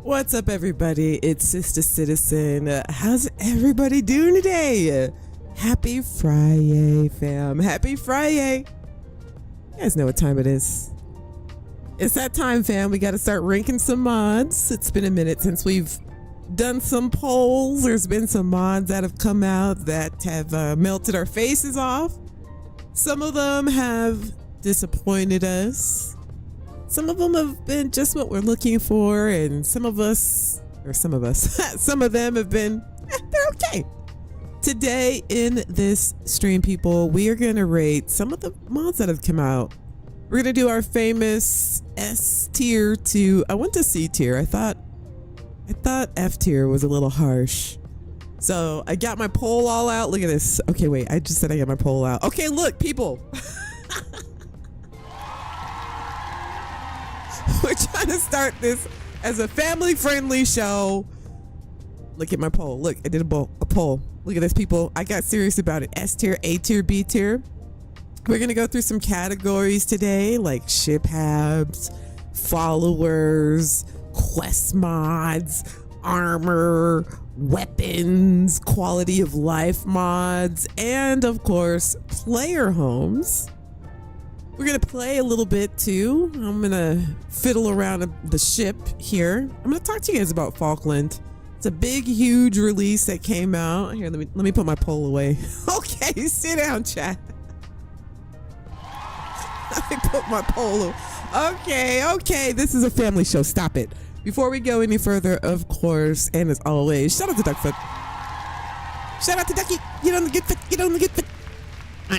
What's up, everybody? It's Sista Citizen. How's everybody doing today? Happy Friday, fam. Happy Friday. You guys know what time it is. It's that time, fam. We got to start ranking some mods. It's been a minute since we've done some polls. There's been some mods that have come out that have melted our faces off. Some of them have disappointed us. Some of them have been just what we're looking for, and some of them have been, they're okay. Today in this stream, people, we are going to rate some of the mods that have come out. We're going to do our famous S tier to, I went to C tier. I thought F tier was a little harsh. So I got my poll all out. Look at this. Okay, wait, I just said I got my poll out. Okay, look, people. We're trying to start this as a family-friendly show. Look at my poll. Look, I did a poll. Look at this, people. I got serious about it. S tier, A tier, B tier. We're going to go through some categories today, like ship habs, followers, quest mods, armor, weapons, quality of life mods, and of course, player homes. We're going to play a little bit too. I'm going to fiddle around the ship here. I'm going to talk to you guys about Falkland. It's a big, huge release that came out. Here, let me put my poll away. Okay, sit down, chat. Let me put my poll away. Okay, this is a family show. Stop it. Before we go any further, of course, and as always, shout out to Duckfoot. Shout out to Ducky. Get on the good foot. Get on the good foot. All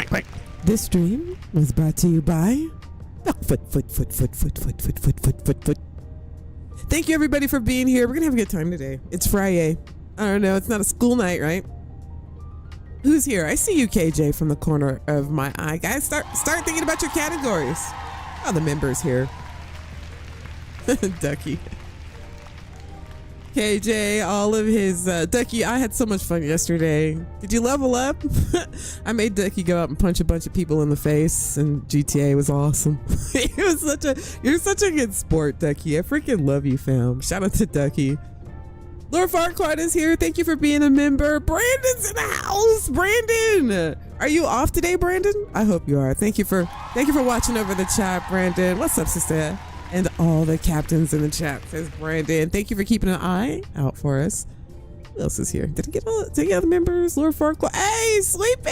right. This stream was brought to you by Foot. Thank you, everybody, for being here. We're gonna have a good time today. It's Friday. I don't know. It's not a school night, right? Who's here? I see you, KJ, from the corner of my eye. Guys, start thinking about your categories. Oh, the members here. Ducky. KJ, all of his Ducky. I had so much fun yesterday. Did you level up? I made Ducky go out and punch a bunch of people in the face, and GTA was awesome. You're such a good sport, Ducky. I freaking love you, fam. Shout out to Ducky. Lord Farquaad is here. Thank you for being a member. Brandon's in the house. Brandon, are you off today, Brandon? I hope you are. Thank you for watching over the chat, Brandon. What's up, sister? And all the captains in the chat, says Brandon. Thank you for keeping an eye out for us. Who else is here? Did I get all the members? Lord Farquaad. Hey, Sleepy!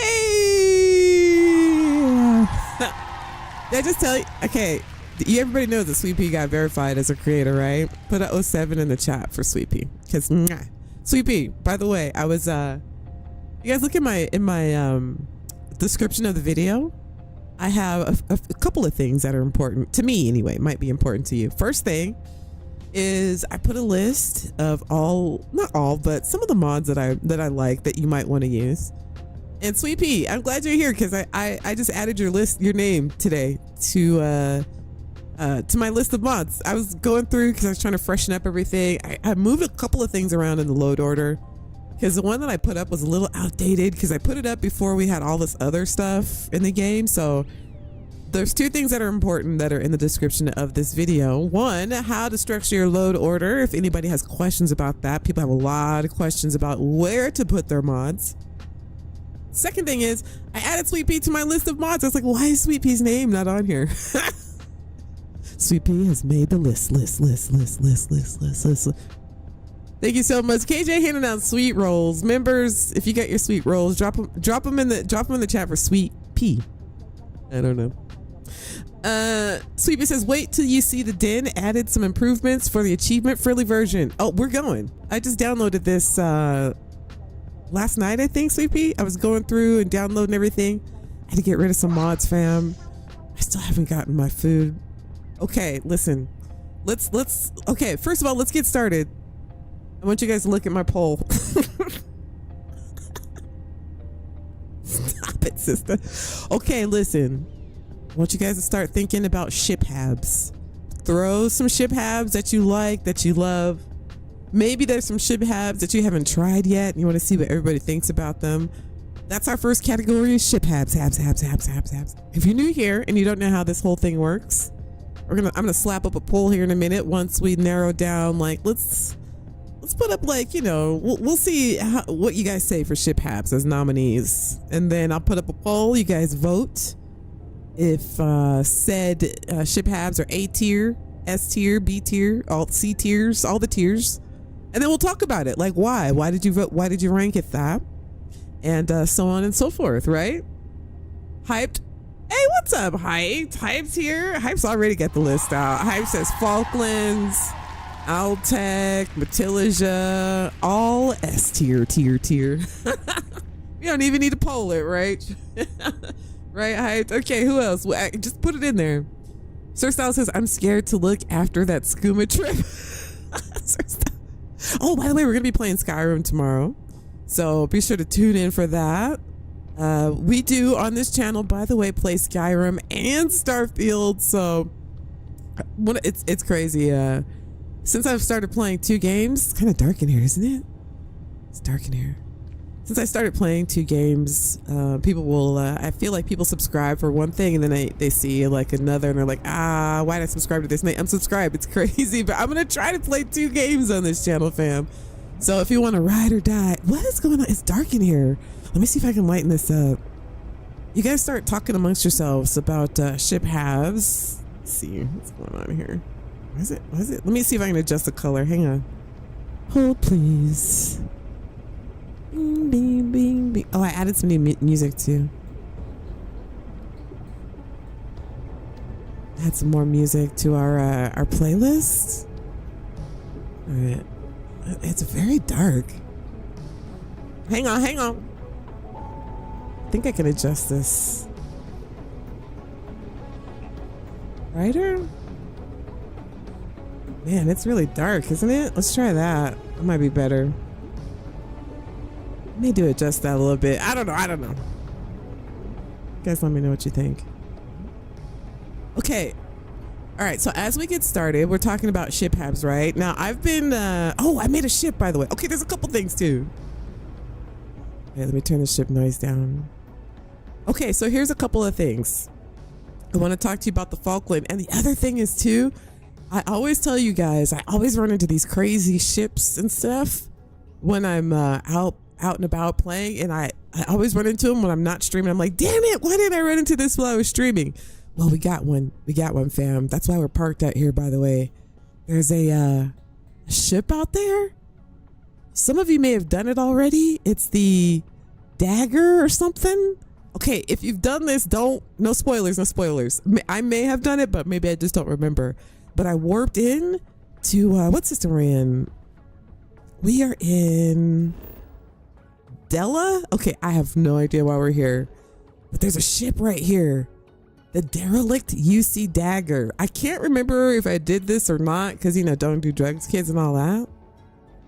Did I just tell you? Okay, everybody knows that Sweepy got verified as a creator, right? Put a 07 in the chat for Sweepy. Because Sweepy, by the way, I was you guys look in my description of the video. I have a couple of things that are important to me anyway, might be important to you. First thing is I put a list of not all, but some of the mods that I like that you might want to use. And Sweepy, I'm glad you're here because I just added your name today to my list of mods. I was going through because I was trying to freshen up everything. I moved a couple of things around in the load order because the one that I put up was a little outdated because I put it up before we had all this other stuff in the game. So there's two things that are important that are in the description of this video. One, how to structure your load order. If anybody has questions about that, people have a lot of questions about where to put their mods. Second thing is, I added Sweet Pea to my list of mods. I was like, why is Sweet Pea's name not on here? Sweet Pea has made the list. Thank you so much. KJ handing out sweet rolls. Members, if you got your sweet rolls, drop them in the chat for Sweet Pea. I don't know. Sweet Pea says, wait till you see the den added some improvements for the achievement friendly version. Oh, we're going. I just downloaded this last night, I think, Sweet Pea. I was going through and downloading everything. I had to get rid of some mods, fam. I still haven't gotten my food. Okay, listen. Okay, first of all, let's get started. I want you guys to look at my poll. Stop it, sister. Okay, listen. I want you guys to start thinking about ship habs. Throw some ship habs that you like, that you love. Maybe there's some ship habs that you haven't tried yet and you want to see what everybody thinks about them. That's our first category, ship habs. If you're new here and you don't know how this whole thing works, I'm gonna slap up a poll here in a minute once we narrow down, like, let's put up, like, you know, we'll see what you guys say for ship habs as nominees, and then I'll put up a poll. You guys vote if said ship habs are A tier, S tier, B tier, all C tiers, all the tiers, and then we'll talk about it. Like, why did you vote? Why did you rank it that? And so on and so forth, right? Hyped. Hey, what's up, Hyped? Hype's here. Hype's already got the list out. Hype says Falklands, Altec, Matilija, all S tier. You don't even need to poll it, right? Right, Hyped? Okay, who else? Just put it in there. Sir Style says, I'm scared to look after that skooma trip. Oh, by the way, we're going to be playing Skyrim tomorrow, so be sure to tune in for that. We do on this channel, by the way, play Skyrim and Starfield, so it's crazy. Since I've started playing two games, it's kind of dark in here, isn't it? It's dark in here. Since I started playing two games, people will, I feel like people subscribe for one thing and then they see like another and they're like, why did I subscribe to this? I'm subscribed. It's crazy, but I'm going to try to play two games on this channel, fam. So if you want to ride or die, what is going on? It's dark in here. Let me see if I can lighten this up. You guys start talking amongst yourselves about ship halves. Let's see what's going on here. What is it? Let me see if I can adjust the color. Hang on. Hold, please. Bing, bing, bing, bing. Oh, I added some new music too. Add some more music to our playlist. All right. It's very dark. Hang on. I think I can adjust this. Brighter? Man, it's really dark, isn't it? Let's try that. It might be better. May do adjust that a little bit. I don't know. You guys let me know what you think. Okay. All right, so as we get started, we're talking about ship habs, right? Now, I've been, I made a ship, by the way. Okay, there's a couple things, too. Okay, let me turn the ship noise down. Okay, so here's a couple of things. I want to talk to you about the Falkland. And the other thing is, too, I always tell you guys, I always run into these crazy ships and stuff when I'm out and about playing. And I always run into them when I'm not streaming. I'm like, damn it, why didn't I run into this while I was streaming? Well, we got one, fam. That's why we're parked out here, by the way. There's a ship out there. Some of you may have done it already. It's the Dagger or something. Okay, if you've done this, no spoilers. I may have done it, but maybe I just don't remember. But I warped in to, what system are we in? We are in Della? Okay, I have no idea why we're here. But there's a ship right here. The Derelict UC Dagger. I can't remember if I did this or not, because, don't do drugs, kids, and all that.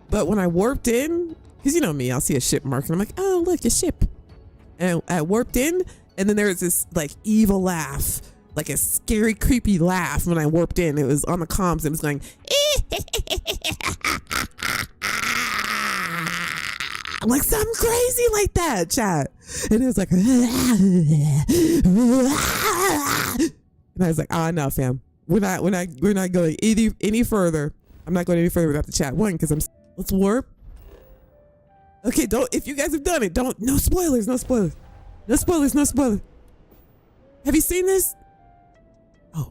But when I warped in, because you know me, I'll see a ship mark, and I'm like, oh, look, a ship. And I warped in, and then there was this, like, evil laugh, like a scary, creepy laugh when I warped in. It was on the comms. It was going, like something crazy like that, chat. And it was like, And I was like, no, fam. We're not going any further. I'm not going any further without the chat. One, because let's warp. Okay, if you guys have done it, no spoilers, no spoilers. No spoilers, no spoilers. Have you seen this? Oh,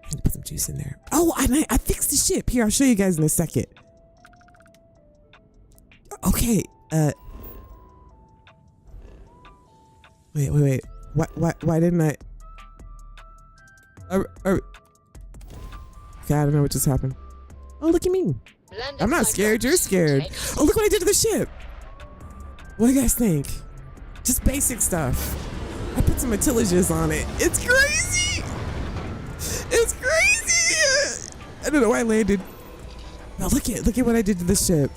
I need to put some juice in there. Oh, I fixed the ship. Here, I'll show you guys in a second. Okay, wait. Why didn't I? Okay, I don't know what just happened. Oh, look at me. I'm not scared. You're scared. Oh, look what I did to the ship. What do you guys think? Just basic stuff. I put some Attilages on it. It's crazy. It's crazy. I don't know why I landed. Now look at what I did to the ship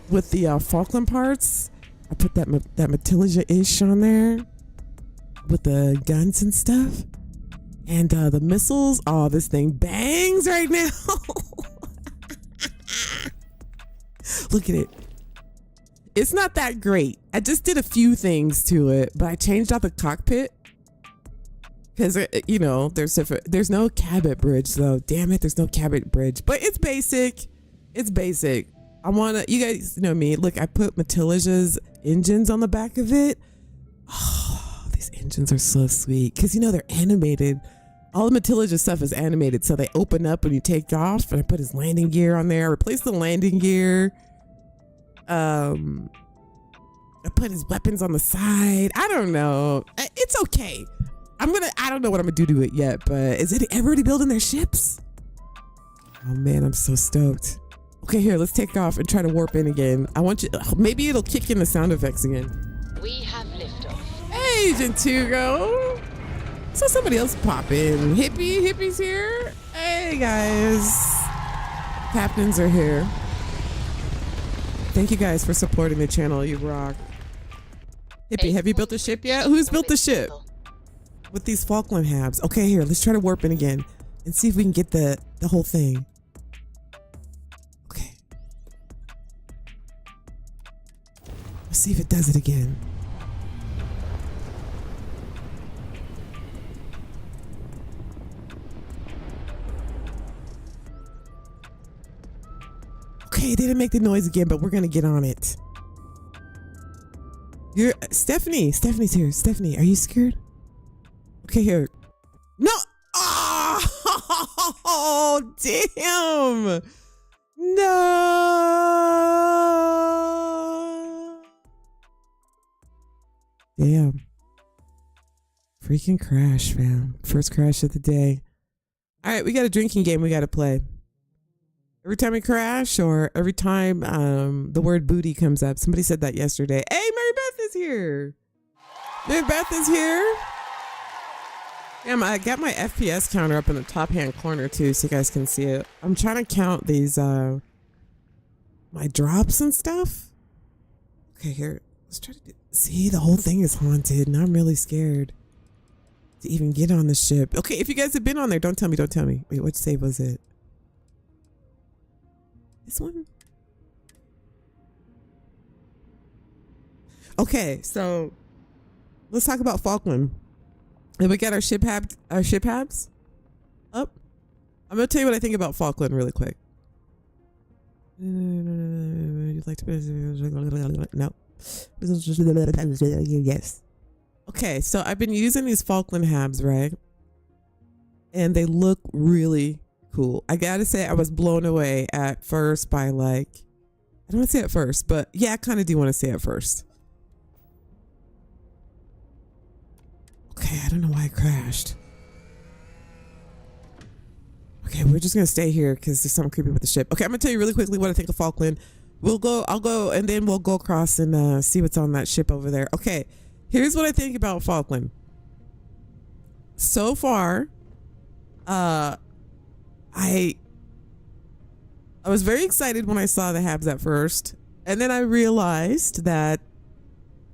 with the Falkland parts. I put that Matilija-ish on there with the guns and stuff. And the missiles, oh, this thing bangs right now. Look at it. It's not that great. I just did a few things to it, but I changed out the cockpit. Because, there's no cabin bridge, though. Damn it, there's no cabin bridge. But it's basic. It's basic. You guys know me. Look, I put Matilija's engines on the back of it. Oh, these engines are so sweet. Because, they're animated. All the Matilija stuff is animated, so they open up when you take off. And I put his landing gear on there. I replaced the landing gear. I put his weapons on the side. I don't know. It's okay. I don't know what I'm gonna do to it yet, but is it everybody building their ships? Oh man, I'm so stoked. Okay, here, let's take off and try to warp in again. I want you, maybe it'll kick in the sound effects again. We have liftoff. Hey, Gentugo. So somebody else pop in. Hippie's here. Hey guys. Captains are here. Thank you guys for supporting the channel. You rock. Hippie, have you built a ship yet? Who's built the ship? With these Falkland habs. Okay, here, let's try to warp in again and see if we can get the whole thing. Okay. Let's see if it does it again. Okay, they didn't make the noise again, but we're gonna get on it. Stephanie's here. Stephanie, are you scared? Okay, here. No! Oh, damn! No! Damn. Freaking crash, fam. First crash of the day. All right, we got a drinking game we got to play. Every time we crash or every time the word booty comes up. Somebody said that yesterday. Hey, Mary Beth is here. Mary Beth is here. Damn, I got my FPS counter up in the top hand corner too, so you guys can see it. I'm trying to count these, my drops and stuff. Okay, here, let's try to see, the whole thing is haunted and I'm really scared to even get on the ship. Okay, if you guys have been on there, don't tell me. Wait, what save was it? This one? Okay, so let's talk about Falkland. And we got our ship habs up. I'm gonna tell you what I think about Falkland really quick. You'd like to no. Yes. Okay, so I've been using these Falkland habs, right? And they look really cool. I gotta say, I was blown away at first by I don't want to say at first, but yeah, I kind of do want to say at first. Okay, I don't know why I crashed. Okay, we're just gonna stay here because there's something creepy with the ship. Okay, I'm gonna tell you really quickly what I think of Falkland. I'll go, and then we'll go across and see what's on that ship over there. Okay, here's what I think about Falkland. So far, I was very excited when I saw the habs at first, and then I realized that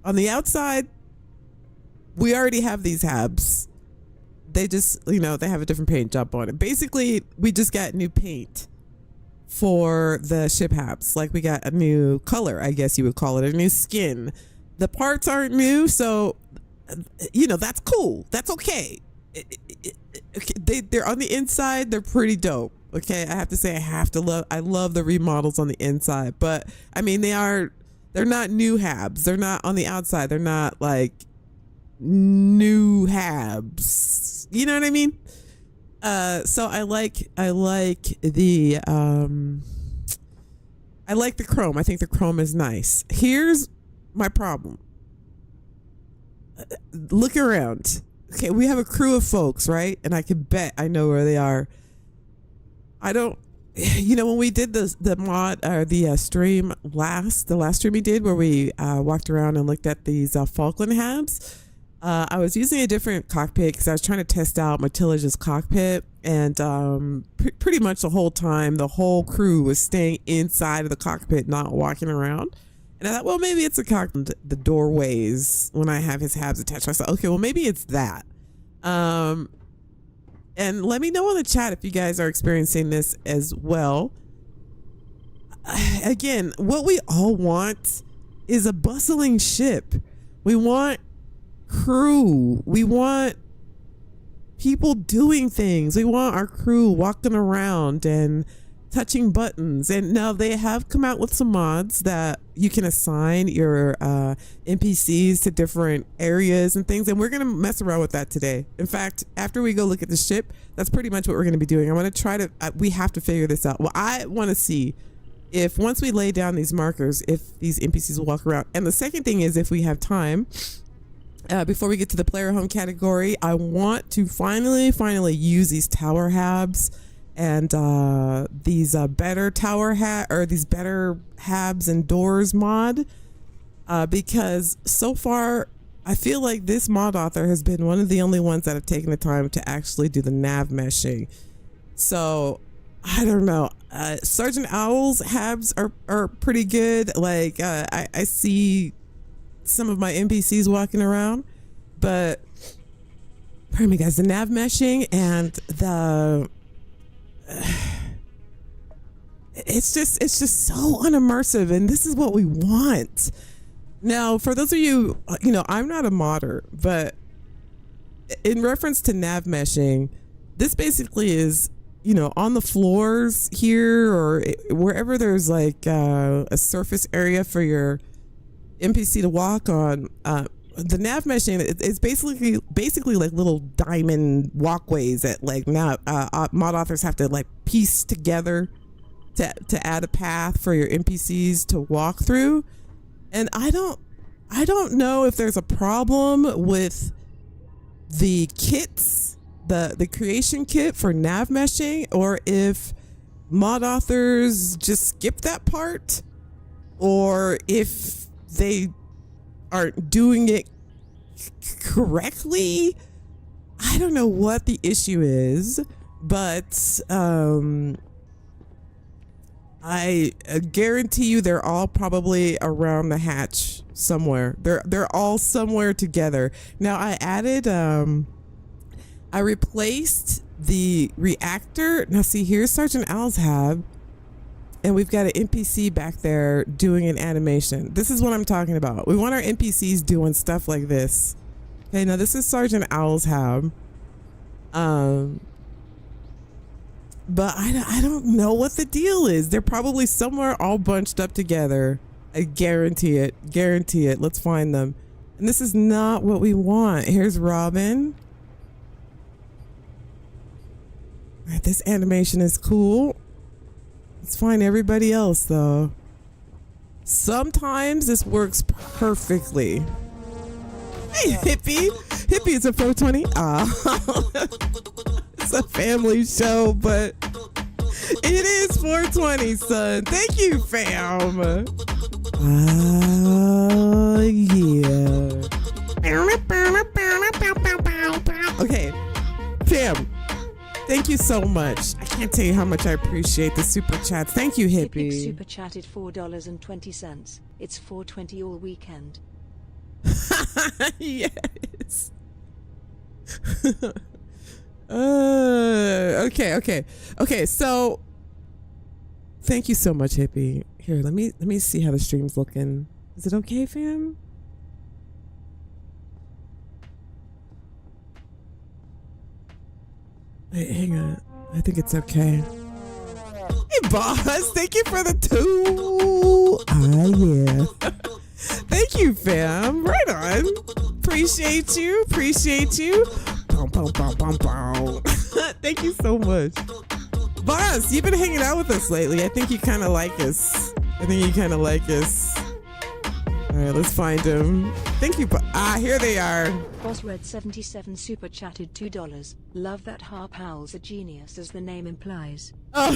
on the outside, we already have these habs. They just, they have a different paint job on it. Basically, we just got new paint for the ship habs. Like, we got a new color, I guess you would call it, a new skin. The parts aren't new, so, that's cool. That's okay. okay, they're on the inside, they're pretty dope. Okay, I have to say, I love the remodels on the inside, but I mean, they're not new habs. They're not on the outside. They're not like new habs. You know what I mean? So I like the chrome. I think the chrome is nice. Here's my problem. Look around. Okay, we have a crew of folks, right? And I can bet I know where they are. I don't, when we did the mod or the stream the last stream we did where we walked around and looked at these Falkland habs, I was using a different cockpit because I was trying to test out Matillage's cockpit, and pretty much the whole time the whole crew was staying inside of the cockpit, not walking around. And I thought, well, maybe it's the doorways when I have his habs attached. I thought, okay, well, maybe it's that. And let me know in the chat if you guys are experiencing this as well. Again, what we all want is a bustling ship. We want crew. We want people doing things. We want our crew walking around and touching buttons. And now they have come out with some mods that you can assign your NPCs to different areas and things, and we're going to mess around with that today. In fact, after we go look at the ship, that's pretty much what we're going to be doing. I want to try to we have to figure this out. Well, I want to see if once we lay down these markers, if these NPCs will walk around. And the second thing is, if we have time, before we get to the player home category, I want to finally use these tower habs and these better these better habs and doors mod, because so far I feel like this mod author has been one of the only ones that have taken the time to actually do the nav meshing. So I don't know. Sergeant Owl's habs are pretty good. Like I see some of my NPCs walking around, but pardon me guys, the nav meshing and the it's just so unimmersive, and this is what we want. Now, for those of you, I'm not a modder, but in reference to nav meshing, this basically is, on the floors here or wherever there's like a surface area for your NPC to walk on, the nav meshing is basically like little diamond walkways that like now mod authors have to like piece together to add a path for your NPCs to walk through. And I don't know if there's a problem with the kits, the creation kit for nav meshing, or if mod authors just skip that part, or if they aren't doing it correctly. I don't know what the issue is, but I guarantee you they're all probably around the hatch somewhere. They're all somewhere together. Now I added I replaced the reactor. Now see, here's Sergeant Owl's hab, and we've got an NPC back there doing an animation. This is what I'm talking about. We want our NPCs doing stuff like this. Okay, now this is Sergeant Owl's hab. But I don't know what the deal is. They're probably somewhere all bunched up together. I guarantee it. Guarantee it. Let's find them. And this is not what we want. Here's Robin. All right, this animation is cool. Let's find everybody else though. Sometimes this works perfectly. Hey, Hippie. Hippie is a 420. It's a family show, but it is 420, son. Thank you, fam. Yeah. Okay, fam. Thank you so much. I can't tell you how much I appreciate the super chats. Thank you, Hippie. Hippie super chatted $4.20. It's 420 all weekend. Yes. Okay. So, thank you so much, Hippie. Here, let me see how the stream's looking. Is it okay, fam? Wait, hang on. I think it's okay. Hey, boss. Thank you for the 2. Ah, yeah. Thank you, fam. Right on. Appreciate you. Appreciate you. Bow, bow, bow, bow, bow. Thank you so much. Boss, you've been hanging out with us lately. I think you kind of like us. All right, let's find him. Thank you. Here they are. Boss Red 77 super chatted $2. Love that Harp Owl's a genius as the name implies. Oh.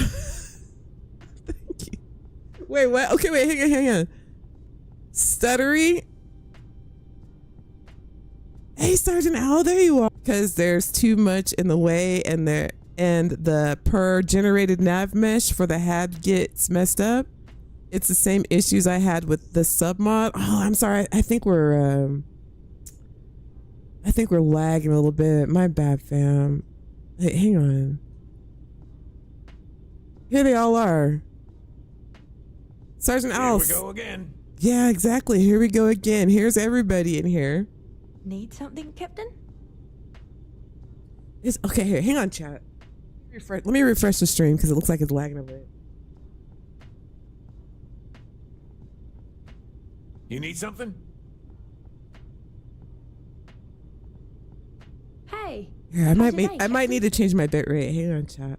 Thank you. Wait, what? Okay, wait, hang on. Stuttery. Hey, Sergeant Owl, there you are. Because there's too much in the way, and the per generated nav mesh for the hab gets messed up. It's the same issues I had with the submod. Oh, I'm sorry. I think we're lagging a little bit. My bad, fam. Hey, hang on. Here they all are. Sergeant Owl. Here we go again. Yeah, exactly. Here we go again. Here's everybody in here. Need something, Captain? Okay, here. Hang on, chat. Let me refresh the stream because it looks like it's lagging a bit. You need something? Hey. Yeah, I might need to change my bit rate. Hang on, chat.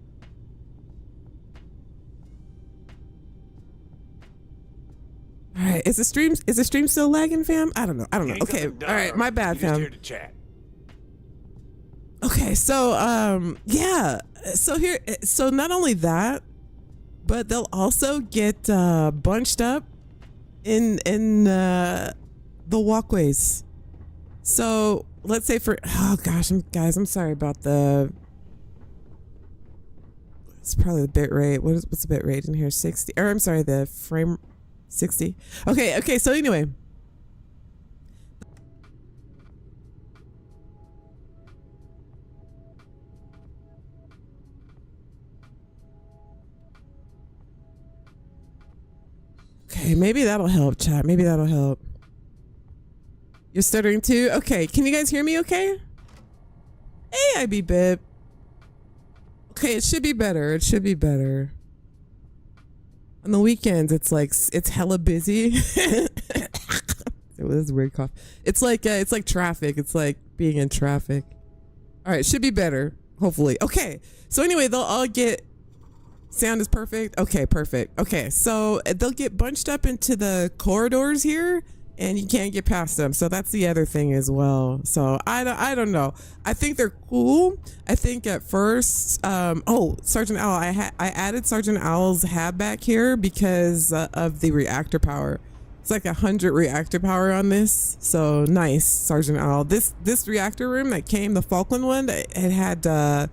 All right, is the stream still lagging, fam? I don't know. Okay, all right, my bad, fam. Just here to chat. Okay, so yeah, so not only that, but they'll also get bunched up in the walkways. So let's say guys, I'm sorry about it's probably the bit rate. What's the bit rate in here? 60, or I'm sorry, the frame 60. Okay, so anyway. Okay, maybe that'll help, chat. Maybe that'll help. You're stuttering too? Okay, can you guys hear me okay? Hey, IB Bib. Okay, it should be better. On the weekends, it's hella busy. It was a weird cough. It's like traffic. It's like being in traffic. All right, should be better, hopefully. Okay, so anyway, they'll all get... Sound is perfect? Okay, perfect. Okay, so they'll get bunched up into the corridors here, and you can't get past them. So that's the other thing as well. So I don't know. I think they're cool. I think at first, Sergeant Owl, I added Sergeant Owl's hab back here because of the reactor power. It's like 100 reactor power on this. So nice, Sergeant Owl. This reactor room that came, the Falkland one, it had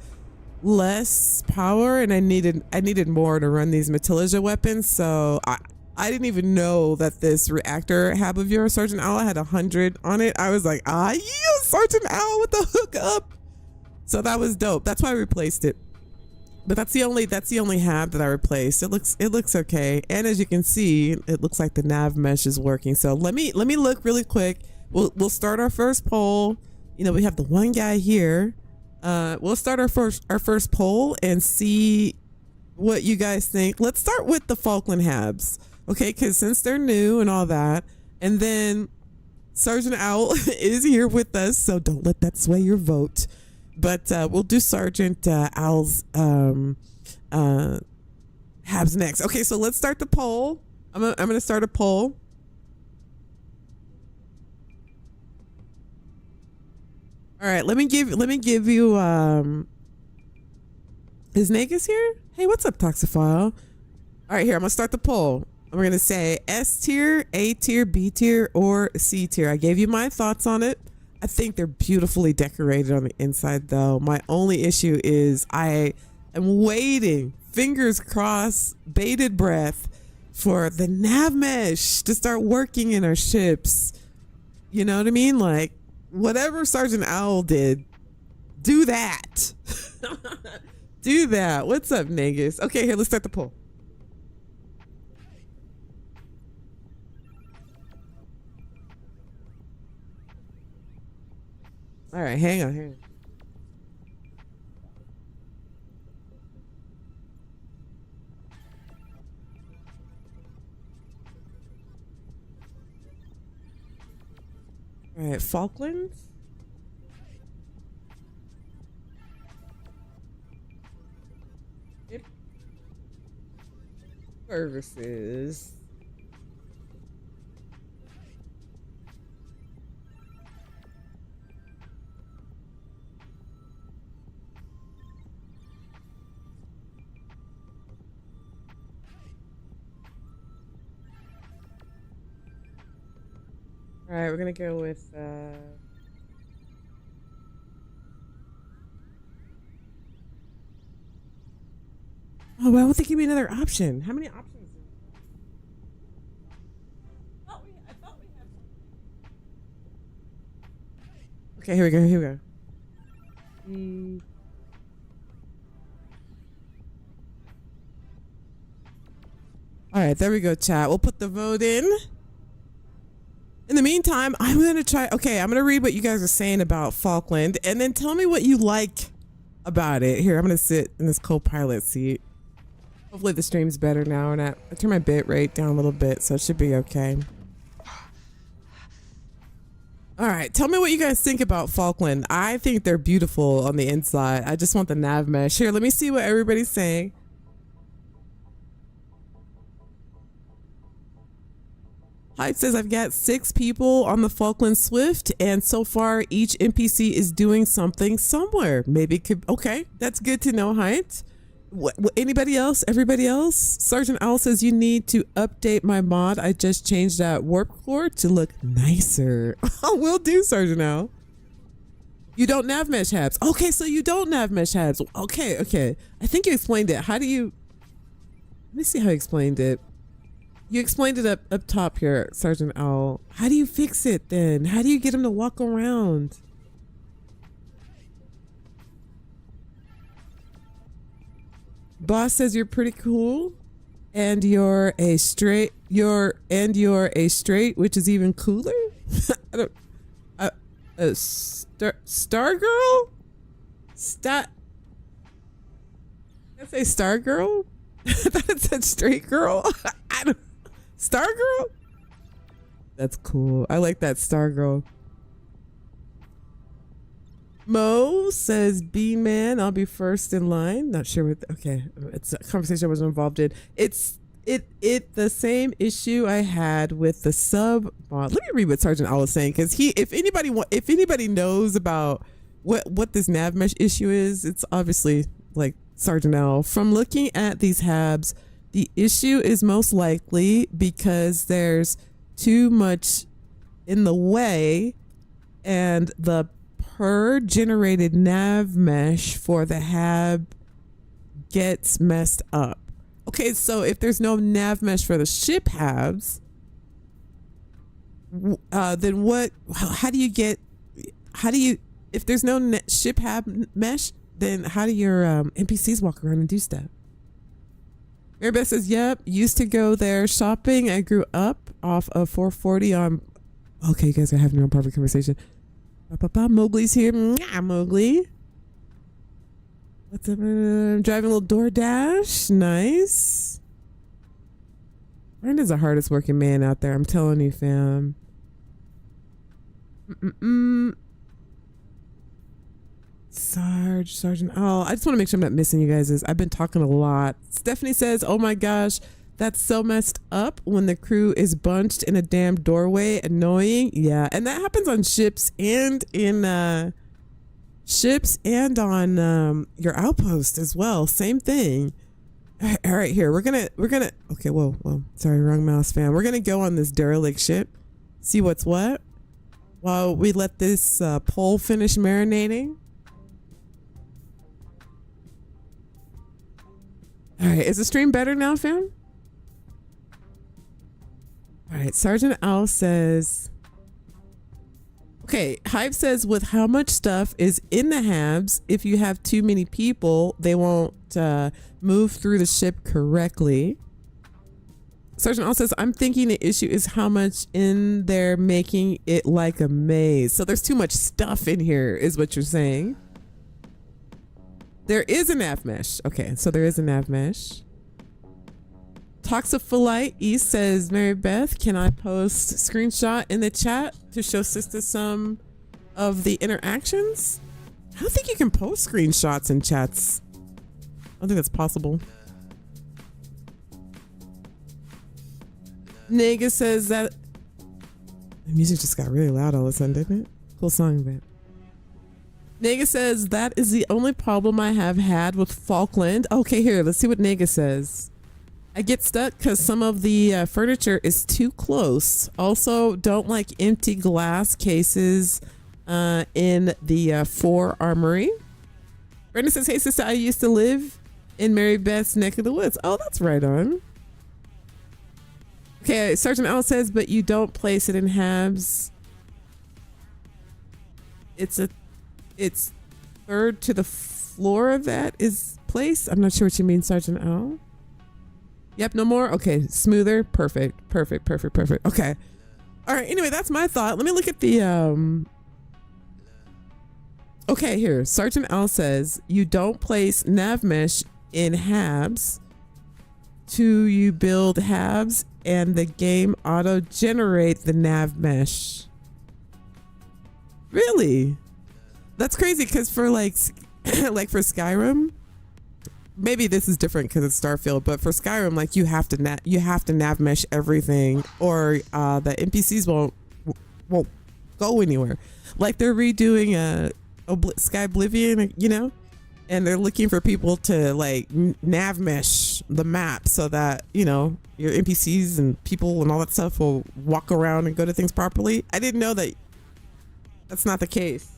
less power, and I needed more to run these Metallurgia weapons. So I didn't even know that this reactor hab of yours, Sergeant Owl, had 100 on it. I was like, yeah, Sergeant Owl with the hookup. So that was dope. That's why I replaced it. But that's the only hab that I replaced. It looks okay. And as you can see, it looks like the nav mesh is working. So let me look really quick. We'll start our first poll. You know, we have the one guy here. We'll start our first poll and see what you guys think. Let's start with the Falkland habs, okay? Because since they're new and all that, and then Sergeant Owl is here with us, so don't let that sway your vote. But we'll do Sergeant Owl's habs next. Okay, so let's start the poll. I'm gonna start a poll. All right, let me give you is Nagus here? Hey, what's up, Toxophile? All right, here, I'm gonna start the poll. I'm gonna say S tier, A tier, B tier, or C tier. I gave you my thoughts on it. I think they're beautifully decorated on the inside though. My only issue is I am waiting, fingers crossed, bated breath, for the nav mesh to start working in our ships. You know what I mean? Like, whatever Sergeant Owl did, do that. Do that. What's up, Nagus? Okay, here, let's start the poll. All right, hang on. All right, Falklands. Yep. Services. All right, we're gonna go with oh, why won't they give me another option? How many options? I thought we had. Okay, here we go. Here we go. All right, there we go, chat. We'll put the vote in. In the meantime, I'm going to try. Okay, I'm going to read what you guys are saying about Falkland and then tell me what you like about it. Here, I'm going to sit in this co-pilot seat. Hopefully the stream's better now. And I turn my bit rate down a little bit, so it should be okay. All right, tell me what you guys think about Falkland. I think they're beautiful on the inside. I just want the nav mesh. Here, let me see what everybody's saying. Hype says I've got 6 people on the Falkland Swift, and so far each NPC is doing something somewhere. Maybe it could. Okay, that's good to know, Hype. What, anybody else? Everybody else? Sergeant Owl says you need to update my mod. I just changed that warp core to look nicer. Oh, will do, Sergeant Owl. You don't nav mesh habs. Okay, so you don't nav mesh habs. Okay. I think you explained it. How do you? Let me see how you explained it. You explained it up top here, Sergeant Owl. How do you fix it then? How do you get him to walk around? Boss says you're pretty cool, and you're a straight, which is even cooler. I don't. Star girl. Did I say star girl? I thought it said straight girl. I don't. Star girl? That's cool. I like that star girl. Mo says, B-man, I'll be first in line. Not sure what, okay. It's a conversation I wasn't involved in. It's the same issue I had with the sub mod. Let me read what Sergeant Owl is saying, because if anybody knows about what this nav mesh issue is, it's obviously like Sergeant Owl. From looking at these habs, the issue is most likely because there's too much in the way, and the per generated nav mesh for the hab gets messed up. Okay, so if there's no nav mesh for the ship habs, then what? How do you? If there's no ship hab mesh, then how do your NPCs walk around and do stuff? Maribeth says, yep, used to go there shopping. I grew up off of 440 on... Okay, you guys are having your own private conversation. Mowgli's here. Mowgli. What's up? Driving a little DoorDash. Nice. Brandon's the hardest working man out there. I'm telling you, fam. Sergeant. Oh, I just want to make sure I'm not missing you guys. I've been talking a lot. Stephanie says, oh my gosh, that's so messed up when the crew is bunched in a damn doorway. Annoying. Yeah. And that happens on ships and on your outpost as well. Same thing. All right, here. We're gonna okay, whoa. Sorry, wrong mouse, fam. We're gonna go on this derelict ship, see what's what, while we let this pole finish marinating. All right, is the stream better now, fam? All right, Sergeant Owl says, okay, Hive says with how much stuff is in the habs, if you have too many people, they won't move through the ship correctly. Sergeant Owl says, I'm thinking the issue is how much in there making it like a maze. So there's too much stuff in here is what you're saying. There is a nav mesh. Okay, so there is a nav mesh. Toxopholite East says, Mary Beth, can I post screenshot in the chat to show Sista some of the interactions? I don't think you can post screenshots in chats. I don't think that's possible. Nega says that the music just got really loud all of a sudden, didn't it? Cool song, but Nega says that is the only problem I have had with Falkland. Okay, here, let's see what Nega says. I get stuck because some of the furniture is too close. Also, don't like empty glass cases in the 4 armory. Brenda says, hey sister, I used to live in Mary Beth's neck of the woods. Oh, that's right on. Okay, Sergeant Al says, but you don't place it in halves. It's third to the floor of that is placed. I'm not sure what you mean, Sergeant Al. Yep, no more. Okay, smoother. Perfect. Okay. All right. Anyway, that's my thought. Let me look at the okay, here. Sergeant Al says you don't place nav mesh in halves. You build halves and the game auto generate the nav mesh. Really? That's crazy because for like for Skyrim, maybe this is different because it's Starfield, but for Skyrim, like you have to nav mesh everything, or the NPCs won't go anywhere. Like they're redoing Sky Oblivion, you know, and they're looking for people to like nav mesh the map so that, you know, your NPCs and people and all that stuff will walk around and go to things properly. I didn't know that that's not the case.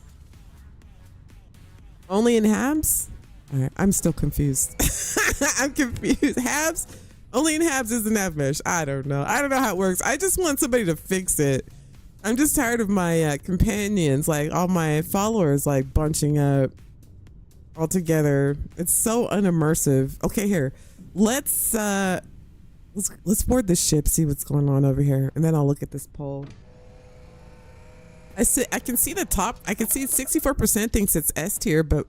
Only in halves? All right, I'm still confused. I'm confused. Halves? Only in halves is the nav mesh. I don't know how it works. I just want somebody to fix it. I'm just tired of my companions, like all my followers, like bunching up all together. It's so unimmersive. Okay, here, let's board the ship, see what's going on over here, and then I'll look at this poll. I can see the top. I can see 64% thinks it's S tier, but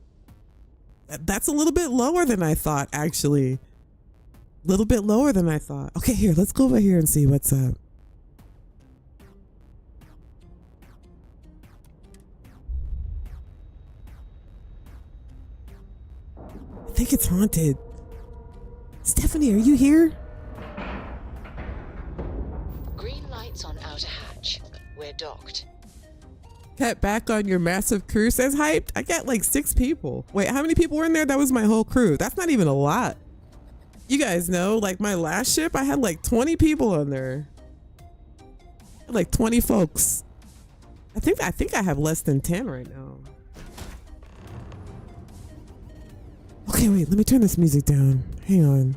that's a little bit lower than I thought, actually. A little bit lower than I thought. Okay, here, let's go over here and see what's up. I think it's haunted. Stephanie, are you here? Green lights on outer hatch. We're docked. Cut back on your massive crew, says Hyped. I got like 6 people. Wait, how many people were in there? That was my whole crew. That's not even a lot. You guys know, like my last ship, I had like 20 people on there. I had like 20 folks. I think I have less than 10 right now. Okay, wait, let me turn this music down. Hang on.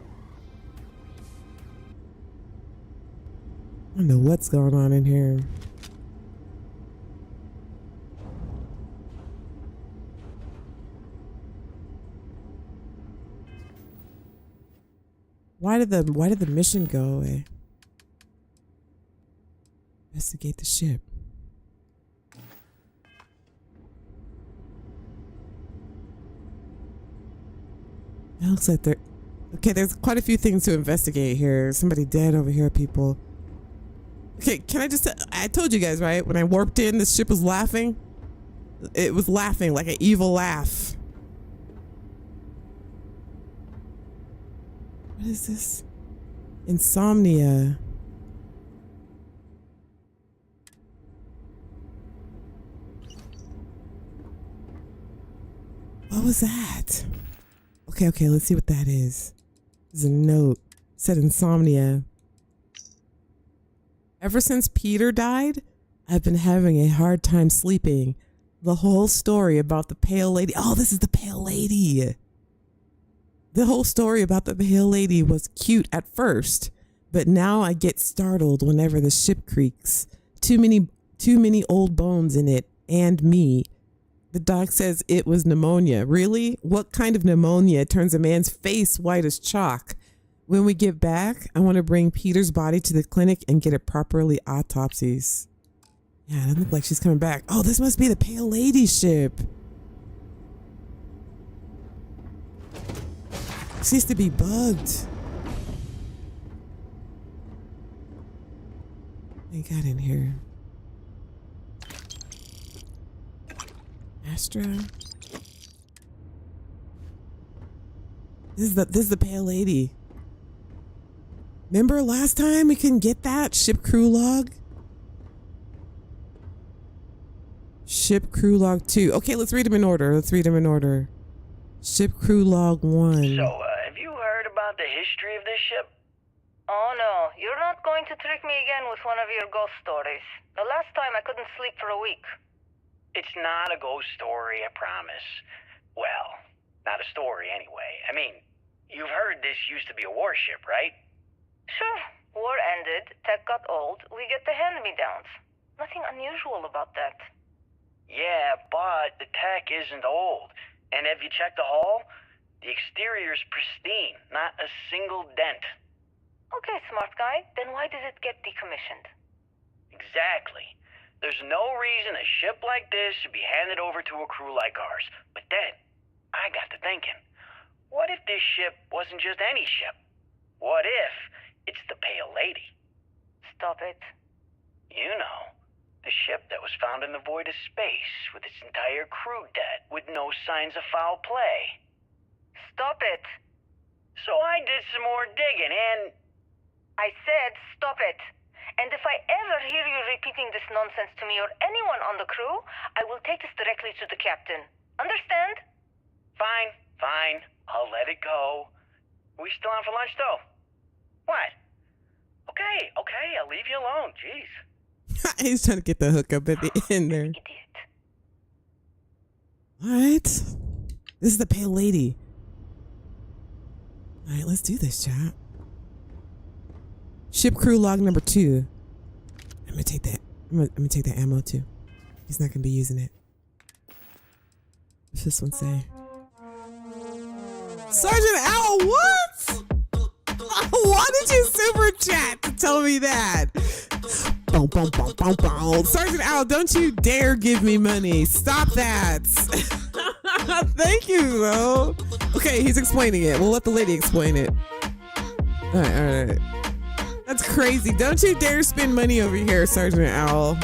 I don't know what's going on in here. Why did the mission go away? Investigate the ship. It looks like okay, there's quite a few things to investigate here. Somebody dead over here, people. Okay, can I just I told you guys, right? When I warped in, this ship was laughing. It was laughing like an evil laugh. What is this? Insomnia. What was that? Okay, let's see what that is. There's a note. It said insomnia. Ever since Peter died, I've been having a hard time sleeping. The whole story about the pale lady. Oh, this is the pale lady. The whole story about the pale lady was cute at first, but now I get startled whenever the ship creaks. Too many old bones in it, and me. The doc says it was pneumonia. Really? What kind of pneumonia turns a man's face white as chalk? When we get back, I want to bring Peter's body to the clinic and get it properly autopsies. Yeah, it doesn't look like she's coming back. Oh, this must be the pale lady ship. She used to be bugged. we got in here? Astra. This is the pale lady. Remember last time we couldn't get that ship crew log? Ship crew log 2. Okay, let's read them in order. Ship crew log 1. So, have you heard about the history of this ship? Oh no, you're not going to trick me again with one of your ghost stories. The last time I couldn't sleep for a week. It's not a ghost story, I promise. Well, not a story anyway. I mean, you've heard this used to be a warship, right? Sure, war ended, tech got old, we get the hand-me-downs. Nothing unusual about that. Yeah, but the tech isn't old. And have you checked the hull? The exterior's pristine, not a single dent. Okay, smart guy, then why does it get decommissioned? Exactly. There's no reason a ship like this should be handed over to a crew like ours. But then, I got to thinking, what if this ship wasn't just any ship? What if it's the Pale Lady? Stop it. You know, the ship that was found in the void of space with its entire crew dead with no signs of foul play. Stop it. So I did some more digging and... I said stop it. And if I ever hear you repeating this nonsense to me or anyone on the crew, I will take this directly to the captain. Understand? Fine. I'll let it go. We still on for lunch, though? What? Okay, I'll leave you alone. Jeez. He's trying to get the hookup at the end there. Idiot. What? This is the Pale Lady. All right, let's do this, chat. Ship crew log number 2. I'm gonna take that. I'm gonna take that ammo too. He's not gonna be using it. What's this one say? Sergeant Owl, what? Why did you super chat to tell me that? Boom, boom, boom, boom, boom. Sergeant Owl, don't you dare give me money. Stop that. Thank you, though. Okay, he's explaining it. We'll let the lady explain it. All right. That's crazy. Don't you dare spend money over here, Sergeant Owl.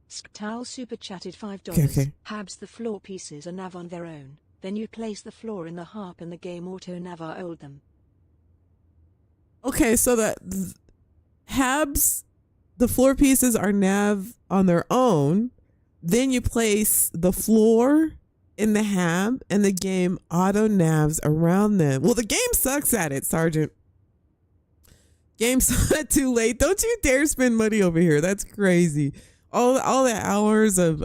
Sktal super chatted $5. Okay. Habs the floor pieces are nav on their own. Then you place the floor in the harp and the game auto nav hold them. Okay, so the Habs, the floor pieces are nav on their own. Then you place the floor in the hab and the game auto navs around them. Well, the game sucks at it, Sergeant. Game's not too late. Don't you dare spend money over here. That's crazy. All the hours of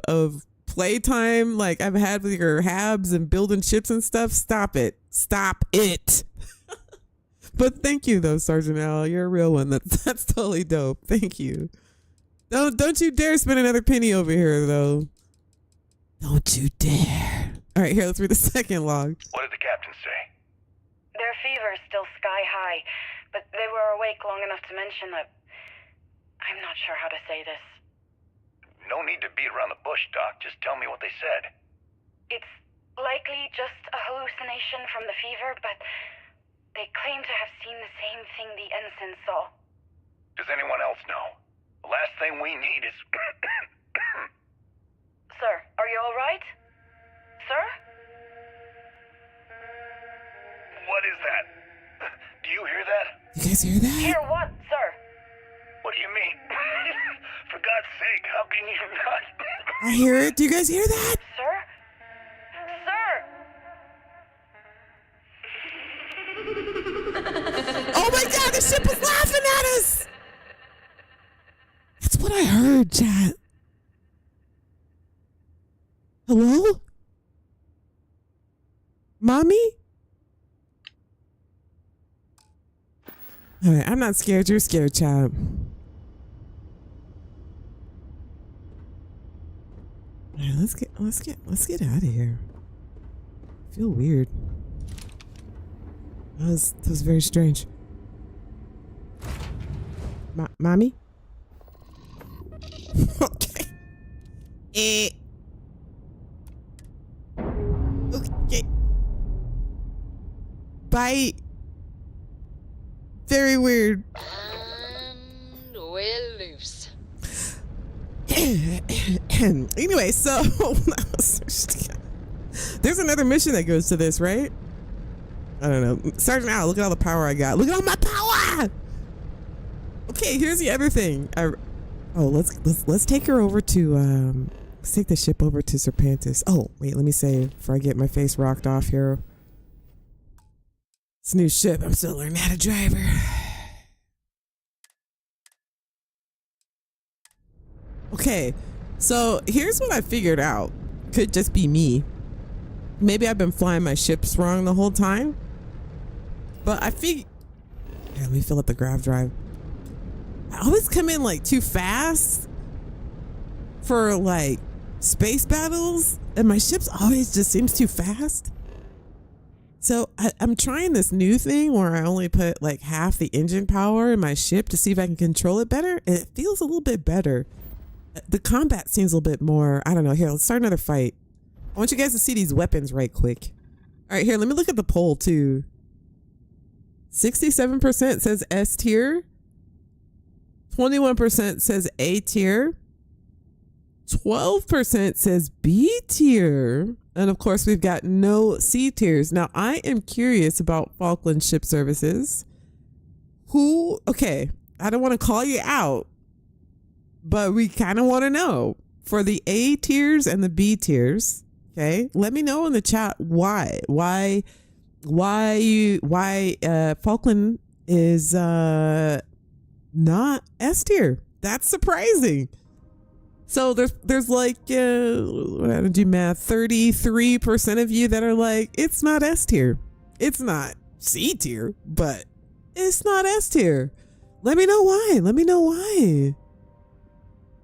playtime like I've had with your habs and building ships and stuff. Stop it. But thank you though, Sergeant Al. You're a real one. That's totally dope. Thank you. Don't you dare spend another penny over here though. Don't you dare. All right, here, let's read the second log. What did the captain say? Their fever is still sky high, but they were awake long enough to mention that... I'm not sure how to say this. No need to beat around the bush, Doc. Just tell me what they said. It's likely just a hallucination from the fever, but they claim to have seen the same thing the ensign saw. Does anyone else know? The last thing we need is... Sir, are you all right? Sir? What is that? Do you hear that? You guys hear that? Hear what, sir? What do you mean? For God's sake, how can you not... I hear it. Do you guys hear that? Sir? Sir! Oh my God, the ship was laughing at us. That's what I heard, chat. Hello? Mommy? All right, I'm not scared. You're scared, chat. All right, let's get out of here. I feel weird. That was very strange. Mommy? Okay. Okay. Bye. Very weird. And we're loose. Anyway, so there's another mission that goes to this, right? I don't know. Sergeant Al, look at all the power I got. Look at all my power. Okay, here's the other thing. Let's take her over to let's take the ship over to Serpentis. Oh, wait, let me say before I get my face rocked off here. It's a new ship. I'm still learning how to drive her. Okay, so here's what I figured out. Could just be me. Maybe I've been flying my ships wrong the whole time. But I figured... Yeah, let me fill up the grav drive. I always come in like too fast for like space battles. And my ships always just seems too fast. So I'm trying this new thing where I only put like half the engine power in my ship to see if I can control it better. And it feels a little bit better. The combat seems a little bit more, I don't know. Here, let's start another fight. I want you guys to see these weapons right quick. All right, here, let me look at the poll too. 67% says S tier. 21% says A tier. 12% says B tier. And of course, we've got no C tiers. Now, I am curious about Falklands ship services. Okay, I don't want to call you out, but we kind of want to know for the A tiers and the B tiers. Okay, let me know in the chat why Falkland is not S tier. That's surprising. So there's like how to do math? 33% of you that are like, it's not S tier, it's not C tier, but it's not S tier. Let me know why. Let me know why.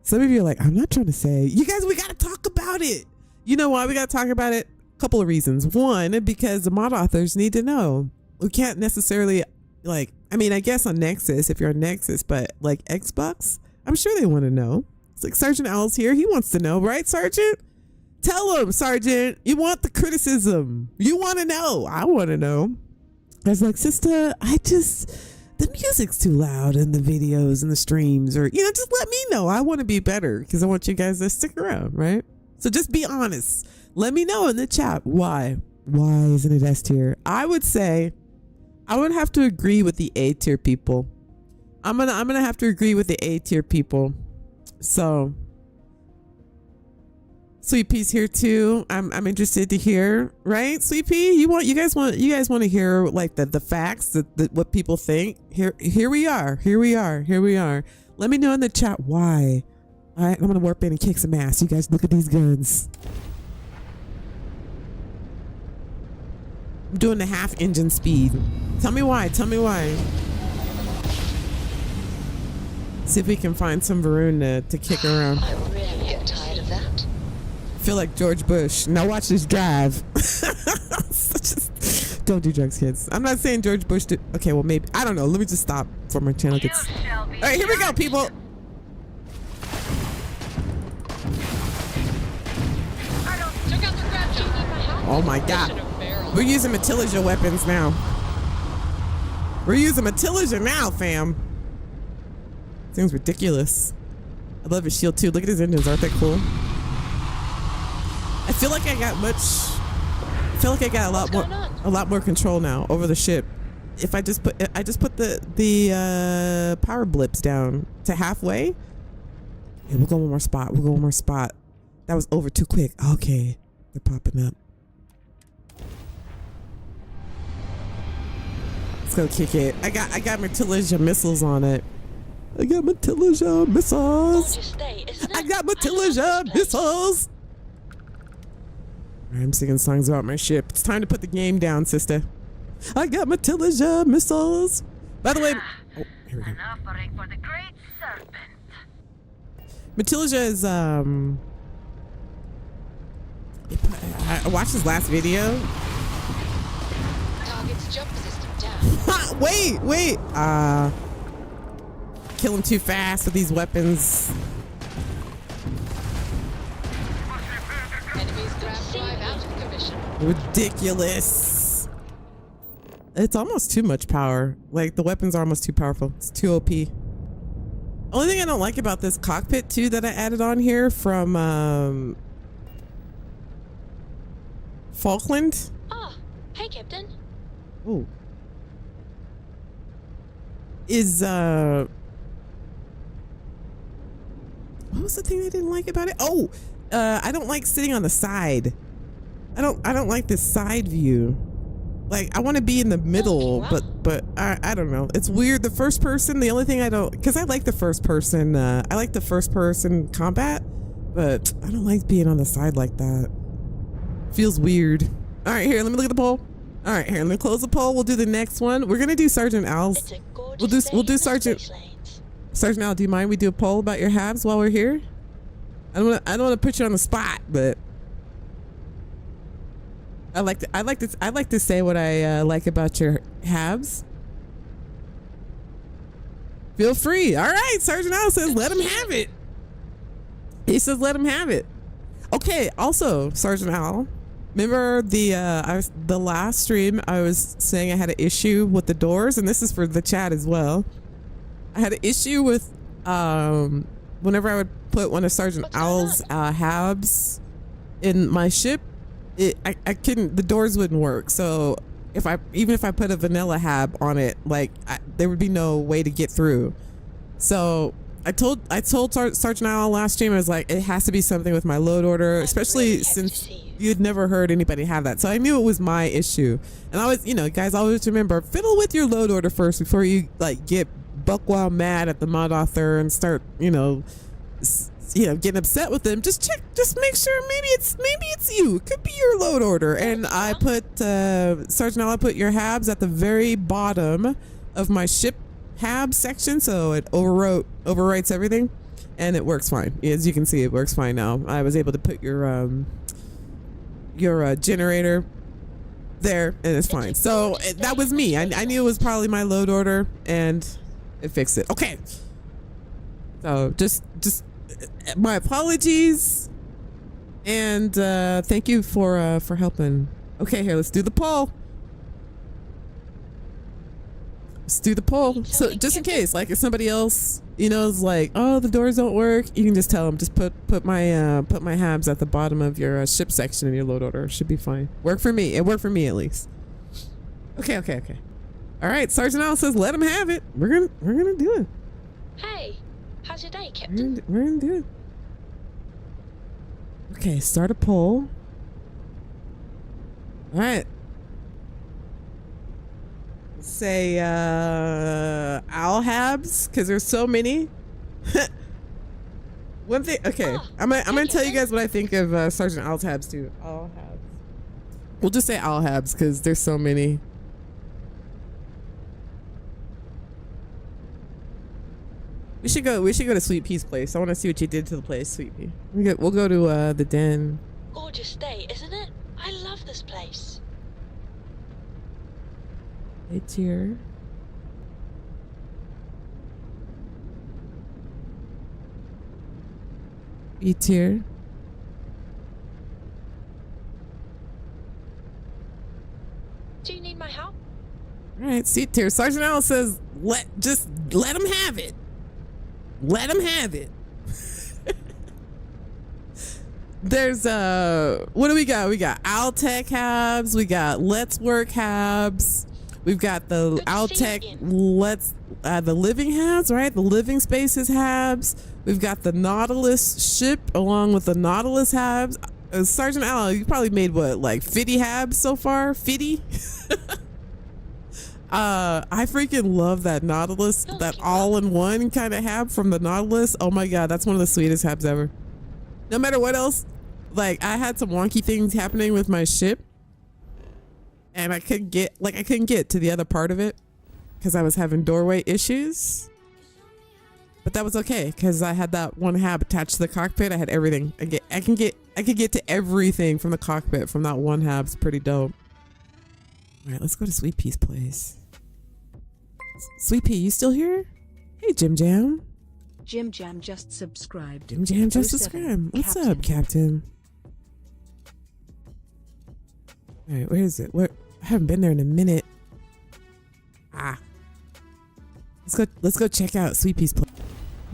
Some of you are like, I'm not trying to say. You guys, we got to talk about it. You know why we got to talk about it? A couple of reasons. One, because the mod authors need to know. We can't necessarily, like, I mean, I guess on Nexus, if you're on Nexus, but like Xbox, I'm sure they want to know. It's like Sergeant Owl's here. He wants to know, right, Sergeant? Tell him, Sergeant. You want the criticism. You want to know. I want to know. I was like, Sista, the music's too loud in the videos and the streams, or, just let me know. I want to be better because I want you guys to stick around, right? So just be honest. Let me know in the chat why. Why isn't it S tier? I would say I would have to agree with the A tier people. I'm gonna have to agree with the A tier people. So Sweet Pea's here too. I'm interested to hear, right? Sweet Pea, you guys want to hear like the facts, what people think. Here we are. Let me know in the chat why. All right, I'm gonna warp in and kick some ass. You guys look at these guns. I'm doing the half engine speed. Tell me why. See if we can find some Varun to kick around. I really get tired of that. Feel like George Bush. Now watch this drive. Don't do drugs, kids. I'm not saying George Bush did. Okay, well, maybe. I don't know. Let me just stop before my channel gets... All right, here we go, people. Oh my God. We're using Matiliga weapons now. Fam. Seems ridiculous. I love his shield too. Look at his engines. Aren't they cool? I feel like I got a lot more control now over the ship. If I just put the power blips down to halfway. Yeah, we'll go one more spot. That was over too quick. Okay, they're popping up. Let's go kick it. I got Matiliga missiles on it. I got Matiliga missiles. I'm singing songs about my ship. It's time to put the game down, sister. I got Matiliga missiles. By the way, here we go. An offering for the great serpent. Matiliga is I watched his last video. Target's jump system down. Wait. Killing too fast with these weapons. Enemy's grab drive out of commission. Ridiculous. It's almost too much power. Like, the weapons are almost too powerful. It's too OP. Only thing I don't like about this cockpit too that I added on here from Falkland. Ah, hey, Captain. Oh. Is what was the thing I didn't like about it? Oh, I don't like sitting on the side. I don't like this side view. Like I want to be in the middle, but I don't know. It's weird. The first person, the only thing I don't, because I like the first person. I like the first person combat, but I don't like being on the side like that. Feels weird. All right, here, let me look at the poll. All right, here, let me close the poll. We'll do the next one. We're gonna do Sergeant Al's. We'll do Sergeant Al. Do you mind we do a poll about your halves while we're here? I don't want to put you on the spot, but I like to say what I like about your halves. Feel free. All right, Sergeant Al says let him have it. He says let him have it. Okay. Also, Sergeant Al, remember the last stream I was saying I had an issue with the doors, and this is for the chat as well. I had an issue with whenever I would put one of Sergeant Al's habs in my ship, I couldn't, the doors wouldn't work. So even if I put a vanilla hab on it, like there would be no way to get through. So I told Sergeant Al last stream, I was like, it has to be something with my load order, especially since you'd never heard anybody have that. So I knew it was my issue. And I was, guys, always remember, fiddle with your load order first before you like get buck wild mad at the mod author and start, getting upset with them. Just make sure maybe it's you. It could be your load order. And I put Sergeant Al, I put your habs at the very bottom of my ship hab section, so it overwrites everything, and it works fine. As you can see, it works fine now. I was able to put your generator there, and it's fine. So that was me. I knew it was probably my load order, and it fixed it. Okay. So just my apologies, and thank you for helping. Okay, here, let's do the poll. Let's do the poll. So just in case, like if somebody else, is like, oh, the doors don't work, you can just tell them, just put my habs at the bottom of your ship section in your load order. It should be fine. Work for me. It worked for me at least. Okay. All right, Sergeant Al says let him have it. We're gonna do it. Hey, how's your day, Captain? We're gonna do it. Okay, start a poll. All right. Say owl habs, because there's so many. One thing, okay, I'm gonna tell you guys what I think of Sergeant Owl's habs too. Owl habs. We'll just say owl habs because there's so many. We should go to Sweet Pea's place. I want to see what you did to the place, Sweet Pea. We'll go to the den. Gorgeous day, isn't it? I love this place. It's here. It's here. Do you need my help? All right, see tier. Sergeant Al says let him have it. Let him have it. There's what do we got? We got Owltech habs. We got Let's Work habs. We've got the Owltech the living habs, right? The living spaces habs. We've got the Nautilus ship along with the Nautilus habs. Sergeant Al, you probably made what, like 50 habs so far? 50? I freaking love that Nautilus, that all-in-one kind of hab from the Nautilus. Oh my god, that's one of the sweetest habs ever. No matter what else, like I had some wonky things happening with my ship, and I couldn't get to the other part of it because I was having doorway issues. But that was okay because I had that one hab attached to the cockpit. I had everything. I could get to everything from the cockpit from that one hab. It's pretty dope. All right, let's go to Sweet Pea's place. Sweet Pea, you still here? Hey, Jim Jam. Jim Jam just subscribed. Jim Jam just subscribed. What's up, Captain? All right, where is it? Where? I haven't been there in a minute. Let's go check out Sweet Pea's place.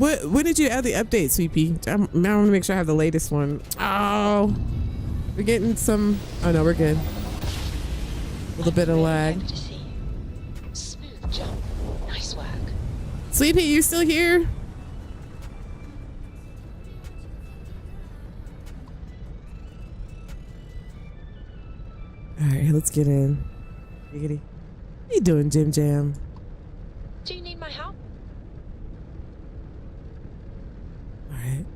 When did you add the update, Sweepy? I want to make sure I have the latest one. Oh, we're getting some. Oh no, we're good. A little bit of lag. Happy to see you. Smooth jump. Nice work. Sweepy, you still here? All right, let's get in. Giggity. How you doing, Jim Jam? Do you need my help? All right.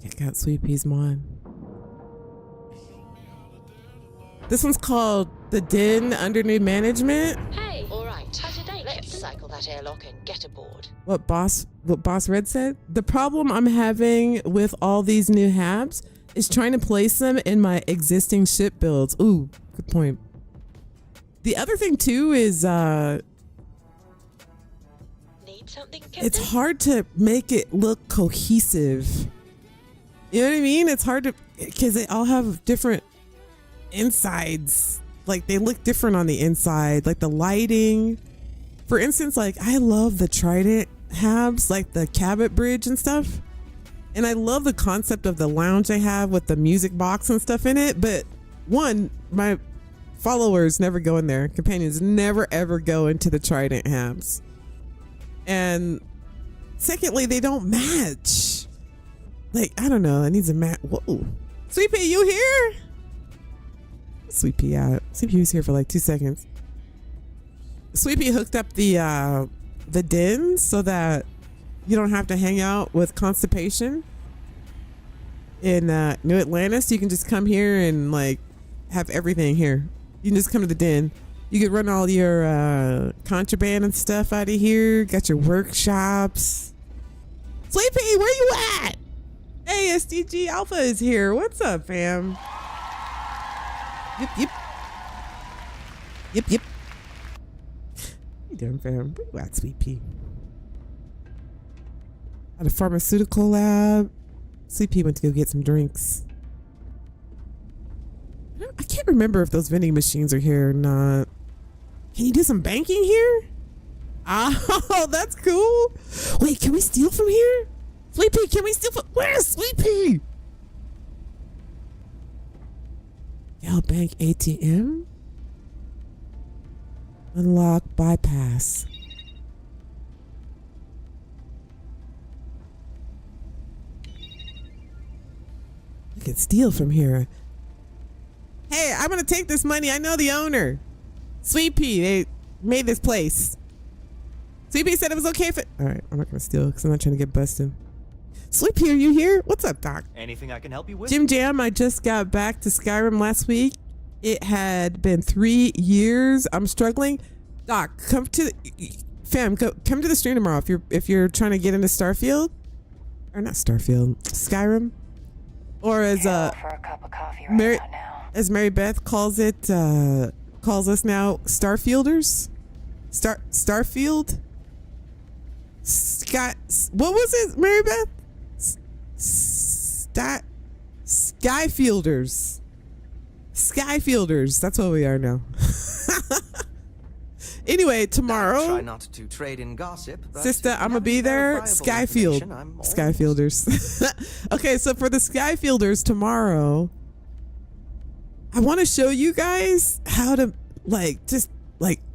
Check out Sweepy's mod. This one's called The Den Under New Management. Hey, all right. How's your day? Let's cycle that airlock and get aboard. What Boss Red said? The problem I'm having with all these new habs is trying to place them in my existing ship builds. Ooh, good point. The other thing too is Need something, Captain? it's hard to make it look cohesive. You know what I mean? It's hard to, because they all have different insides. Like they look different on the inside, like the lighting. For instance, like I love the Trident habs, like the Cabot Bridge and stuff. And I love the concept of the lounge they have with the music box and stuff in it. But one, my followers never go in there. Companions never ever go into the Trident habs. And secondly, they don't match. Like, I don't know. It needs a match. Whoa. Sweepy, you here? Sweepy out. Sweepy was here for like 2 seconds. Sweepy hooked up the den so that you don't have to hang out with constipation in New Atlantis. You can just come here and like have everything here. You can just come to the den. You can run all your contraband and stuff out of here. Got your workshops. Sleepy, where you at? Hey, SDG Alpha is here. What's up, fam? Yep, yep. Yep, yep. How you doing, fam? Where you at, Sweet Pea? At a pharmaceutical lab. Sweet Pea went to go get some drinks. I can't remember if those vending machines are here or not. Can you do some banking here? Oh, that's cool. Wait, can we steal from here? Sweet Pea, can we steal from... Where's Sweet Pea? Gal Bank ATM? Unlock bypass. I can steal from here. Hey, I'm gonna take this money. I know the owner. Sweet Pea, they made this place. Sweet Pea said it was okay for... All right, I'm not gonna steal because I'm not trying to get busted. Sweet Pea, are you here? What's up, Doc? Anything I can help you with? Jim Jam, I just got back to Skyrim last week. It had been 3 years. I'm struggling. Doc, come to come to the stream tomorrow if you're trying to get into Starfield. Or not Starfield. Skyrim. Or as for a cup of coffee right Mary, about now. as Mary Beth calls us now, Starfielders. Starfield. What was it, Mary Beth? Skyfielders. Skyfielders. That's what we are now. Anyway, tomorrow. Try not to trade in gossip. Sista, I'm gonna be there. Skyfield. Skyfielders. Okay, so for the Skyfielders tomorrow, I want to show you guys how to just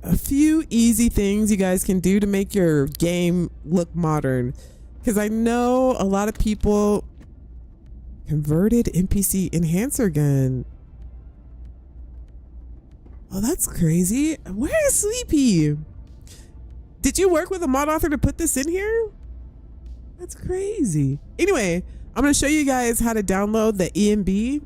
a few easy things you guys can do to make your game look modern. Because I know a lot of people converted NPC enhancer gun. Oh, that's crazy. Where is Sleepy? Did you work with a mod author to put this in here? That's crazy. Anyway, I'm going to show you guys how to download the EMB.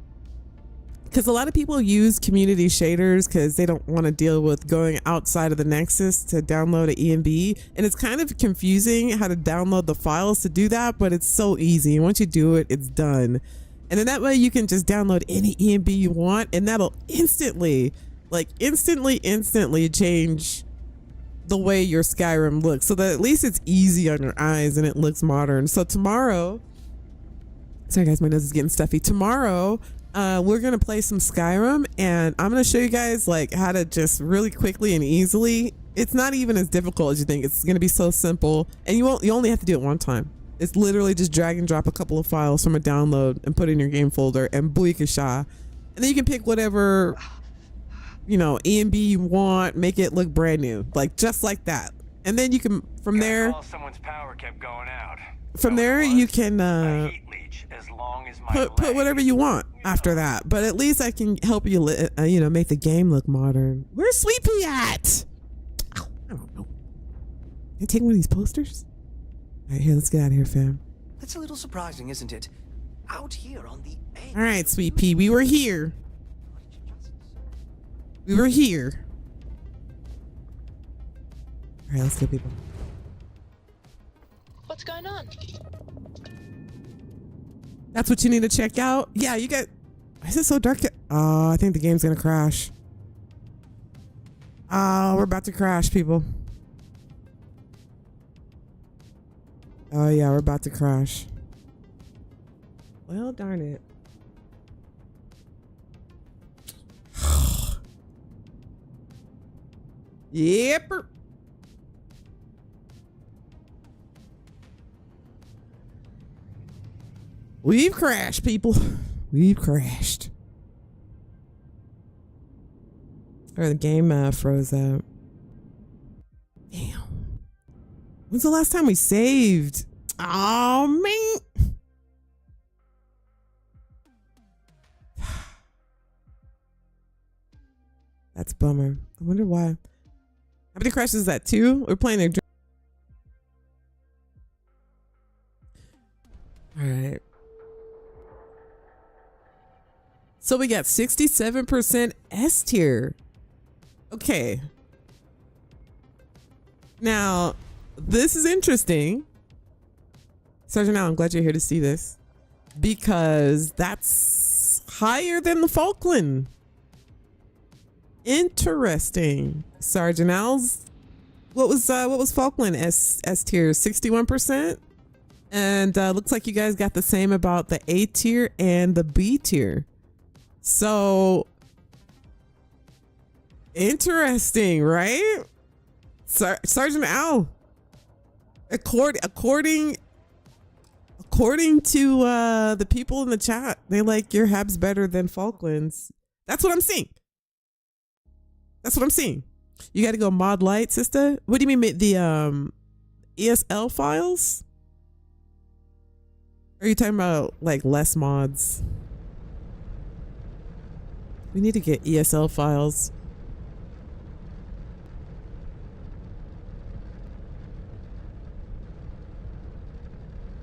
Because a lot of people use community shaders because they don't want to deal with going outside of the Nexus to download an EMB. And it's kind of confusing how to download the files to do that, but it's so easy. Once you do it, it's done. And then that way you can just download any EMB you want, and that'll instantly change the way your Skyrim looks, so that at least it's easy on your eyes and it looks modern. So tomorrow, sorry guys, my nose is getting stuffy. Tomorrow, we're gonna play some Skyrim, and I'm gonna show you guys how to just really quickly and easily It's not even as difficult as you think. It's gonna be so simple, and you only have to do it one time. It's literally just drag and drop a couple of files from a download and put it in your game folder, and booyakasha. And then you can pick whatever, you know, E and B you want, make it look brand new, like just like that. And then you can, from there, Someone's power kept going out. from there you can Heat leech as long as my put whatever you want after that. But at least I can help you, you know, make the game look modern. Where's Sweet Pea at? Ow, I don't know. Can I take one of these posters? All right, here, let's get out of here, fam. That's a little surprising, isn't it? Out here on the edge. All right, Sweet Pea, we were here. We were here. All right, let's go, people. What's going on? That's what you need to check out? Yeah, you got... Why is it so dark? Oh, I think the game's gonna crash. Oh, we're about to crash, people. Oh, yeah, we're about to crash. Well, darn it. Yep. We've crashed, people. We've crashed. Or the game froze up. Damn. When's the last time we saved? Oh, man. That's a bummer. I wonder why. How many crashes is that? 2? We're playing their... All right. So we got 67% S tier. Okay. Now, this is interesting. Sergeant Al, I'm glad you're here to see this. Because that's higher than the Falkland. Interesting. Sergeant Al's, what was Falkland S tier? 61%? And looks like you guys got the same about the A tier and the B tier. So interesting, right? Sergeant Al, according to the people in the chat, they like your Habs better than Falklands. That's what I'm seeing. That's what I'm seeing. You got to go mod light, Sista. What do you mean, the ESL files? Or are you talking about like less mods? We need to get ESL files.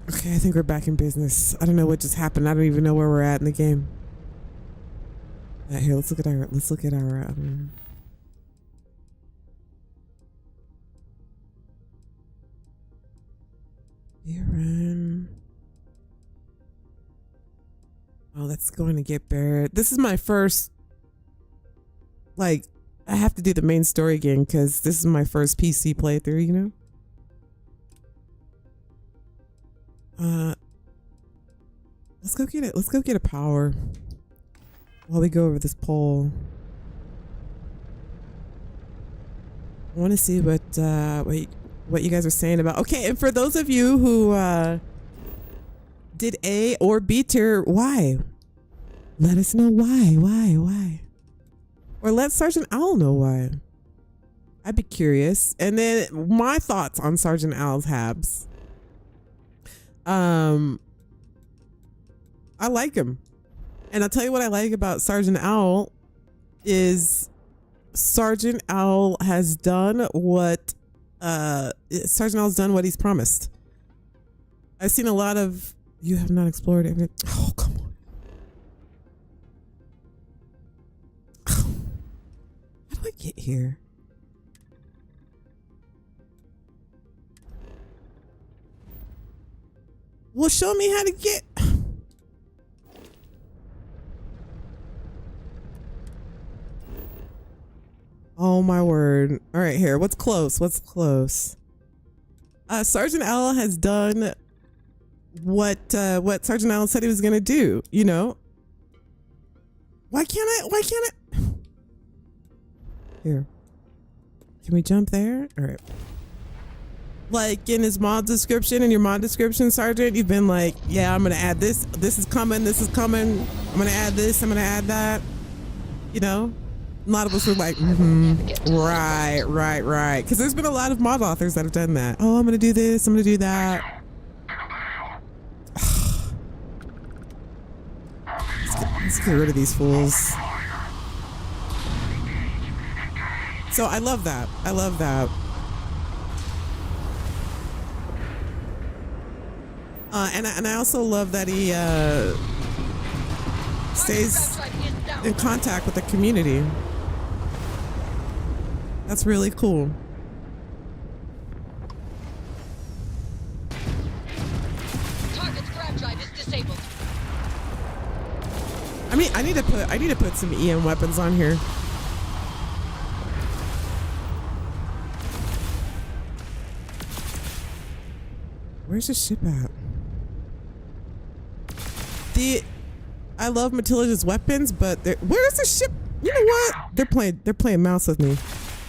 Okay, I think we're back in business. I don't know what just happened. I don't even know where we're at in the game. All right, here, let's look at our oh, that's going to get buried. This is my first, like, I have to do the main story again because this is my first PC playthrough, you know? Let's go get it. Let's go get a power while we go over this poll. I want to see what you guys are saying about. Okay, and for those of you who did A or B tier, why? Let us know why? Or let Sergeant Owl know why. I'd be curious. And then my thoughts on Sergeant Owl's Habs. I like him. And I'll tell you what I like about Sergeant Owl is Sergeant Owl has done what Sergeant Owl's done what he's promised. I've seen a lot of you have not explored everything. Oh, come on. How do I get here? Well, show me how to get. Oh my word. All right, here. What's close? Sergeant Owl has done what Sergeant Owl said he was gonna do, you know. Why can't I? Here. Can we jump there? All right. Like in his mod description, in your mod description, Sergeant, you've been like, yeah, I'm gonna add this. This is coming. This is coming. I'm gonna add this. I'm gonna add that. You know, a lot of us were like, right. Because there's been a lot of mod authors that have done that. Oh, I'm gonna do this. I'm gonna do that. Let's get rid of these fools. So I love that. I love that. And I also love that he stays in contact with the community. That's really cool. Target's grab drive is disabled. I mean, I need to put some EM weapons on here. Where's the ship at? I love Matilda's weapons, but where's the ship? You know what? They're playing mouse with me.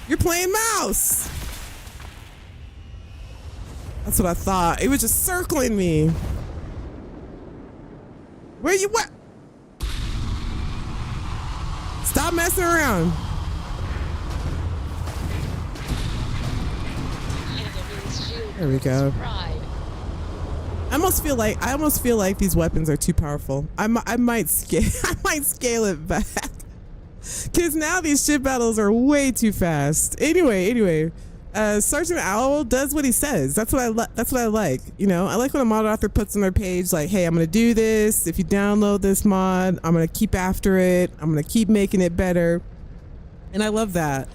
You're playing mouse. That's what I thought. It was just circling me. Where you what? Stop messing around. There we go. I almost feel like these weapons are too powerful. I might scale it back. Cause now these ship battles are way too fast. Anyway, Sergeant Owl does what he says. That's what I like. You know, I like when a mod author puts on their page like, hey, I'm gonna do this. If you download this mod, I'm gonna keep after it. I'm gonna keep making it better. And I love that.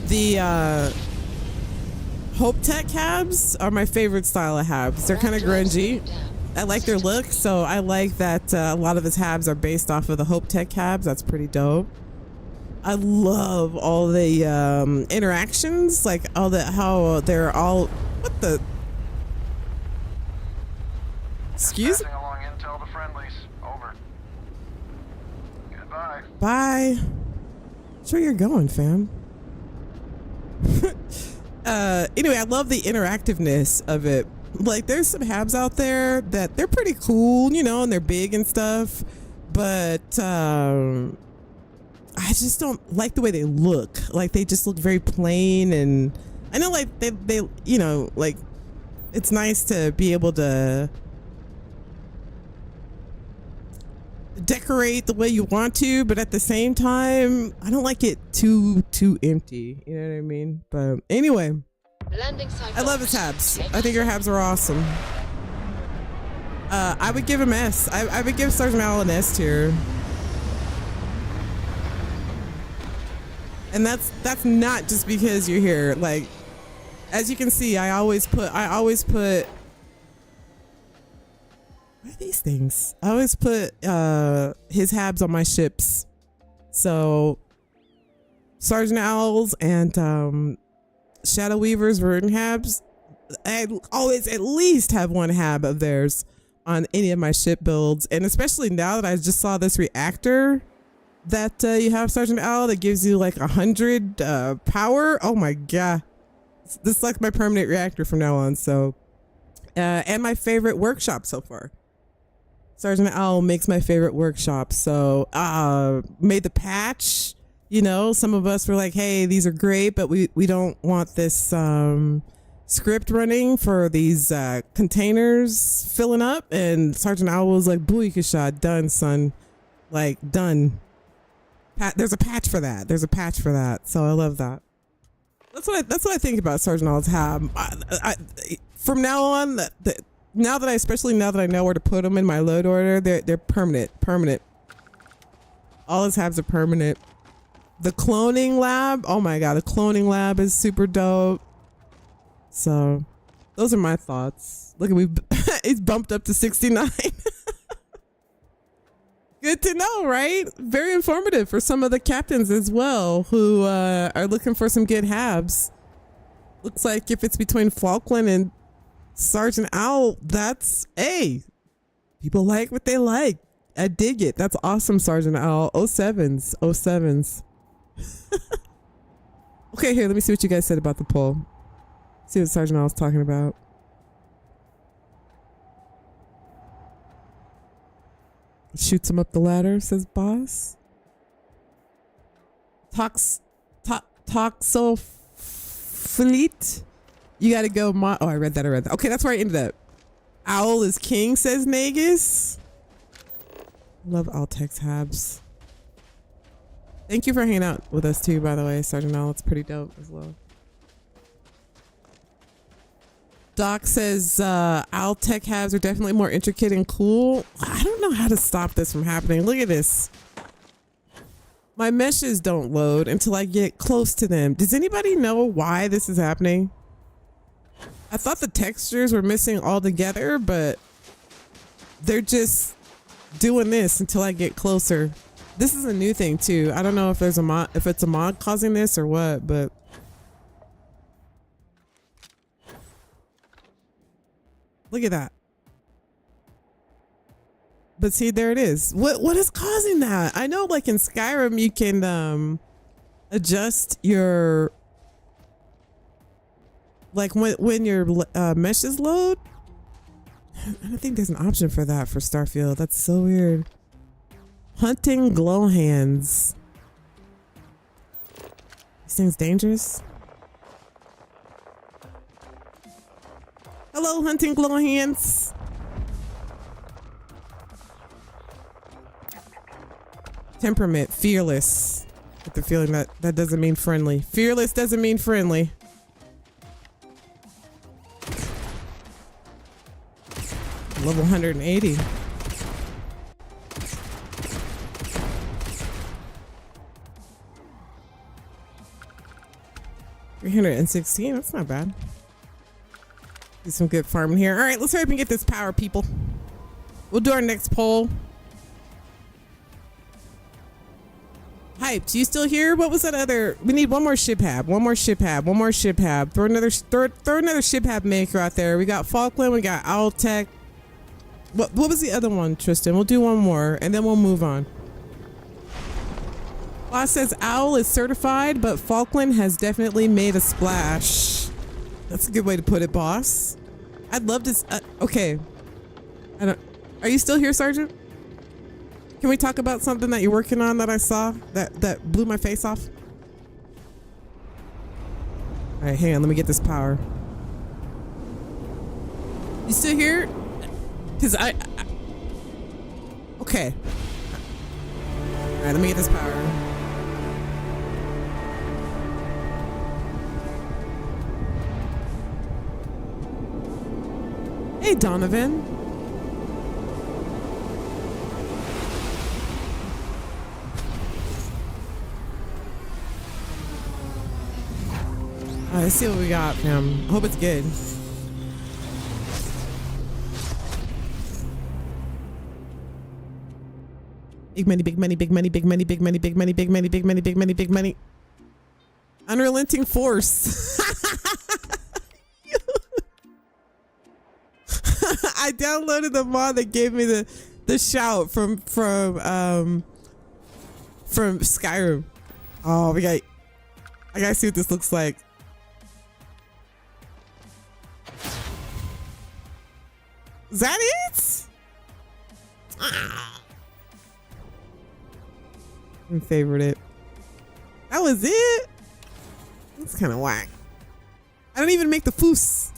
The Hope Tech habs are my favorite style of habs. They're kind of grungy. I like their look, so I like that a lot of his habs are based off of the Hope Tech habs. That's pretty dope. I love all the interactions, like how they're all. What the? Excuse me. Along intel to friendlies. Over. Goodbye. Bye. Where you're going, fam? Anyway, I love the interactiveness of it. Like, there's some habs out there that they're pretty cool, you know, and they're big and stuff, but I just don't like the way they look. Like, they just look very plain, and I know, like, they you know, like, it's nice to be able to decorate the way you want to, but at the same time, I don't like it too empty. You know what I mean? But anyway, I love his habs. I think your habs are awesome. I would give him S. I would give Sergeant Owl an S tier. And that's not just because you're here. Like, as you can see, I always put what are these things? I always put his habs on my ships. So Sergeant Owls and Shadow Weaver's Verdant habs, I always at least have one hab of theirs on any of my ship builds. And especially now that I just saw this reactor that you have, Sergeant Owl, that gives you like 100 power. Oh my god, this is like my permanent reactor from now on. So and my favorite workshop so far. Sergeant Owl makes my favorite workshop. So made the patch, you know, some of us were like, hey, these are great, but we don't want this script running for these containers filling up. And Sergeant Owl was like, Booyakasha, done, son. Like, done. There's a patch for that. There's a patch for that. So I love that. That's what I think about Sergeant Owl's hab. From now on, now that I know where to put them in my load order, they're permanent. All his habs are permanent. The cloning lab, oh my god, the cloning lab is super dope. So those are my thoughts. Look at me, it's bumped up to 69. Good to know, right? Very informative for some of the captains as well who are looking for some good habs. Looks like if it's between Falkland and Sergeant Owl, that's people like what they like. I dig it. That's awesome, Sergeant Owl. 07s. Okay, here, let me see what you guys said about the poll. See what Sergeant Al was talking about. Shoots him up the ladder, says boss. Toxophlete. You gotta go. Oh, I read that. Okay, that's where I ended up. Owl is king, says Nagus. Love all tech tabs. Thank you for hanging out with us too, by the way, Sergeant Al. It's pretty dope as well. Doc says owl tech habs are definitely more intricate and cool. I don't know how to stop this from happening. Look at this. My meshes don't load until I get close to them. Does anybody know why this is happening? I thought the textures were missing altogether, but they're just doing this until I get closer. This is a new thing too. I don't know if there's a mod, if it's a mod causing this or what, but look at that. But see, there it is. What is causing that? I know like in Skyrim you can adjust your, like when your meshes load. I don't think there's an option for that for Starfield. That's so weird. Hunting glow hands. This thing's dangerous. Hello, hunting glow hands. Temperament, fearless. Get the feeling that that doesn't mean friendly. Fearless doesn't mean friendly. Level 180. $316, that's not bad. Do some good farming here. All right, let's hurry up and get this power, people. We'll do our next poll. Hyped, you still here? What was that other? We need one more ship hab. One more ship hab. One more ship hab. Throw another ship hab maker out there. We got Falkland. We got Owl Tech. What was the other one, Tristan? We'll do one more and then we'll move on. Boss says Owl is certified, but Falkland has definitely made a splash. That's a good way to put it, boss. I'd love to. Okay. Are you still here, Sergeant? Can we talk about something that you're working on that I saw that blew my face off? All right, hang on. Let me get this power. You still here? Cause I okay. All right, let me get this power. Hey, Donovan. All right, let's see what we got, fam. I hope it's good. Big money, big money, big money, big money, big money, big money, big money, big money, big money, big money. Unrelenting force. I downloaded the mod that gave me the shout from Skyrim. Oh, I gotta see what this looks like. Is that it? I favored it. That was it? That's kind of whack. I don't even make the foos.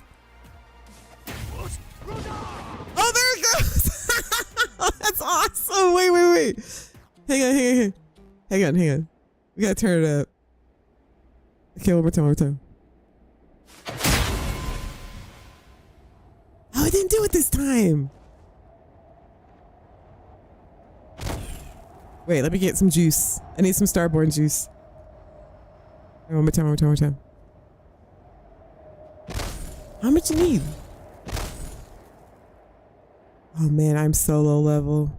Oh, there it goes. Oh, that's awesome. Wait. Hang on. We gotta turn it up. Okay, one more time. Oh, I didn't do it this time. Wait, let me get some juice. I need some Starborn juice. One more time. How much you need? Oh man, I'm so low level.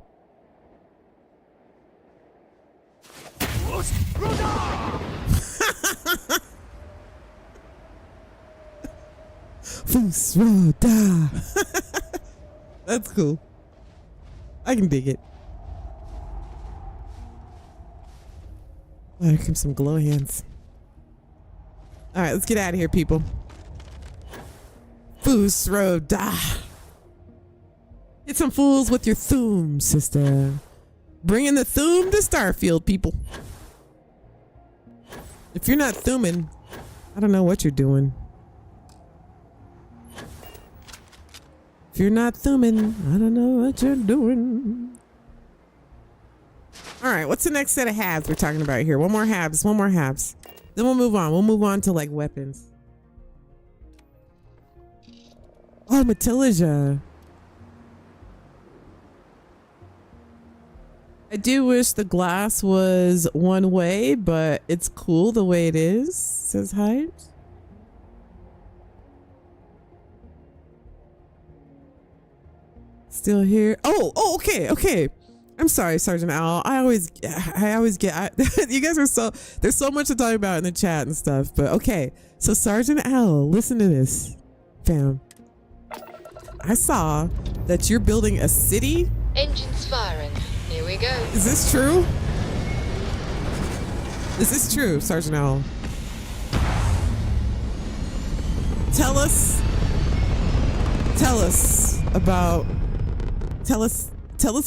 That's cool. I can dig it. Oh, here comes some glow hands. All right, let's get out of here, people. Foos road, die. Hit some fools with your thum, sister. Bringing the thum to Starfield, people. If you're not thumbing, I don't know what you're doing. If you're not thumbing, I don't know what you're doing. All right, what's the next set of halves we're talking about here? One more halves. Then we'll move on. We'll move on to like weapons. Oh, Matilija. I do wish the glass was one way, but it's cool the way it is, says Hyde. Still here. Oh, okay. I'm sorry, Sergeant Owl. I always get, you guys are there's so much to talk about in the chat and stuff, but okay. So Sergeant Owl, listen to this, fam. I saw that you're building a city. Engines firing. Here we go. Is this true? Is this true, Sergeant Owl? Tell us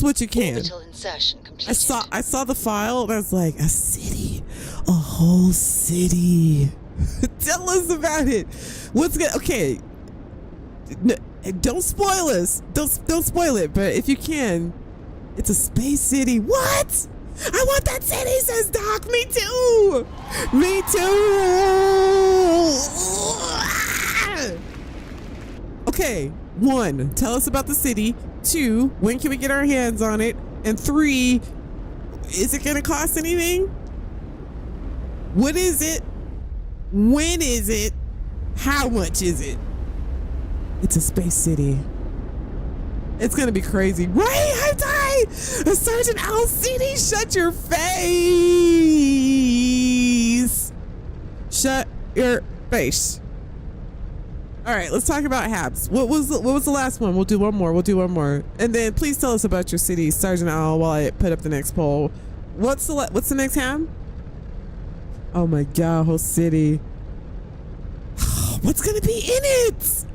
what you can. Orbital insertion completed. I saw the file and I was like, a city, a whole city. Tell us about it. What's good? Okay. No, don't spoil us. Don't spoil it. But if you can, it's a space city. What? I want that city, says Doc. Me too. Me too. Okay. 1, tell us about the city. 2, when can we get our hands on it? And 3, is it going to cost anything? What is it? When is it? How much is it? It's a space city. It's going to be crazy. Right? I'm dying. A Sergeant Owl City. Shut your face. Shut your face. All right, let's talk about Habs. What was the last one? We'll do one more. And then please tell us about your city, Sergeant Owl, while I put up the next poll. What's the next Hab? Oh my God, whole city. What's gonna be in it?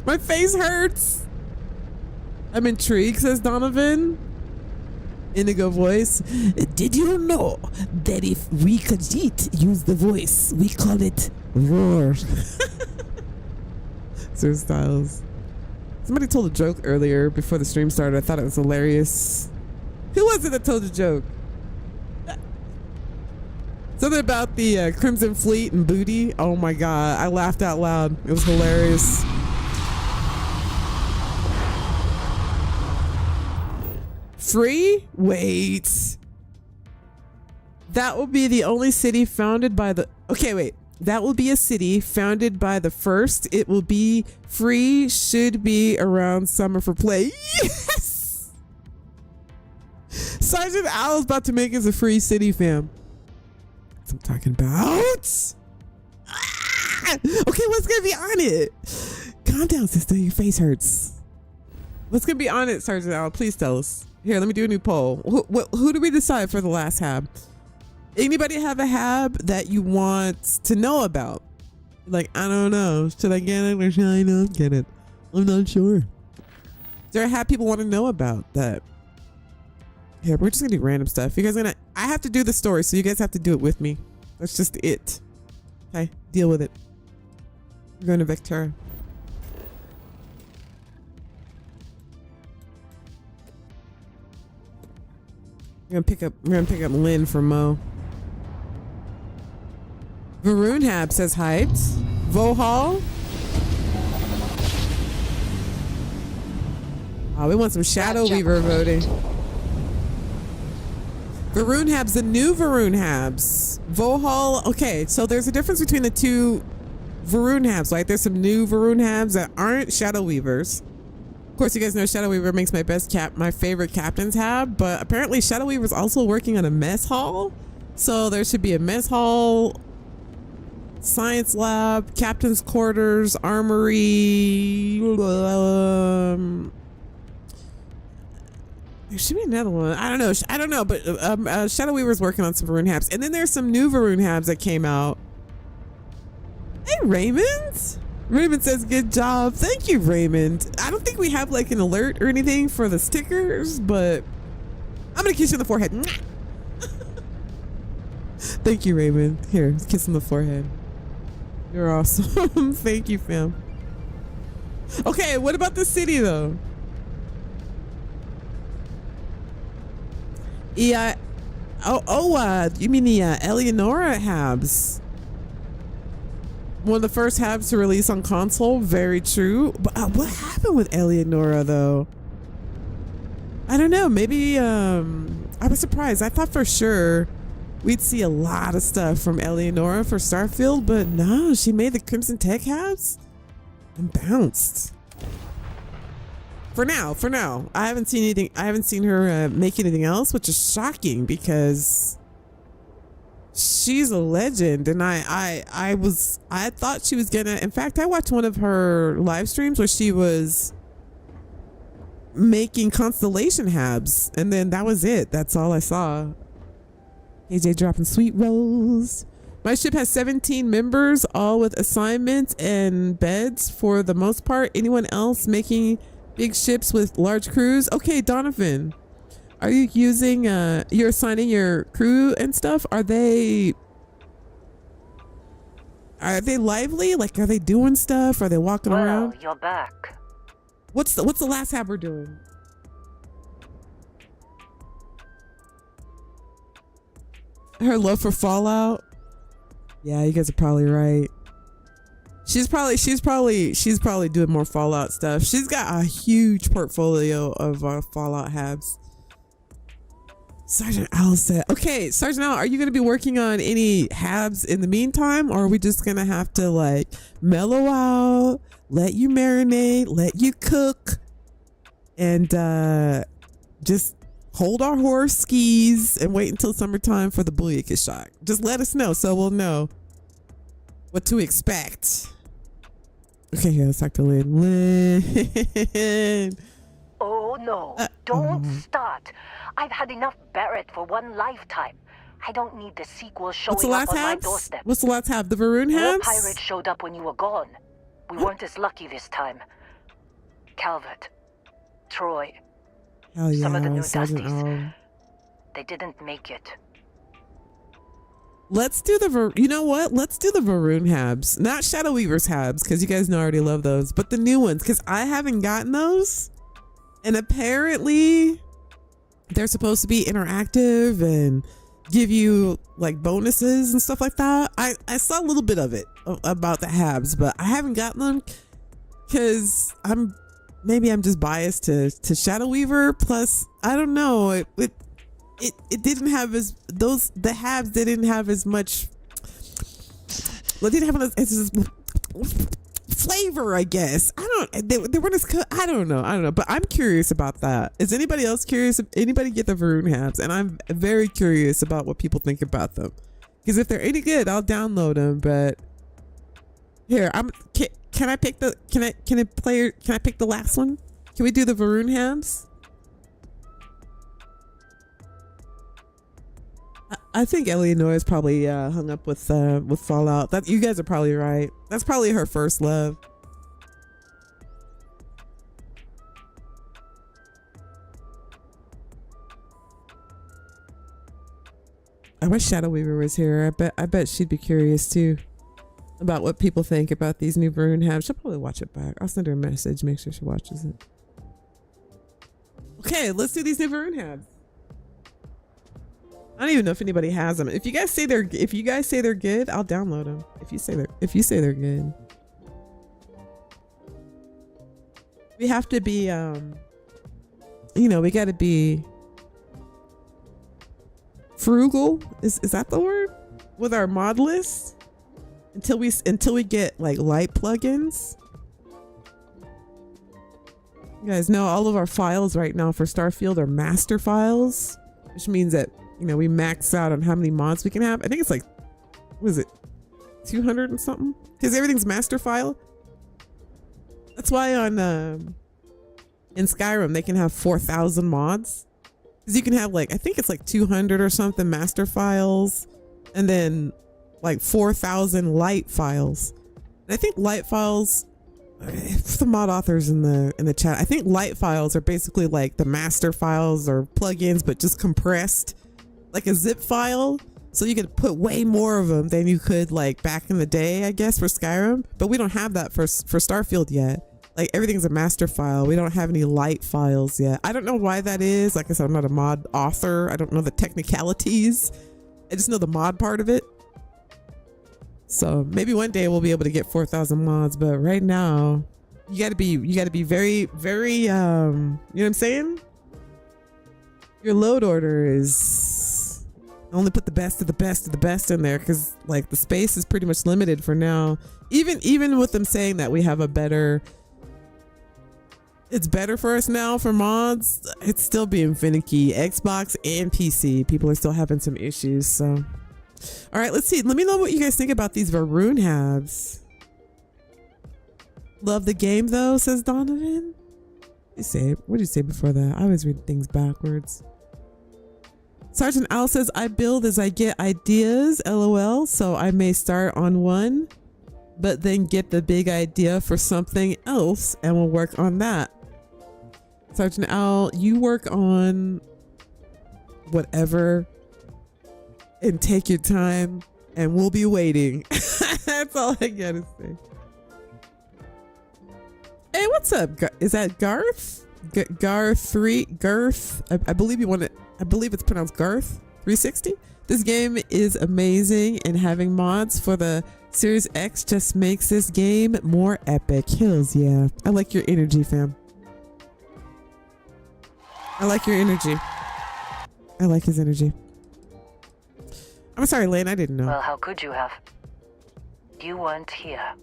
My face hurts. I'm intrigued, says Donovan. Indigo voice. Did you know that if we could use the voice, we call it roar? Sir Styles. Somebody told a joke earlier before the stream started. I thought it was hilarious. Who was it that told the joke? Something about the Crimson Fleet and booty. Oh my God. I laughed out loud. It was hilarious. Free? Wait. That will be the only city founded by the... Okay, wait. That will be a city founded by the first. It will be free. Should be around summer for play. Yes! Sergeant Owl's about to make us a free city, fam. That's what I'm talking about. Ah! Okay, what's going to be on it? Calm down, sister. Your face hurts. What's going to be on it, Sergeant Owl? Please tell us. Here, let me do a new poll. Who do we decide for the last Hab? Anybody have a Hab that you want to know about? Like, I don't know. Should I get it or should I not get it? I'm not sure. Is there a Hab people want to know about that? Here, we're just gonna do random stuff. You guys I have to do the story, so you guys have to do it with me. That's just it. Okay, deal with it. We're going to Vectura. We're gonna pick up Lynn for Mo. Varun Hab says hyped. Vohal. Oh, we want some Shadow Weaver voting. Varun Habs, the new Varun Habs. Vohal. Okay, so there's a difference between the two Varun Habs, right? There's some new Varun Habs that aren't Shadow Weavers. Of course, you guys know Shadow Weaver makes my favorite captain's Hab, but apparently Shadow Weaver's also working on a mess hall. So there should be a mess hall, science lab, captain's quarters, armory. There should be another one. I don't know, but Shadow Weaver's working on some Varun Habs. And then there's some new Varun Habs that came out. Hey, Raymond. Raymond says, good job. Thank you, Raymond. I don't think we have like an alert or anything for the stickers, but I'm going to kiss you on the forehead. Thank you, Raymond. Here, kiss on the forehead. You're awesome. Thank you, fam. Okay, what about the city, though? Yeah. You mean the Eleonora Habs? One of the first Habs to release on console. Very true. But what happened with Eleonora, though? I don't know. Maybe I was surprised. I thought for sure we'd see a lot of stuff from Eleonora for Starfield, but no, she made the Crimson Tech Habs and bounced. For now, I haven't seen anything. I haven't seen her make anything else, which is shocking because she's a legend. And I thought she was gonna. In fact, I watched one of her live streams where she was making Constellation Habs, and then that was it. That's all I saw. AJ dropping sweet rolls. My ship has 17 members, all with assignments and beds for the most part. Anyone else making big ships with large crews? Okay, Donovan, are you using you're assigning your crew and stuff? Are they lively? Like, are they doing stuff? Are they walking around? You're back. What's the last hab we're doing? Her love for Fallout. Yeah, you guys are probably right. She's probably doing more Fallout stuff. She's got a huge portfolio of Fallout habs. Sergeant Al said, okay, Sergeant Al, are you going to be working on any habs in the meantime, or are we just going to have to like mellow out, let you marinate, let you cook, and just hold our horse skis and wait until summertime for the Booyaka shot? Just let us know so we'll know what to expect. Okay, yeah, let's talk to Lynn. Lynn. Oh no, don't start. I've had enough Barrett for one lifetime. I don't need the sequel showing up on my doorstep. What's the last hab? The Varun habs? No pirates showed up when you were gone. We weren't as lucky this time. Calvert, Troy, hell yeah, some of the new Sergeant Dusties. Al. They didn't make it. Let's do you know what? Let's do the Varun habs. Not Shadow Weaver's habs, because you guys know I already love those, but the new ones, because I haven't gotten those. And apparently they're supposed to be interactive and give you like bonuses and stuff like that. I saw a little bit of it about the habs, but I haven't gotten them because I'm just biased to Shadow Weaver. Plus, I don't know, it didn't have the habs didn't have as much. Well, it didn't have as flavor, I guess. They weren't as I don't know, but I'm curious about that. Is anybody else curious? Anybody get the Varun habs? And I'm very curious about what people think about them, because if they're any good, I'll download them. But here, can I pick the can I pick the last one? Can we do the Varun habs? I think Eleonora is probably hung up with Fallout. That you guys are probably right. That's probably her first love. I wish Shadow Weaver was here. I bet she'd be curious too about what people think about these new Varun habs. She'll probably watch it back. I'll send her a message, make sure she watches it. Okay, let's do these new Varun habs. I don't even know if anybody has them. If you guys say they're good, I'll download them. If you say they're good. We have to be we got to be frugal. Is that the word? With our mod list until we get like light plugins. You guys know all of our files right now for Starfield are master files, which means that we max out on how many mods we can have. I think it's like, what is it, 200 and something? Because everything's master file. That's why on in Skyrim they can have 4,000 mods. Because you can have like, I think it's like 200 or something master files, and then like 4,000 light files. I think light files, for the mod authors in the chat, I think light files are basically like the master files or plugins, but just compressed like a zip file. So you could put way more of them than you could like back in the day, I guess, for Skyrim. But we don't have that for Starfield yet. Like everything's a master file. We don't have any light files yet. I don't know why that is. Like I said, I'm not a mod author. I don't know the technicalities. I just know the mod part of it. So maybe one day we'll be able to get 4,000 mods, but right now you gotta be very, very, you know what I'm saying? Your load order is only put the best of the best of the best in there, because like the space is pretty much limited for now. Even with them saying that we have a better, it's better for us now for mods, it's still being finicky. Xbox and PC, people are still having some issues. So all right, let's see. Let me know what you guys think about these Varun halves. Love the game though, says Donovan. What did you say before that? I always read things backwards. Sergeant Owl says, I build as I get ideas, LOL. So I may start on one, but then get the big idea for something else and we'll work on that. Sergeant Owl, you work on whatever and take your time and we'll be waiting. That's all I gotta say. Hey, what's up? Is that Garth? Garth? I believe you want it. I believe it's pronounced Garth 360. This game is amazing, and having mods for the Series X just makes this game more epic. Hills, yeah. I like your energy, fam. I like your energy. I like his energy. I'm sorry, Lane, I didn't know. Well, how could you have? You weren't here.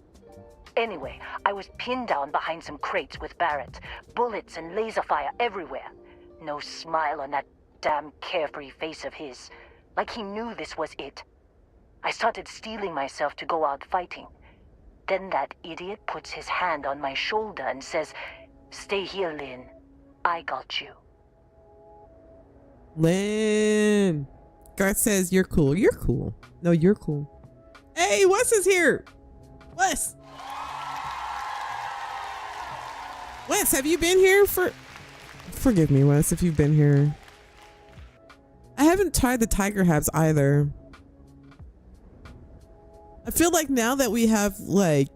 Anyway, I was pinned down behind some crates with Barrett. Bullets and laser fire everywhere. No smile on that damn carefree face of his. Like he knew this was it. I started steeling myself to go out fighting. Then that idiot puts his hand on my shoulder and says, "Stay here, Lynn. I got you." Lynn. Garth says, you're cool. You're cool. No, you're cool. Hey, Wes is here. Wes, have you been here for... Forgive me, Wes, if you've been here. I haven't tried the tiger halves either. I feel like now that we have like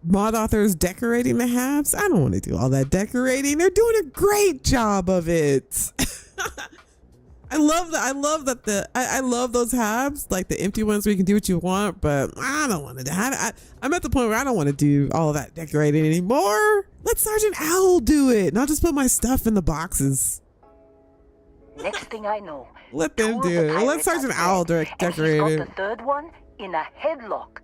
mod authors decorating the halves, I don't want to do all that decorating. They're doing a great job of it. I love those halves, like the empty ones where you can do what you want, but I don't want to do. I'm at the point where I don't want to do all of that decorating anymore. Let Sergeant Owl do it, and I'll just put my stuff in the boxes. Next thing I know, let them do it. Let Sergeant Owl decorate it. He's got the third one in a headlock.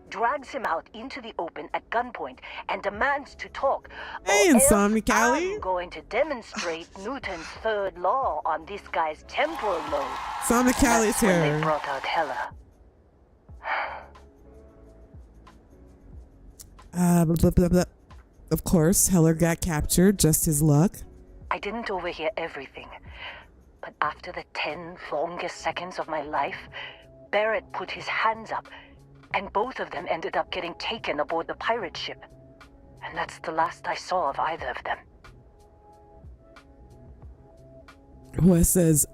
Drags him out into the open at gunpoint and demands to talk. Hey, Insomni Callie. I'm going to demonstrate Newton's third law on this guy's temporal lobe. Insomni Callie's here. When they brought out Hella. Blah, blah, blah. Of course, Heller got captured. Just his luck. I didn't overhear everything, but after the 10 longest seconds of my life, Barrett put his hands up, and both of them ended up getting taken aboard the pirate ship. And that's the last I saw of either of them. Wes says,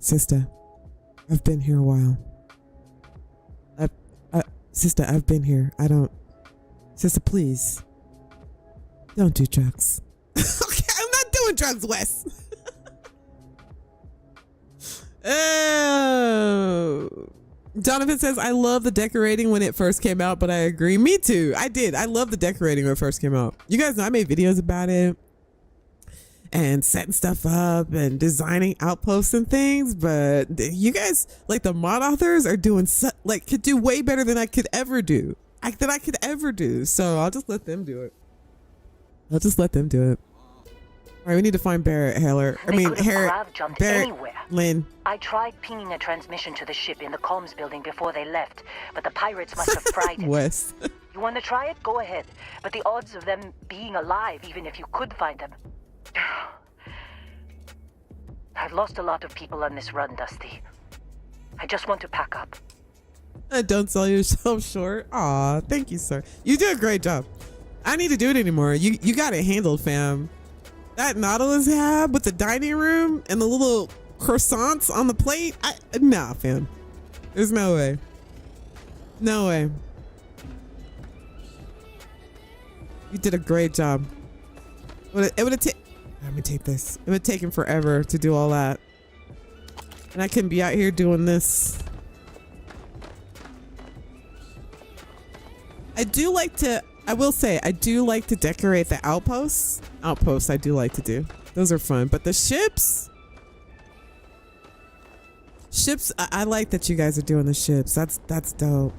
Sista, I've been here a while. Sista, I've been here. Sista, please, don't do drugs. Okay, I'm not doing drugs, Wes. Oh. Donovan says, I love the decorating when it first came out, but I agree. Me too. I did. I love the decorating when it first came out. You guys know I made videos about it and setting stuff up and designing outposts and things, but you guys, like the mod authors, are doing could do way better than I could ever do. So I'll just let them do it. All right, we need to find Barrett, Heller. Jumped Barrett, anywhere. Lynn. I tried pinging a transmission to the ship in the comms building before they left, but the pirates must have fried it. Wes. You want to try it? Go ahead. But the odds of them being alive, even if you could find them... I've lost a lot of people on this run, Dusty. I just want to pack up. Don't sell yourself short. Aw, thank you, sir. You do a great job. I need to do it anymore. You got it handled, fam. That Nautilus hab with the dining room and the little croissants on the plate. Nah, fam. There's no way. No way. You did a great job. It would have taken. Let me take this. It would have taken forever to do all that, and I couldn't be out here doing this. I will say, I do like to decorate the outposts. Outposts, I do like to do. Those are fun. But the ships, I like that you guys are doing the ships. That's dope.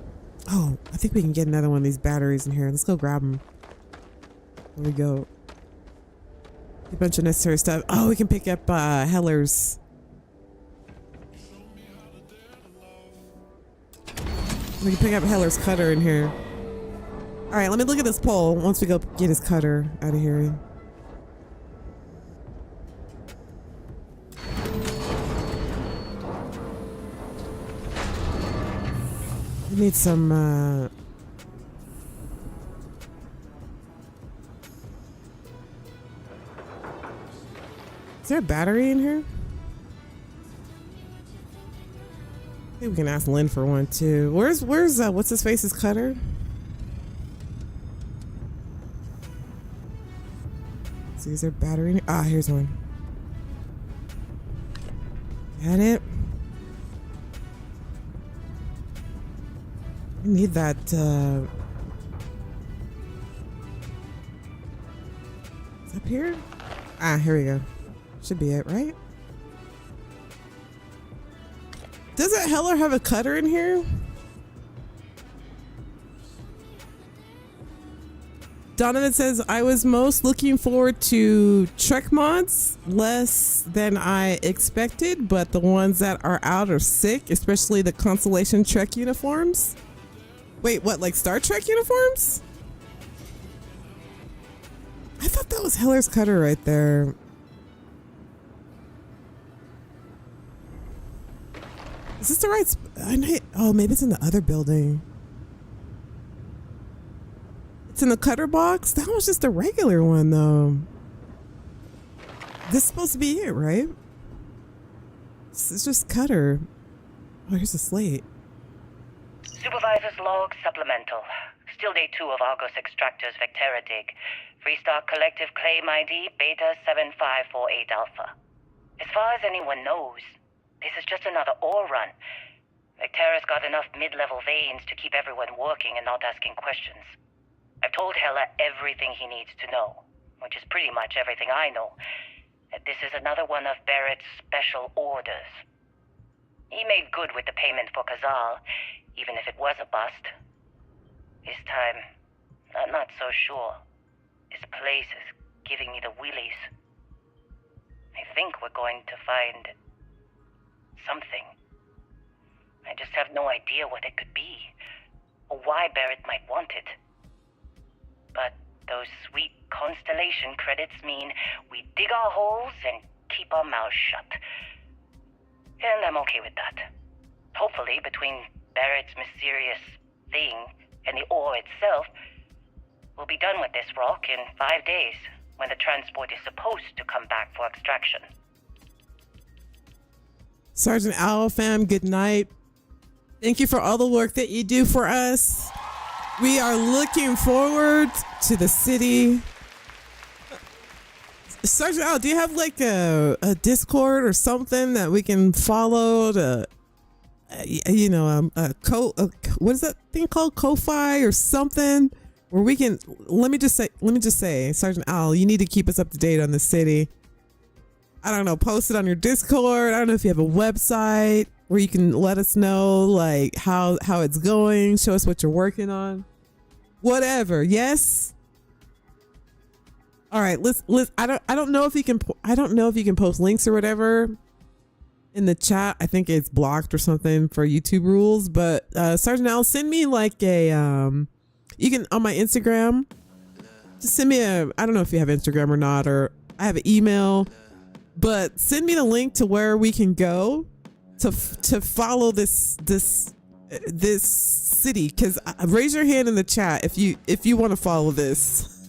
Oh, I think we can get another one of these batteries in here. Let's go grab them. There we go. A bunch of necessary stuff. Oh, we can pick up Heller's. We can pick up Heller's cutter in here. All right, let me look at this pole once we go get his cutter out of here. We need some Is there a battery in here? I think we can ask Lynn for one too. Where's what's his face's cutter? See, is there a battery in here? Ah, here's one. Got it. I need that it's up here? Ah, here we go. Should be it, right? Doesn't Heller have a cutter in here? Donovan says, I was most looking forward to Trek mods, less than I expected, but the ones that are out are sick, especially the Constellation Trek uniforms. Wait, what, like Star Trek uniforms? I thought that was Heller's cutter right there. Is this the right oh, maybe it's in the other building. It's in the cutter box? That was just a regular one, though. This is supposed to be it, right? This is just cutter. Oh, here's a slate. Supervisor's log supplemental. Still day 2 of Argos Extractor's Vectera dig. Freestar Collective Claim ID Beta 7548 Alpha. As far as anyone knows, this is just another ore run. Vectera's got enough mid-level veins to keep everyone working and not asking questions. I've told Heller everything he needs to know, which is pretty much everything I know. This is another one of Barrett's special orders. He made good with the payment for Kazal, even if it was a bust. This time, I'm not so sure. This place is giving me the willies. I think we're going to find something. I just have no idea what it could be, or why Barrett might want it. But those sweet Constellation credits mean we dig our holes and keep our mouths shut. And I'm okay with that. Hopefully, between Barrett's mysterious thing and the ore itself, we'll be done with this rock in 5 days, when the transport is supposed to come back for extraction. Sergeant Owl fam, good night. Thank you for all the work that you do for us. We are looking forward to the city. Sergeant Owl, do you have like a Discord or something that we can follow to, what is that thing called? Ko-Fi or something where we can, let me just say, Sergeant Owl, you need to keep us up to date on the city. I don't know, post it on your Discord. I don't know if you have a website where you can let us know like how it's going, show us what you're working on. Whatever. Yes. All right, let's I don't know if you can post links or whatever in the chat. I think it's blocked or something for YouTube rules, but Sergeant Al, send me like a you can on my Instagram. Just send me I don't know if you have Instagram or not, or I have an email. But send me the link to where we can go to follow this this city, because raise your hand in the chat if you want to follow this.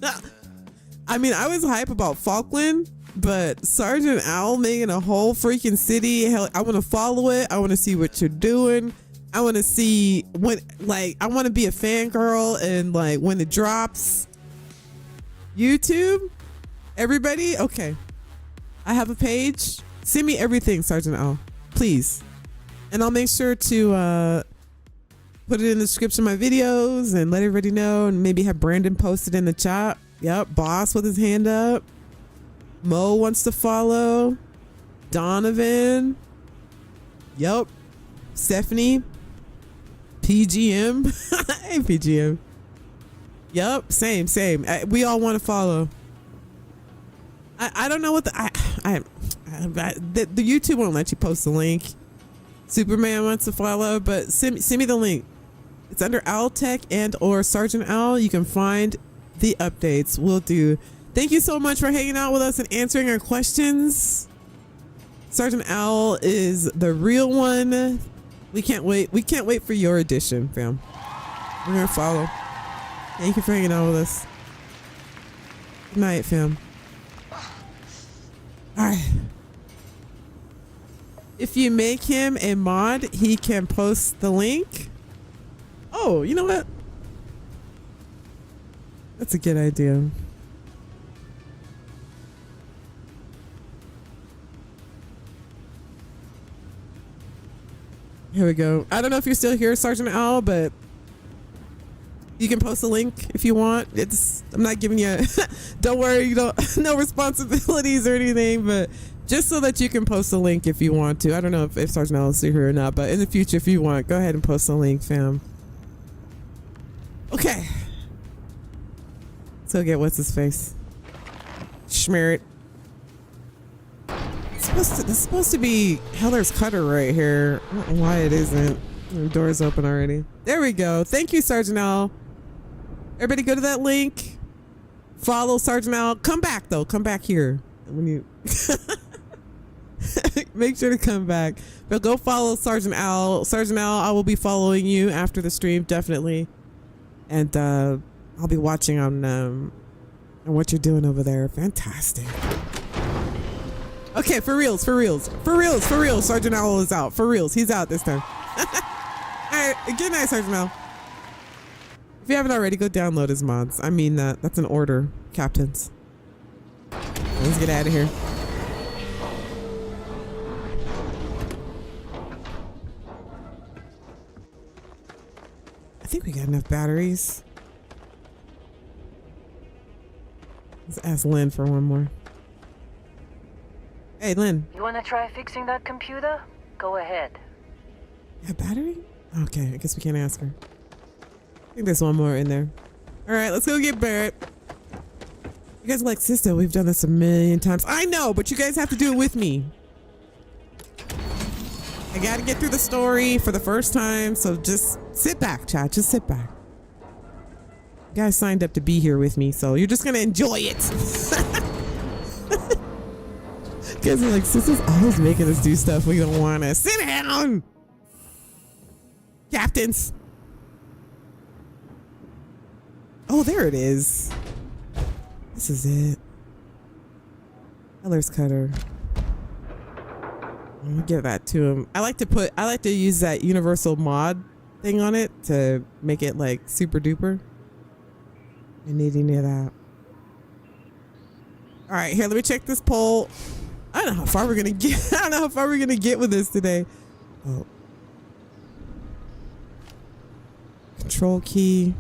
I mean, I was hype about Falkland, but Sergeant Owl making a whole freaking city. Hell, I want to follow it. I want to see what you're doing. I want to see when, like, I want to be a fangirl and like when it drops. YouTube, everybody, okay. I have a page. Send me everything, Sergeant Owl, please, and I'll make sure to put it in the description of my videos and let everybody know, and maybe have Brandon post it in the chat. Yep, Boss with his hand up. Mo wants to follow. Donovan. Yep. Stephanie. PGM. Hey, PGM. Yep, same. We all want to follow. I don't know what the YouTube won't let you post the link. Superman wants to follow, but send me the link. It's under Owl Tech and or Sergeant Owl. You can find the updates. Will do. Thank you so much for hanging out with us and answering our questions. Sergeant Owl is the real one. We can't wait. We can't wait for your edition, fam. We're gonna follow. Thank you for hanging out with us. Good night, fam. All right. If you make him a mod, he can post the link. Oh, you know what? That's a good idea. Here we go. I don't know if you're still here, Sergeant Owl, but you can post a link if you want. I'm not giving you don't worry, you don't no responsibilities or anything, but just so that you can post a link if you want to. I don't know if Sergeant Owl is still here or not, but in the future, if you want, go ahead and post a link, fam. Okay. Let's go get what's his face. Schmerit. It's supposed to be Heller's Cutter right here. I don't know why it isn't. The door's open already. There we go. Thank you, Sergeant Owl. Everybody go to that link. Follow Sergeant Owl. Come back, though. Come back here. When you make sure to come back. But go follow Sergeant Owl. Sergeant Owl, I will be following you after the stream, definitely. And I'll be watching on what you're doing over there. Fantastic. Okay, for reals. Sergeant Owl is out. For reals, he's out this time. All right, good night, Sergeant Owl. If you haven't already, go download his mods. I mean that. That's an order, captains. Let's get out of here. I think we got enough batteries. Let's ask Lynn for one more. Hey, Lynn. You want to try fixing that computer? Go ahead. Yeah, battery? Okay, I guess we can't ask her. I think there's one more in there. All right, let's go get Barrett. You guys are like, Sista, we've done this a million times. I know, but you guys have to do it with me. I got to get through the story for the first time, so just sit back, chat. Just sit back. You guys signed up to be here with me, so you're just going to enjoy it. You guys are like, Sista's always making us do stuff we don't want to. Sit down! Captains! Oh, there it is. This is it. Heller's Cutter. Let me give that to him. I like to use that universal mod thing on it to make it like super duper. I need any of that. All right, here, let me check this poll. I don't know how far we're gonna get. I don't know how far we're gonna get with this today. Oh. Control key.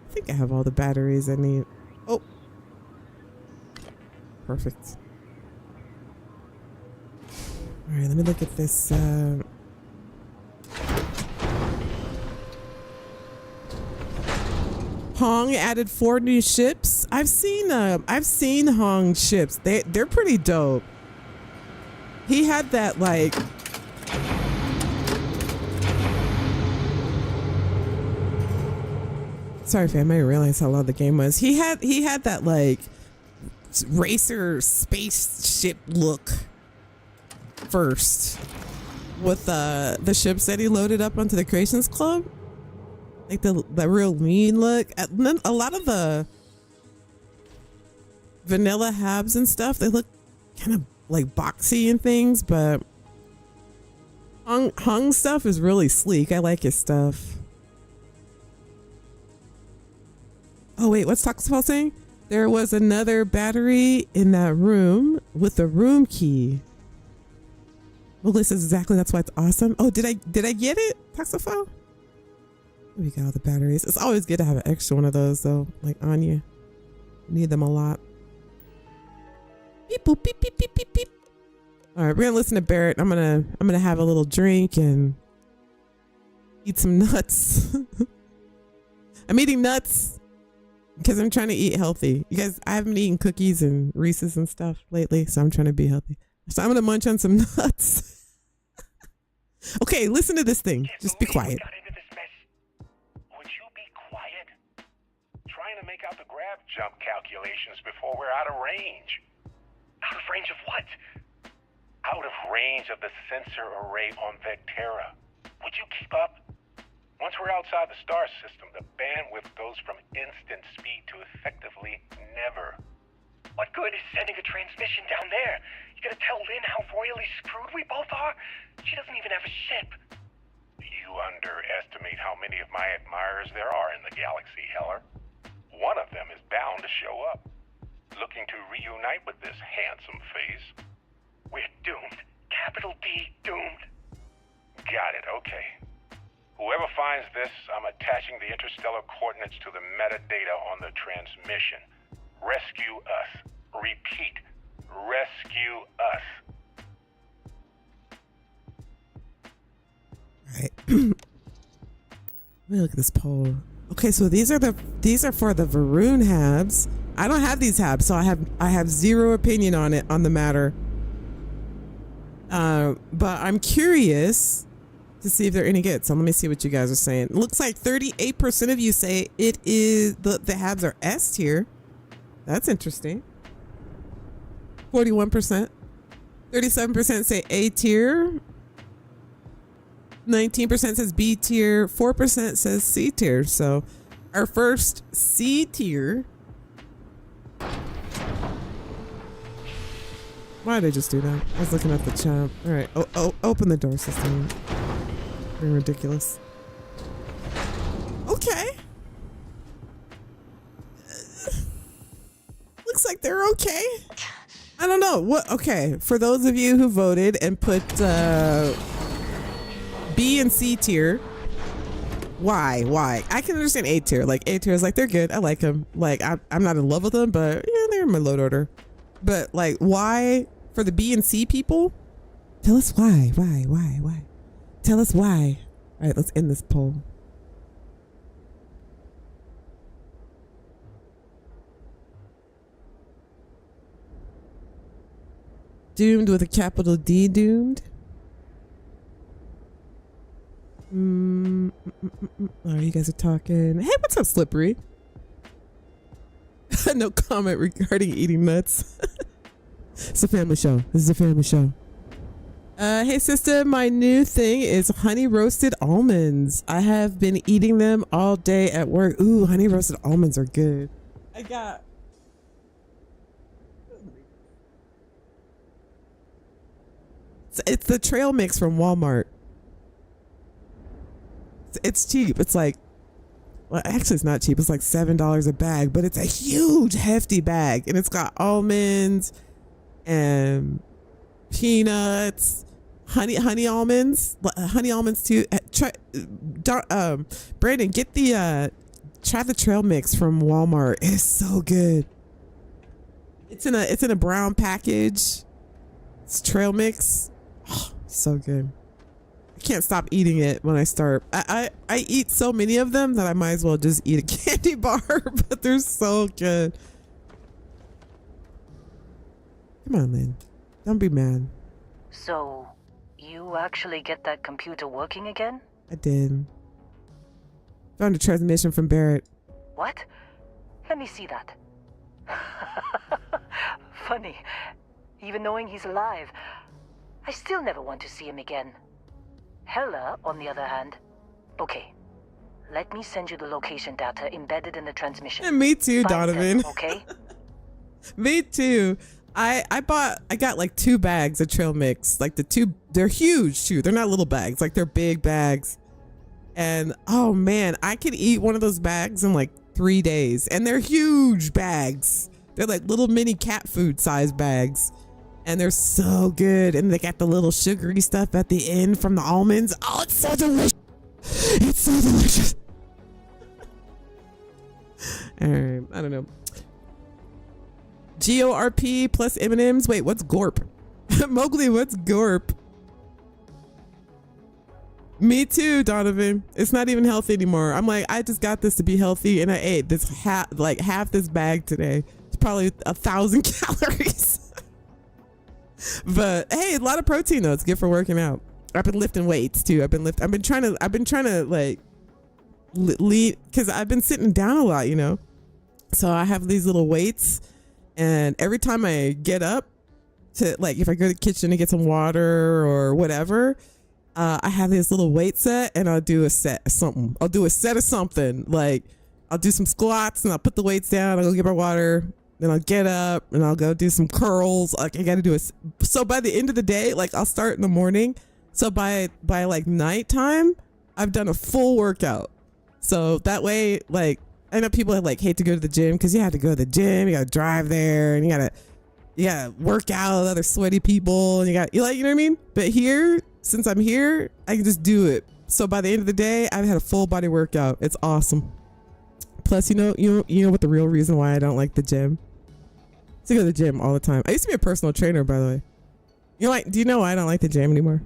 I think I have all the batteries I need. Oh. Perfect. All right, let me look at this. Hong added 4 new ships. I've seen Hong ships. They're pretty dope. He had that like sorry fam, I didn't realize how long the game was. He had that like racer spaceship look. first with the ships that he loaded up onto the Creations Club. Like the real lean look. And then a lot of the vanilla habs and stuff, they look kind of like boxy and things, but Hung stuff is really sleek. I like his stuff. Oh wait, what's Toxifal saying? There was another battery in that room with the room key. Melissa says exactly, that's why it's awesome. Oh, did I get it, Toxifal? We got all the batteries. It's always good to have an extra one of those though, like on you. Need them a lot. Beep boop beep beep beep beep beep. All right, we're gonna listen to Barrett. I'm gonna have a little drink and eat some nuts. I'm eating nuts because I'm trying to eat healthy. You guys, I haven't eaten cookies and Reese's and stuff lately, so I'm trying to be healthy. So I'm gonna munch on some nuts. Okay, listen to this thing. Just be quiet. Would you be quiet? Trying to make out the grab jump calculations before we're out of range. Out of range of what? Out of range of the sensor array on Vectera. Would you keep up? Once we're outside the star system, the bandwidth goes from instant speed to effectively never. What good is sending a transmission down there? You gonna tell Lynn how royally screwed we both are? She doesn't even have a ship. You underestimate how many of my admirers there are in the galaxy, Heller. One of them is bound to show up, looking to reunite with this handsome face. We're doomed. Capital D doomed. Got it, okay. Whoever finds this, I'm attaching the interstellar coordinates to the metadata on the transmission. Rescue us. Repeat. Rescue us. All right. Let me look at this poll. Okay, so these are for the Varun habs. I don't have these habs, so I have zero opinion on it on the matter. But I'm curious to see if they're any good. So let me see what you guys are saying. It looks like 38% of you say it is the habs are S tier. That's interesting. 41%. 37% say A tier. 19% says B tier. 4% says C tier. So our first C tier. Why did they just do that? I was looking at the chat. All right. Oh, open the door, system. Very ridiculous. Okay. Looks like they're okay. I don't know. What? Okay. For those of you who voted and put B and C tier, why? I can understand A tier. Like A tier is like, they're good. I like them. Like I'm not in love with them, but yeah, they're in my load order. But like, why for the B and C people? Tell us why. Why? Tell us why. All right, let's end this poll. Doomed with a capital D, doomed. Oh, you guys are talking. Hey, what's up, Slippery? No comment regarding eating nuts. It's a family show. This is a family show. Hey, sister, my new thing is honey roasted almonds. I have been eating them all day at work. Ooh, honey roasted almonds are good. It's the trail mix from Walmart. It's cheap. It's like, well, actually it's not cheap. It's like $7 a bag, but it's a huge, hefty bag. And it's got almonds and peanuts, honey almonds too. Brandon, get try the trail mix from Walmart. It's so good. It's in a brown package. It's trail mix. Oh, so good. I can't stop eating it when I start. I eat so many of them that I might as well just eat a candy bar, but they're so good. Come on, Lynn. Don't be mad. So, you actually get that computer working again? I did. Found a transmission from Barrett. What? Let me see that. Funny. Even knowing he's alive, I still never want to see him again. Hella, on the other hand. Okay. Let me send you the location data embedded in the transmission. And me too, Find Donovan. him, okay? Me too. I got like 2 bags of trail mix. Like they're huge too. They're not little bags, like they're big bags. And oh man, I could eat one of those bags in like 3 days. And they're huge bags. They're like little mini cat food size bags. And they're so good. And they got the little sugary stuff at the end from the almonds. Oh, it's so delicious. It's so delicious. All right, I don't know. GORP plus M&Ms. Wait, what's GORP? Mowgli, what's GORP? Me too, Donovan. It's not even healthy anymore. I'm like, I just got this to be healthy, and I ate this half this bag today. It's probably 1,000 calories. But hey, a lot of protein though. It's good for working out. I've been lifting weights too. I've been trying to like lead because I've been sitting down a lot, you know. So I have these little weights. And every time I get up to, like, if I go to the kitchen to get some water or whatever, I have this little weight set and I'll do a set of something. I'll do a set of something. Like, I'll do some squats and I'll put the weights down. I'll go get my water. Then I'll get up and I'll go do some curls. Like, I got to do it. So by the end of the day, like, I'll start in the morning. So by like nighttime, I've done a full workout. So that way, like, I know people like hate to go to the gym because you have to go to the gym, you gotta drive there, and you gotta work out with other sweaty people, and you know what I mean? But here, since I'm here, I can just do it. So by the end of the day, I've had a full body workout. It's awesome. Plus, you know what the real reason why I don't like the gym? I go to the gym all the time. I used to be a personal trainer, by the way. Do you know why I don't like the gym anymore?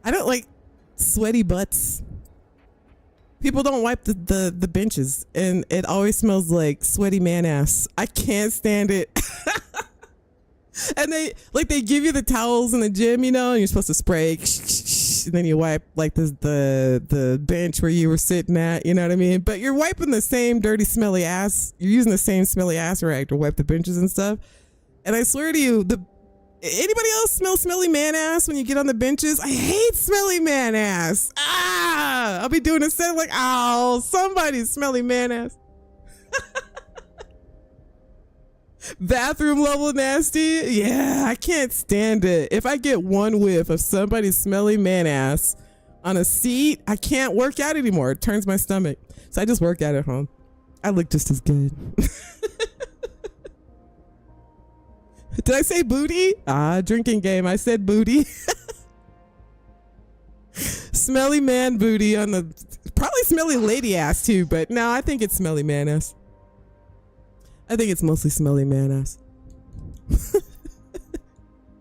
I don't like sweaty butts. People don't wipe the benches, and it always smells like sweaty man ass. I can't stand it. And they give you the towels in the gym, you know, and you're supposed to spray, and then you wipe like the bench where you were sitting at, you know what I mean? But you're wiping the same dirty, smelly ass. You're using the same smelly ass rag to wipe the benches and stuff. And I swear to you, anybody else smell smelly man ass when you get on the benches? I hate smelly man ass. I'll be doing a set like, oh, somebody's smelly man ass. Bathroom level nasty. Yeah, I can't stand it. If I get one whiff of somebody's smelly man ass on a seat, I can't work out anymore. It turns my stomach. So I just work out at home. I look just as good. Did I say booty? Drinking game. I said booty. Smelly man booty on the, probably smelly lady ass too, but no, I think it's smelly man ass. I think it's mostly smelly man ass.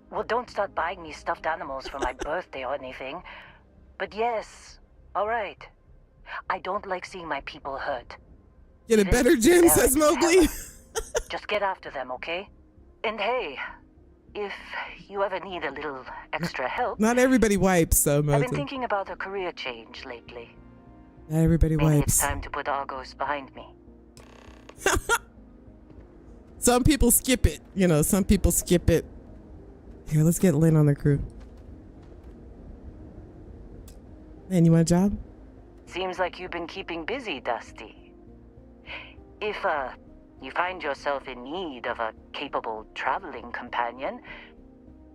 Well, don't start buying me stuffed animals for my birthday or anything. But yes, all right. I don't like seeing my people hurt. Get a better gym, says Mowgli. Just get after them, okay? And hey, if you ever need a little extra help... Not everybody wipes, so Mowgli. I've been thinking about a career change lately. Not everybody Maybe wipes. It's time to put Argos behind me. Some people skip it. You know, some people skip it. Here, let's get Lynn on the crew. Lynn, you want a job? Seems like you've been keeping busy, Dusty. If, you find yourself in need of a capable traveling companion,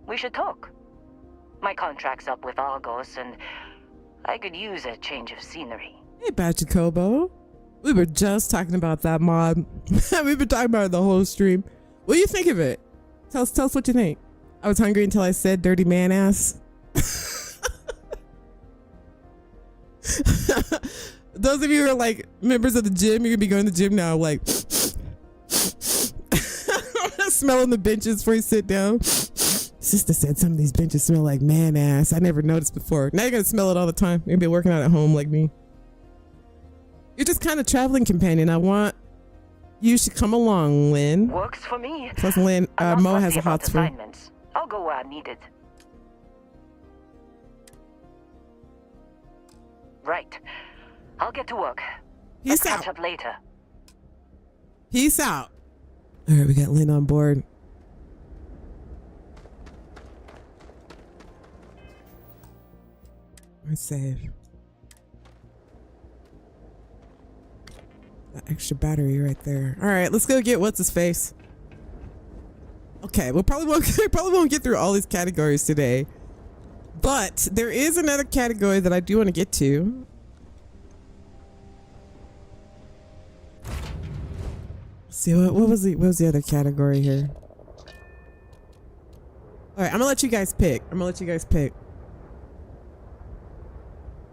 we should talk. My contract's up with Argos, and I could use a change of scenery. Hey, Bachakobo. We were just talking about that mod. We've been talking about it the whole stream. What do you think of it? Tell us what you think. I was hungry until I said dirty man ass. Those of you who are like members of the gym, you're gonna be going to the gym now, like smelling the benches before you sit down. Sista said some of these benches smell like man ass. I never noticed before. Now you're gonna smell it all the time. You're gonna be working out at home like me. You're just kind of traveling companion. You should come along, Lynn. Works for me. Plus, Lynn, Mo has a hot spring. I'll go where I'm needed. Right. I'll get to work. Peace Let's out. catch up later. Peace out. All right, we got Lynn on board. Let's save. That extra battery right there. All right, let's go get what's his face. Okay, we probably won't get through all these categories today, but there is another category that I do want to get to. Let's see what was the other category here? All right, I'm gonna let you guys pick. We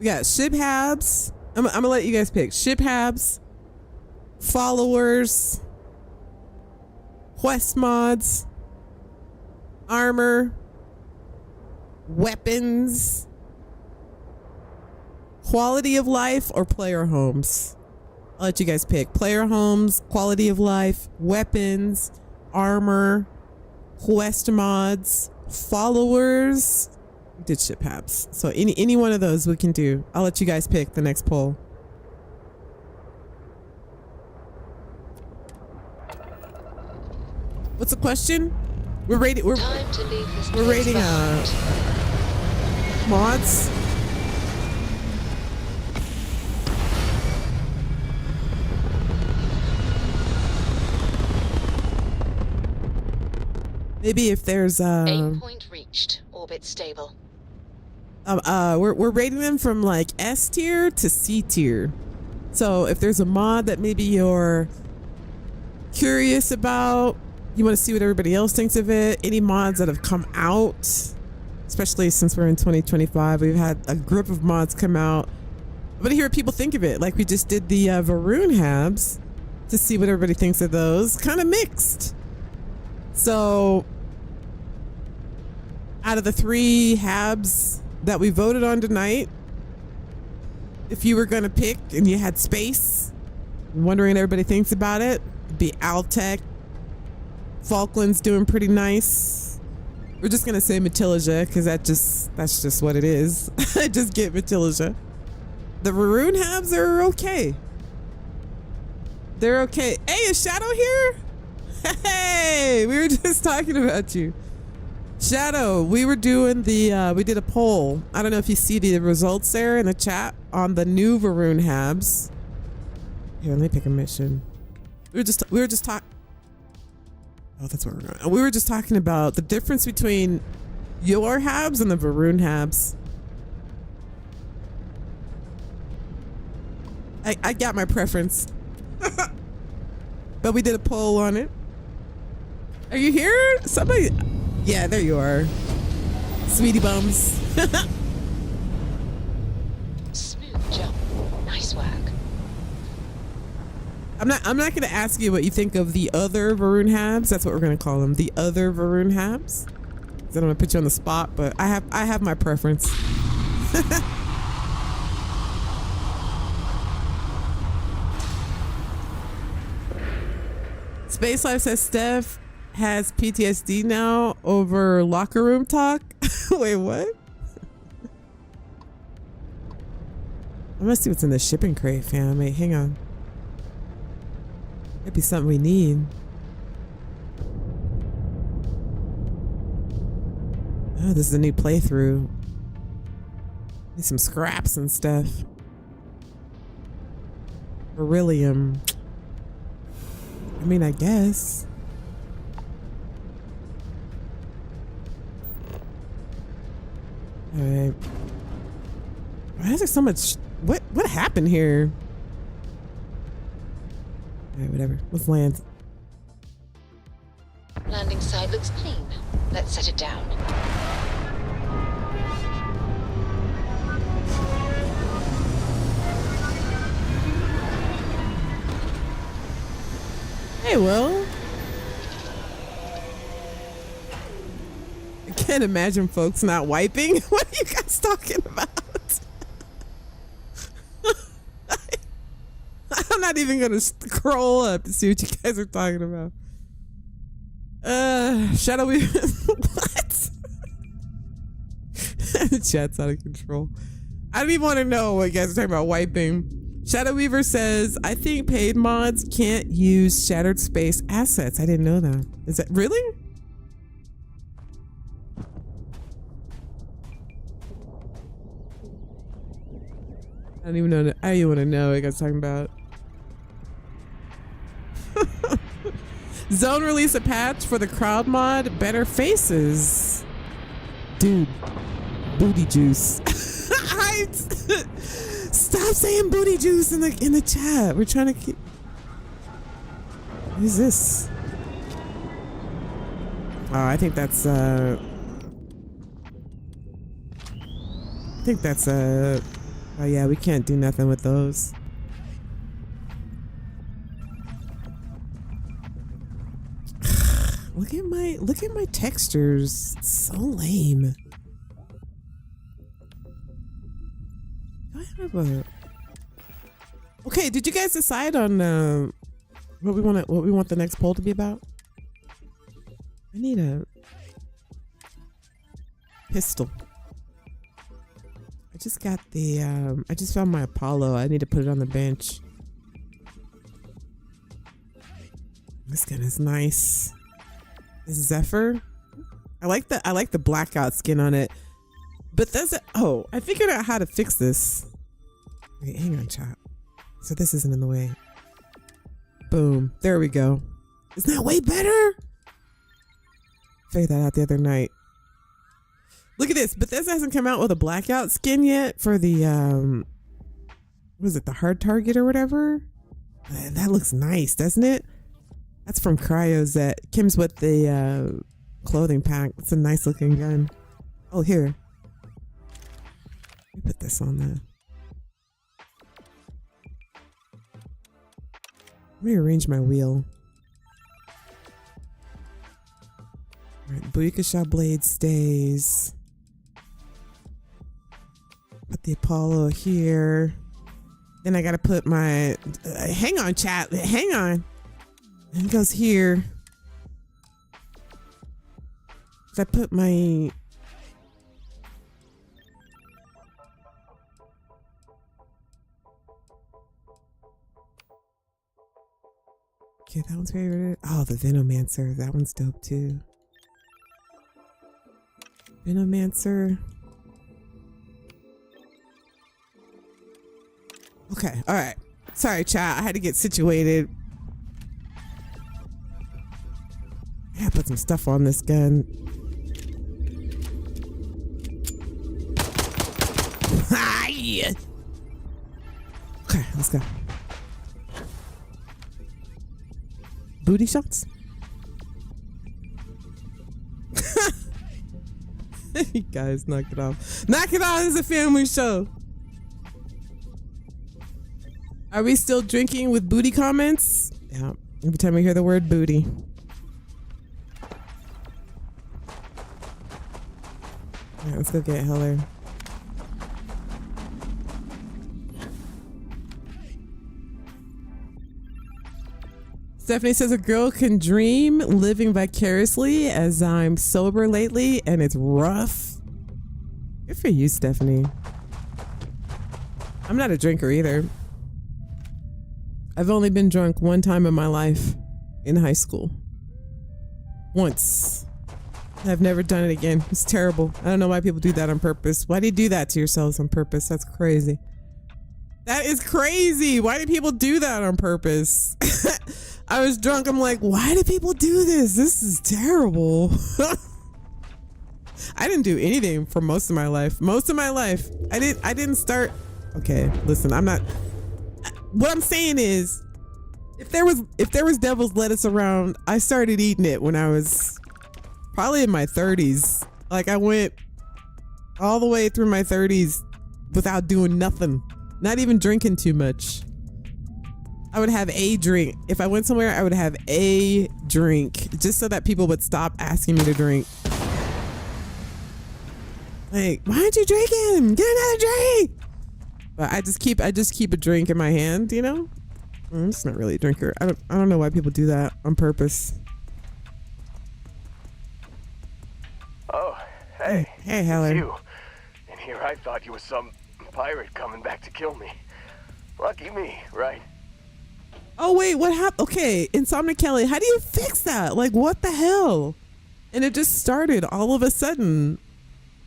got ship habs. I'm gonna let you guys pick ship habs, followers, quest mods, armor, weapons, quality of life, or player homes. I'll let you guys pick. Player homes, quality of life, weapons, armor, quest mods, followers. We did ship habs. So any one of those we can do. I'll let you guys pick the next poll. What's the question? We're rating mods. Maybe if there's aim point reached, orbit stable. We're rating them from like S tier to C tier. So if there's a mod that maybe you're curious about, you want to see what everybody else thinks of it, any mods that have come out, especially since we're in 2025, we've had a group of mods come out. I want to hear what people think of it. Like we just did the Varun habs to see what everybody thinks of those. Kind of mixed. So out of the 3 habs that we voted on tonight, if you were going to pick and you had space, wondering what everybody thinks about it, it'd be Altec. Falklands doing pretty nice. We're just going to say Matilija because that's just what it is. Just get Matilija. The Varun habs are okay. They're okay. Hey, is Shadow here? Hey, we were just talking about you. Shadow, we were doing we did a poll. I don't know if you see the results there in the chat on the new Varun habs. Here, let me pick a mission. We were just talking. Oh, that's where we're going. We were just talking about the difference between your habs and the Varun habs. I got my preference. But we did a poll on it. Are you here? Somebody. Yeah, there you are. Sweetie bums. Smooth jump. Nice work. I'm not going to ask you what you think of the other Varun habs. That's what we're going to call them. The other Varun habs. I don't want to put you on the spot, but I have my preference. Space Life says Steph has PTSD now over locker room talk. Wait, what? I must see what's in the shipping crate, fam. Wait, hang on. Might be something we need. Oh, this is a new playthrough. Need some scraps and stuff. Beryllium. I mean, I guess. All right. Why is there so much? What happened here? All right, whatever. Let's land. Landing site looks clean. Let's set it down. Hey, Will. I can't imagine folks not wiping. What are you guys talking about? I'm not even gonna scroll up to see what you guys are talking about. Shadow Weaver. What? The chat's out of control. I don't even want to know what you guys are talking about wiping. Shadow Weaver says, I think paid mods can't use shattered space assets. I didn't know that. Is that really? I don't even know. I don't even want to know what I was talking about. Zone release a patch for the crowd mod. Better faces. Dude. Booty juice. Stop saying booty juice in the chat. We're trying to keep. What is this? Oh, I think that's oh yeah, we can't do nothing with those. Look at my textures. It's so lame. Do I have a Okay, did you guys decide on what we want the next poll to be about? I need a pistol. I just got the I just found my Apollo. I need to put it on the bench. This gun is nice. This is Zephyr. I like the blackout skin on it. But I figured out how to fix this. Wait, hang on, chat. So this isn't in the way. Boom. There we go. Isn't that way better? Figured that out the other night. Look at this. Bethesda hasn't come out with a blackout skin yet for the what is it, the hard target or whatever? That looks nice, doesn't it? That's from Cryos that comes with the clothing pack. It's a nice looking gun. Oh, here. Let me put this on there. Let me arrange my wheel. All right, Booyakasha blade stays. Put the Apollo here. Then I gotta put my hang on, chat. Hang on. And it goes here. So I put my okay, that one's favorite. Oh, the Venomancer. That one's dope too. Venomancer. Okay, all right. Sorry, chat. I had to get situated. I gotta put some stuff on this gun. Yeah. Okay, let's go. Booty shots? You guys, knock it off. Knock it off. It's a family show. Are we still drinking with booty comments? Yeah. Every time we hear the word booty. All right, let's go get Heller. Stephanie says a girl can dream living vicariously as I'm sober lately and it's rough. Good for you, Stephanie. I'm not a drinker either. I've only been drunk one time in my life in high school. Once. I've never done it again. It's terrible. I don't know why people do that on purpose. Why do you do that to yourselves on purpose? That's crazy. That is crazy. Why do people do that on purpose? I was drunk. I'm like, why do people do this? This is terrible. I didn't do anything for most of my life. Most of my life. I didn't start. Okay, listen, I'm not. What I'm saying is, if there was devil's lettuce around, I started eating it when I was probably in my 30s. Like I went all the way through my 30s without doing nothing. Not even drinking too much. I would have a drink. If I went somewhere, I would have a drink just so that people would stop asking me to drink. Like, why aren't you drinking? Get another drink. But I just keep a drink in my hand, you know? I'm just not really a drinker. I don't know why people do that on purpose. Oh, hey. Hey, Heller. It's you. And here I thought you were some pirate coming back to kill me. Lucky me, right? Oh wait, what happened? Okay, Insomnia Kelly, how do you fix that? Like, what the hell? And it just started all of a sudden.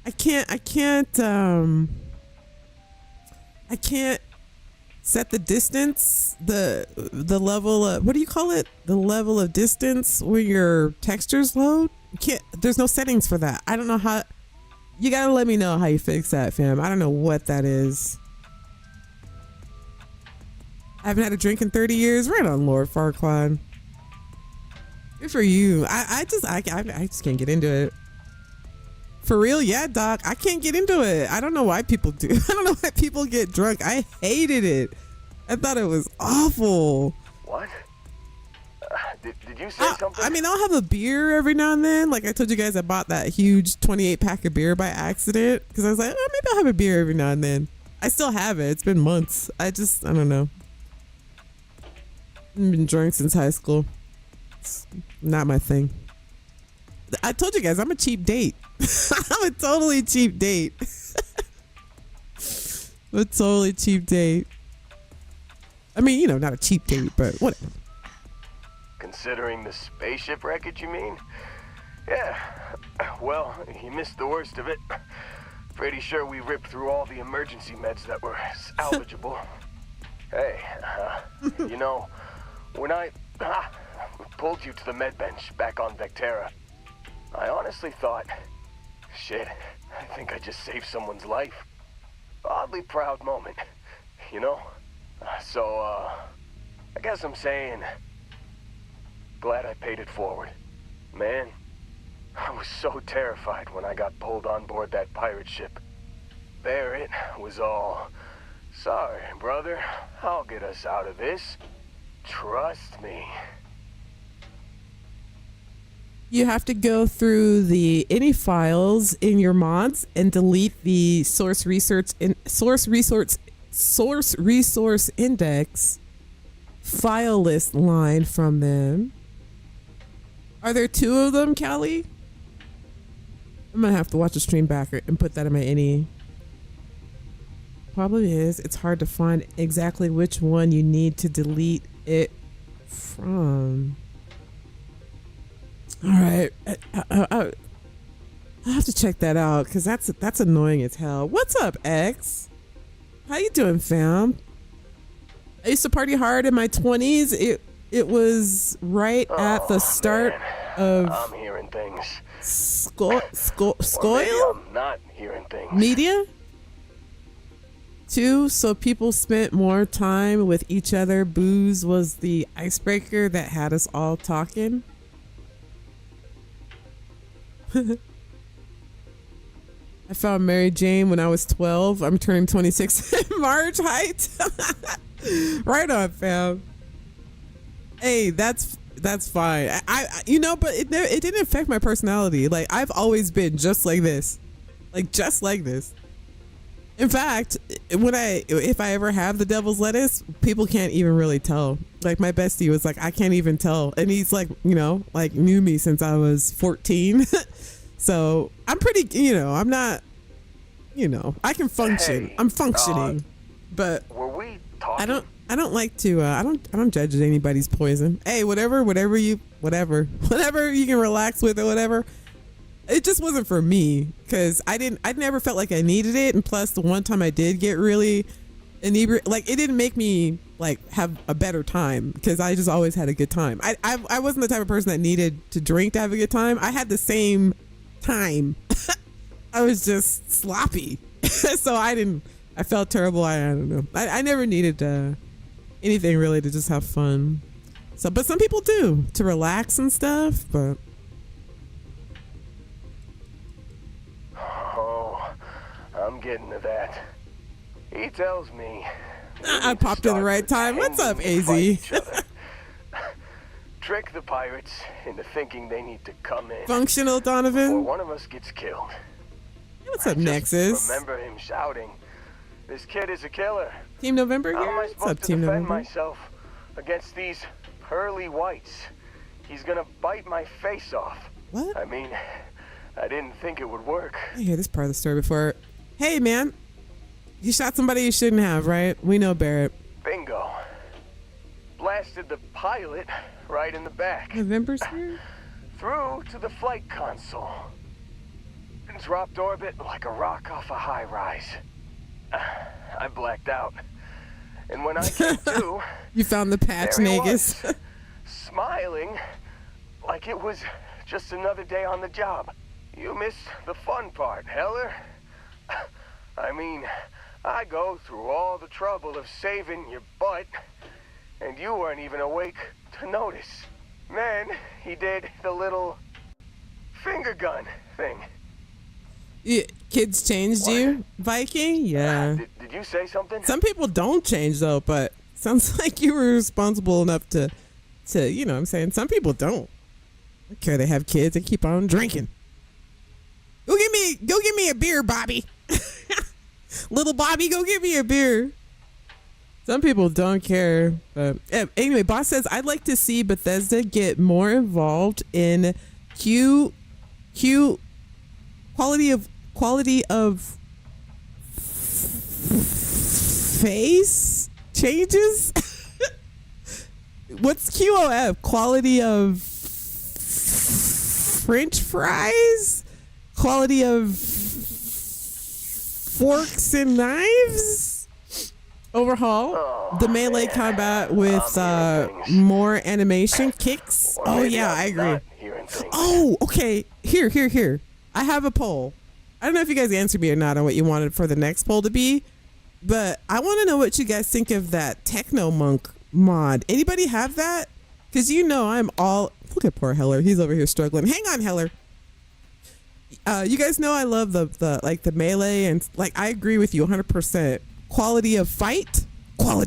I can't set the distance, the level of, what do you call it? The level of distance where your textures load. You can't, there's no settings for that. I don't know how, you gotta let me know how you fix that, fam. I don't know what that is. I haven't had a drink in 30 years. Right on, Lord Farquaad. Good for you. I just can't get into it. For real, yeah, Doc. I can't get into it. I don't know why people do. I don't know why people get drunk. I hated it. I thought it was awful. What? Did you say something? I mean, I'll have a beer every now and then. Like I told you guys, I bought that huge 28 pack of beer by accident because I was like, oh, maybe I'll have a beer every now and then. I still have it. It's been months. I don't know. I've been drunk since high school. It's not my thing. I told you guys, I'm a cheap date. I'm a totally cheap date. A totally cheap date. I mean, you know, not a cheap date, but whatever. Considering the spaceship wreckage, you mean? Yeah. Well, you missed the worst of it. Pretty sure we ripped through all the emergency meds that were salvageable. Hey, you know, when I pulled you to the med bench back on Vectera, I honestly thought, shit, I think I just saved someone's life. Oddly proud moment, you know? So, I guess I'm saying, glad I paid it forward. Man, I was so terrified when I got pulled on board that pirate ship. Barrett was all, sorry, brother, I'll get us out of this. Trust me. You have to go through the any files in your mods and delete the source resource index file list line from them. Are there two of them, Callie? I'm gonna have to watch the stream back and put that in my any. Probably is. It's hard to find exactly which one you need to delete it from. All right, I'll have to check that out because that's annoying as hell. What's up, X? How you doing, fam? I used to party hard in my 20s. It was right at the start of. I'm hearing things. Scoil? I'm not hearing things. Media? Too, so people spent more time with each other. Booze was the icebreaker that had us all talking. I found Mary Jane when I was 12. I'm turning 26 in March. Height. Right on, fam. Hey, that's fine. I you know, but it didn't affect my personality. Like I've always been just like this. Like just like this. In fact, if I ever have the devil's lettuce, people can't even really tell. Like my bestie was like, I can't even tell. And he's like, you know, like knew me since I was 14. So I'm pretty, you know, I'm not, you know, I can function. Hey, I'm functioning, but were we talking? I don't like to, I don't judge anybody's poison. Hey, whatever you can relax with or whatever. It just wasn't for me because I never felt like I needed it. And plus the one time I did get really inebriated, like it didn't make me like have a better time because I just always had a good time. I wasn't the type of person that needed to drink to have a good time. I had the same time. I was just sloppy. So I felt terrible. I don't know. I never needed anything really to just have fun. So, but some people do to relax and stuff, but. I'm getting to that. He tells me. I popped in the right time. What's up, AZ? Trick the pirates into thinking they need to come in. Functional Donovan. Or one of us gets killed. Hey, what's up, Nexus? Remember him shouting, "This kid is a killer." Team November here. How am I What's supposed up, to Team defend November? myself against these pearly whites? He's gonna bite my face off. What? I mean, I didn't think it would work. I hear this part of the story before. Hey, man. You shot somebody you shouldn't have, right? We know Barrett. Bingo. Blasted the pilot right in the back. November's here? Through to the flight console. And dropped orbit like a rock off a high rise. I blacked out. And when I came to, you found the patch, there he Nagus. was, smiling like it was just another day on the job. You missed the fun part, Heller. I mean, I go through all the trouble of saving your butt, and you weren't even awake to notice. Then he did the little finger gun thing. Yeah, kids changed you, Viking? Yeah. Did you say something? Some people don't change though, but sounds like you were responsible enough to you know what I'm saying? Some people don't. I don't care they have kids and keep on drinking. Go get me a beer, Bobby. Little Bobby, go get me a beer. Some people don't care. But anyway, boss says, I'd like to see Bethesda get more involved in quality of face changes. What's QOF? Quality of French fries? Quality of forks and knives? Overhaul the melee combat with more animation kicks. Oh yeah, I agree. Oh, okay. Here. I have a poll. I don't know if you guys answered me or not on what you wanted for the next poll to be, but I want to know what you guys think of that Techno Monk mod. Anybody have that? Because you know I'm all... Look at poor Heller. He's over here struggling. Hang on, Heller. You guys know I love the melee, and like I agree with you 100%. Quality of fight. But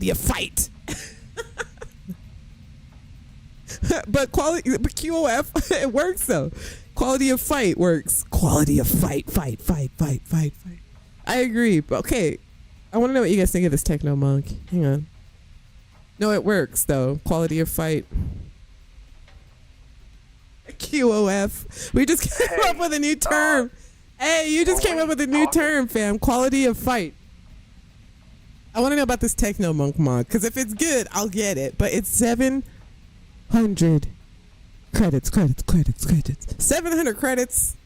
QOF, it works though. Quality of fight works. Quality of fight. I agree. But okay, I want to know what you guys think of this Techno Monk. Hang on. No, it works though. Quality of fight. QOF. We just came up with a new term. Hey, you just came up with a new term, fam. Quality of fight. I want to know about this Techno Monk mod, because if it's good, I'll get it. But it's 700 credits. 700 credits.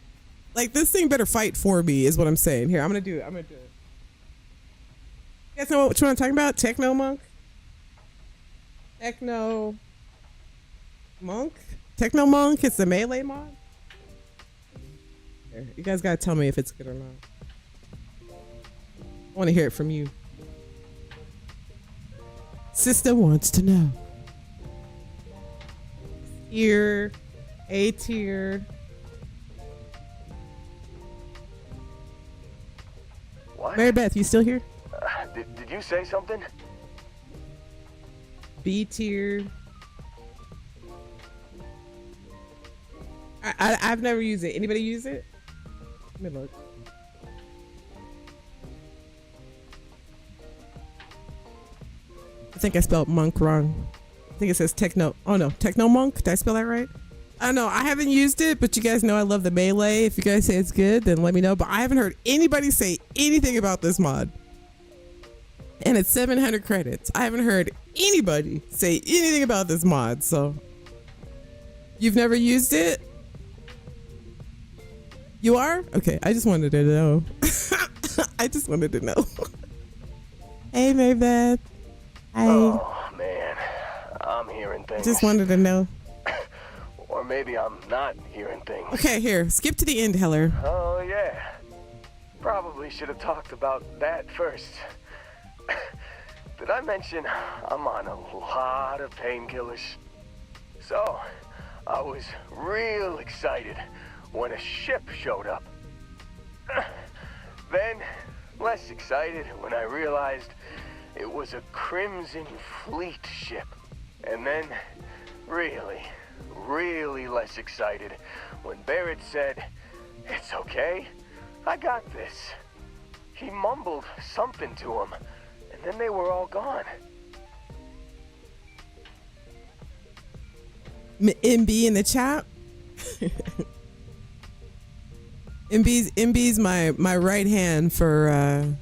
Like, this thing better fight for me, is what I'm saying. Here, I'm gonna do it. You guys know what I'm talking about? Techno Monk? Techno Monk? Techno Monk? It's the melee mod? Here, you guys gotta tell me if it's good or not. I want to hear it from you. Sista wants to know. Tier, A tier. What? Mary Beth, you still here? Did you say something? B tier. I've never used it. Anybody use it? Let me look. I think I spelled monk wrong. I think it says techno. Oh no, Techno Monk. Did I spell that right? I don't know. I haven't used it, but you guys know I love the melee. If you guys say it's good, then let me know. But I haven't heard anybody say anything about this mod. And it's 700 credits. I haven't heard anybody say anything about this mod. So you've never used it? You are? Okay, I just wanted to know. I just wanted to know. Hey, Mary Beth. Hi. Oh, man. I'm hearing things. Just wanted to know. Or maybe I'm not hearing things. Okay, here. Skip to the end, Heller. Oh, yeah. Probably should have talked about that first. Did I mention I'm on a lot of painkillers? So, I was real excited when a ship showed up. Then, less excited when I realized it was a Crimson Fleet ship. And then, really less excited when Barrett said, "It's okay, I got this." He mumbled something to him, and then they were all gone. MB in the chat. MB's my right hand for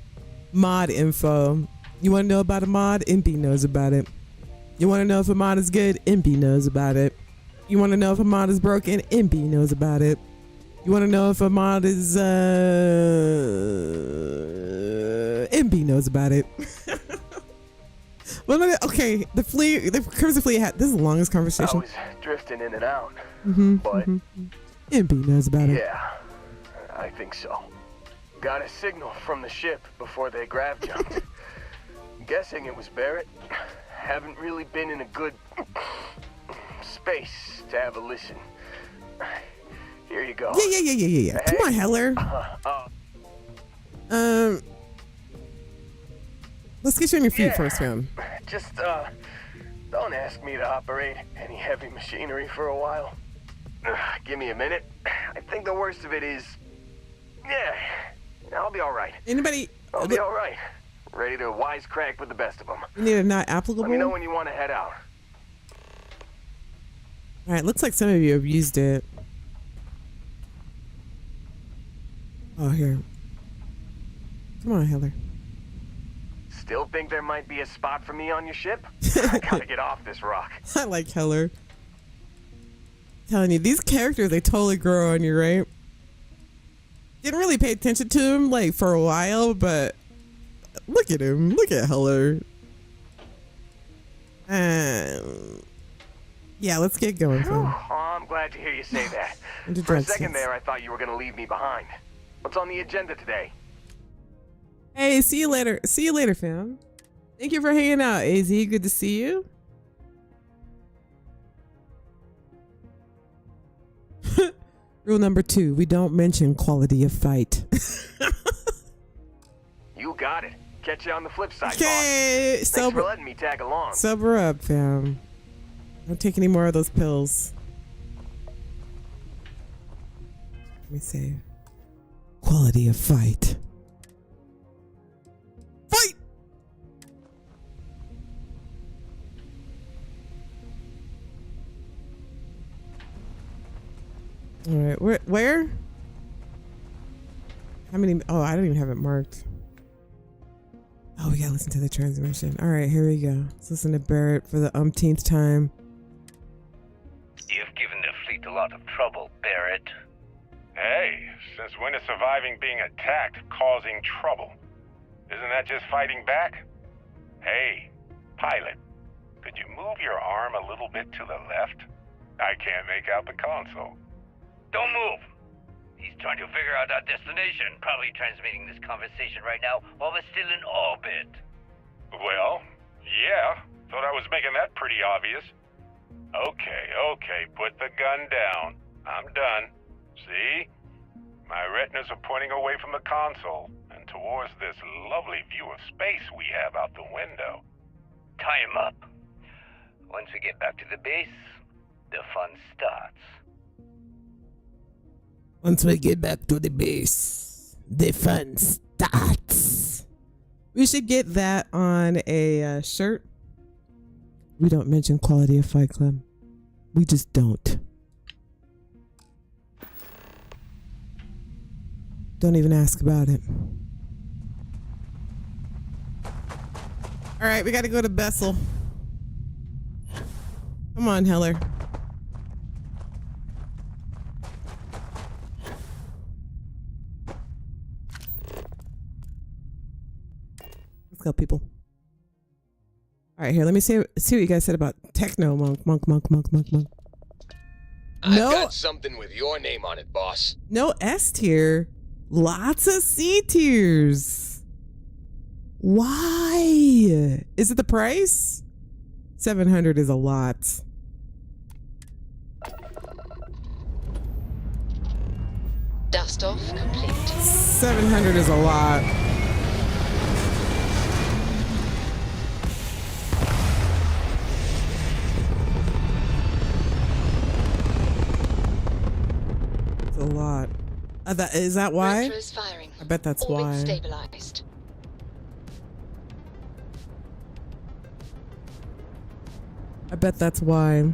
mod info. You want to know about a mod? MB knows about it. You want to know if a mod is good? MB knows about it. You want to know if a mod is broken? MB knows about it. You want to know if a mod is MB knows about it. Well, no, okay, the Crimson Fleet had, this is the longest I conversation. was drifting in and out, but MP knows about it. yeah, I think so. Got a signal from the ship before they grav jumped. Guessing it was Barrett. Haven't really been in a good space to have a listen. Here you go. Yeah. Hey. Come on, Heller. Let's get you on your feet first, man. Just, don't ask me to operate any heavy machinery for a while. Give me a minute. I think the worst of it is, yeah, I'll be all right. Anybody? I'll be all right. Ready to wisecrack with the best of them. You need a not applicable? Let me know when you want to head out. All right, looks like some of you have used it. Oh, here. Come on, Heller. Still think there might be a spot for me on your ship? I gotta get off this rock. I like Heller. Telling you, these characters, they totally grow on you, right? Didn't really pay attention to him, like, for a while, but look at him. Look at Heller. Yeah, let's get going. Oh, I'm glad to hear you say that. For a second there, I thought you were gonna leave me behind. What's on the agenda today? Hey, see you later. See you later, fam. Thank you for hanging out, AZ. Good to see you. Rule number 2, we don't mention quality of fight. You got it. Catch you on the flip side, Okay, boss. Thanks for letting me tag along. Sober up, fam. Don't take any more of those pills. Let me see. Quality of fight. Fight! All right, where? How many? Oh, I don't even have it marked. Oh, we gotta listen to the transmission. All right, here we go. Let's listen to Barrett for the umpteenth time. You've given the fleet a lot of trouble, Barrett. Hey, since when is surviving being attacked causing trouble? Isn't that just fighting back? Hey, pilot, could you move your arm a little bit to the left? I can't make out the console. Don't move. He's trying to figure out our destination. Probably transmitting this conversation right now while we're still in orbit. Well, yeah. Thought I was making that pretty obvious. Okay, put the gun down. I'm done. See? My retinas are pointing away from the console and towards this lovely view of space we have out the window. Tie him up. Once we get back to the base, the fun starts. Once we get back to the base, the fun starts. We should get that on a shirt. We don't mention quality of Fight Club. We just don't. Don't even ask about it. All right, we got to go to Bessel. Come on, Heller. Let's go, people. All right, here. Let me see what you guys said about techno monk. I've got something with your name on it, boss. No S tier. Lots of C tiers. Why? Is it the price? 700 is a lot. Dust off complete. 700 is a lot. It's a lot. Is that why? Firing. I bet that's Orbit why. Stabilized. I bet that's why.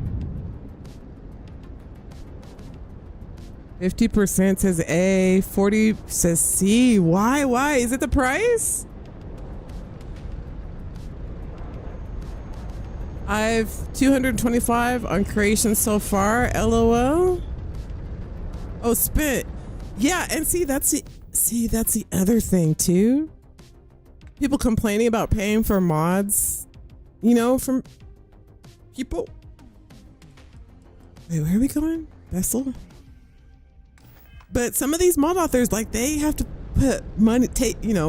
50% says A, 40 says C. Why? Is it the price? I've 225 on creation so far. LOL. Oh, spit. Yeah, and that's the other thing too. People complaining about paying for mods you know, from people. Wait, where are we going? Vessel? But some of these mod authors, like, they have to put money,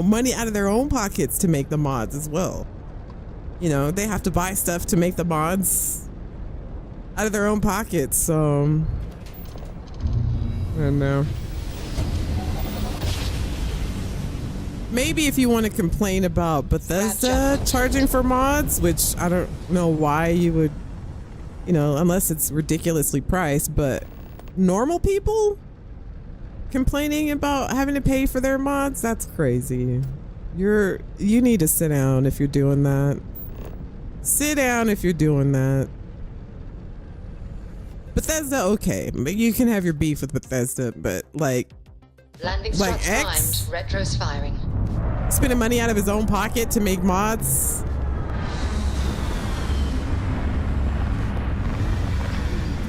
money out of their own pockets to make the mods as well. You know, they have to buy stuff to make the mods out of their own pockets. So, I don't know. Maybe if you want to complain about Bethesda charging for mods, which I don't know why you would, unless it's ridiculously priced, but normal people complaining about having to pay for their mods, that's crazy. You need to sit down if you're doing that. Sit down if you're doing that. Bethesda, okay, you can have your beef with Bethesda, but Landing like X timed. Retro's firing. Spending money out of his own pocket to make mods.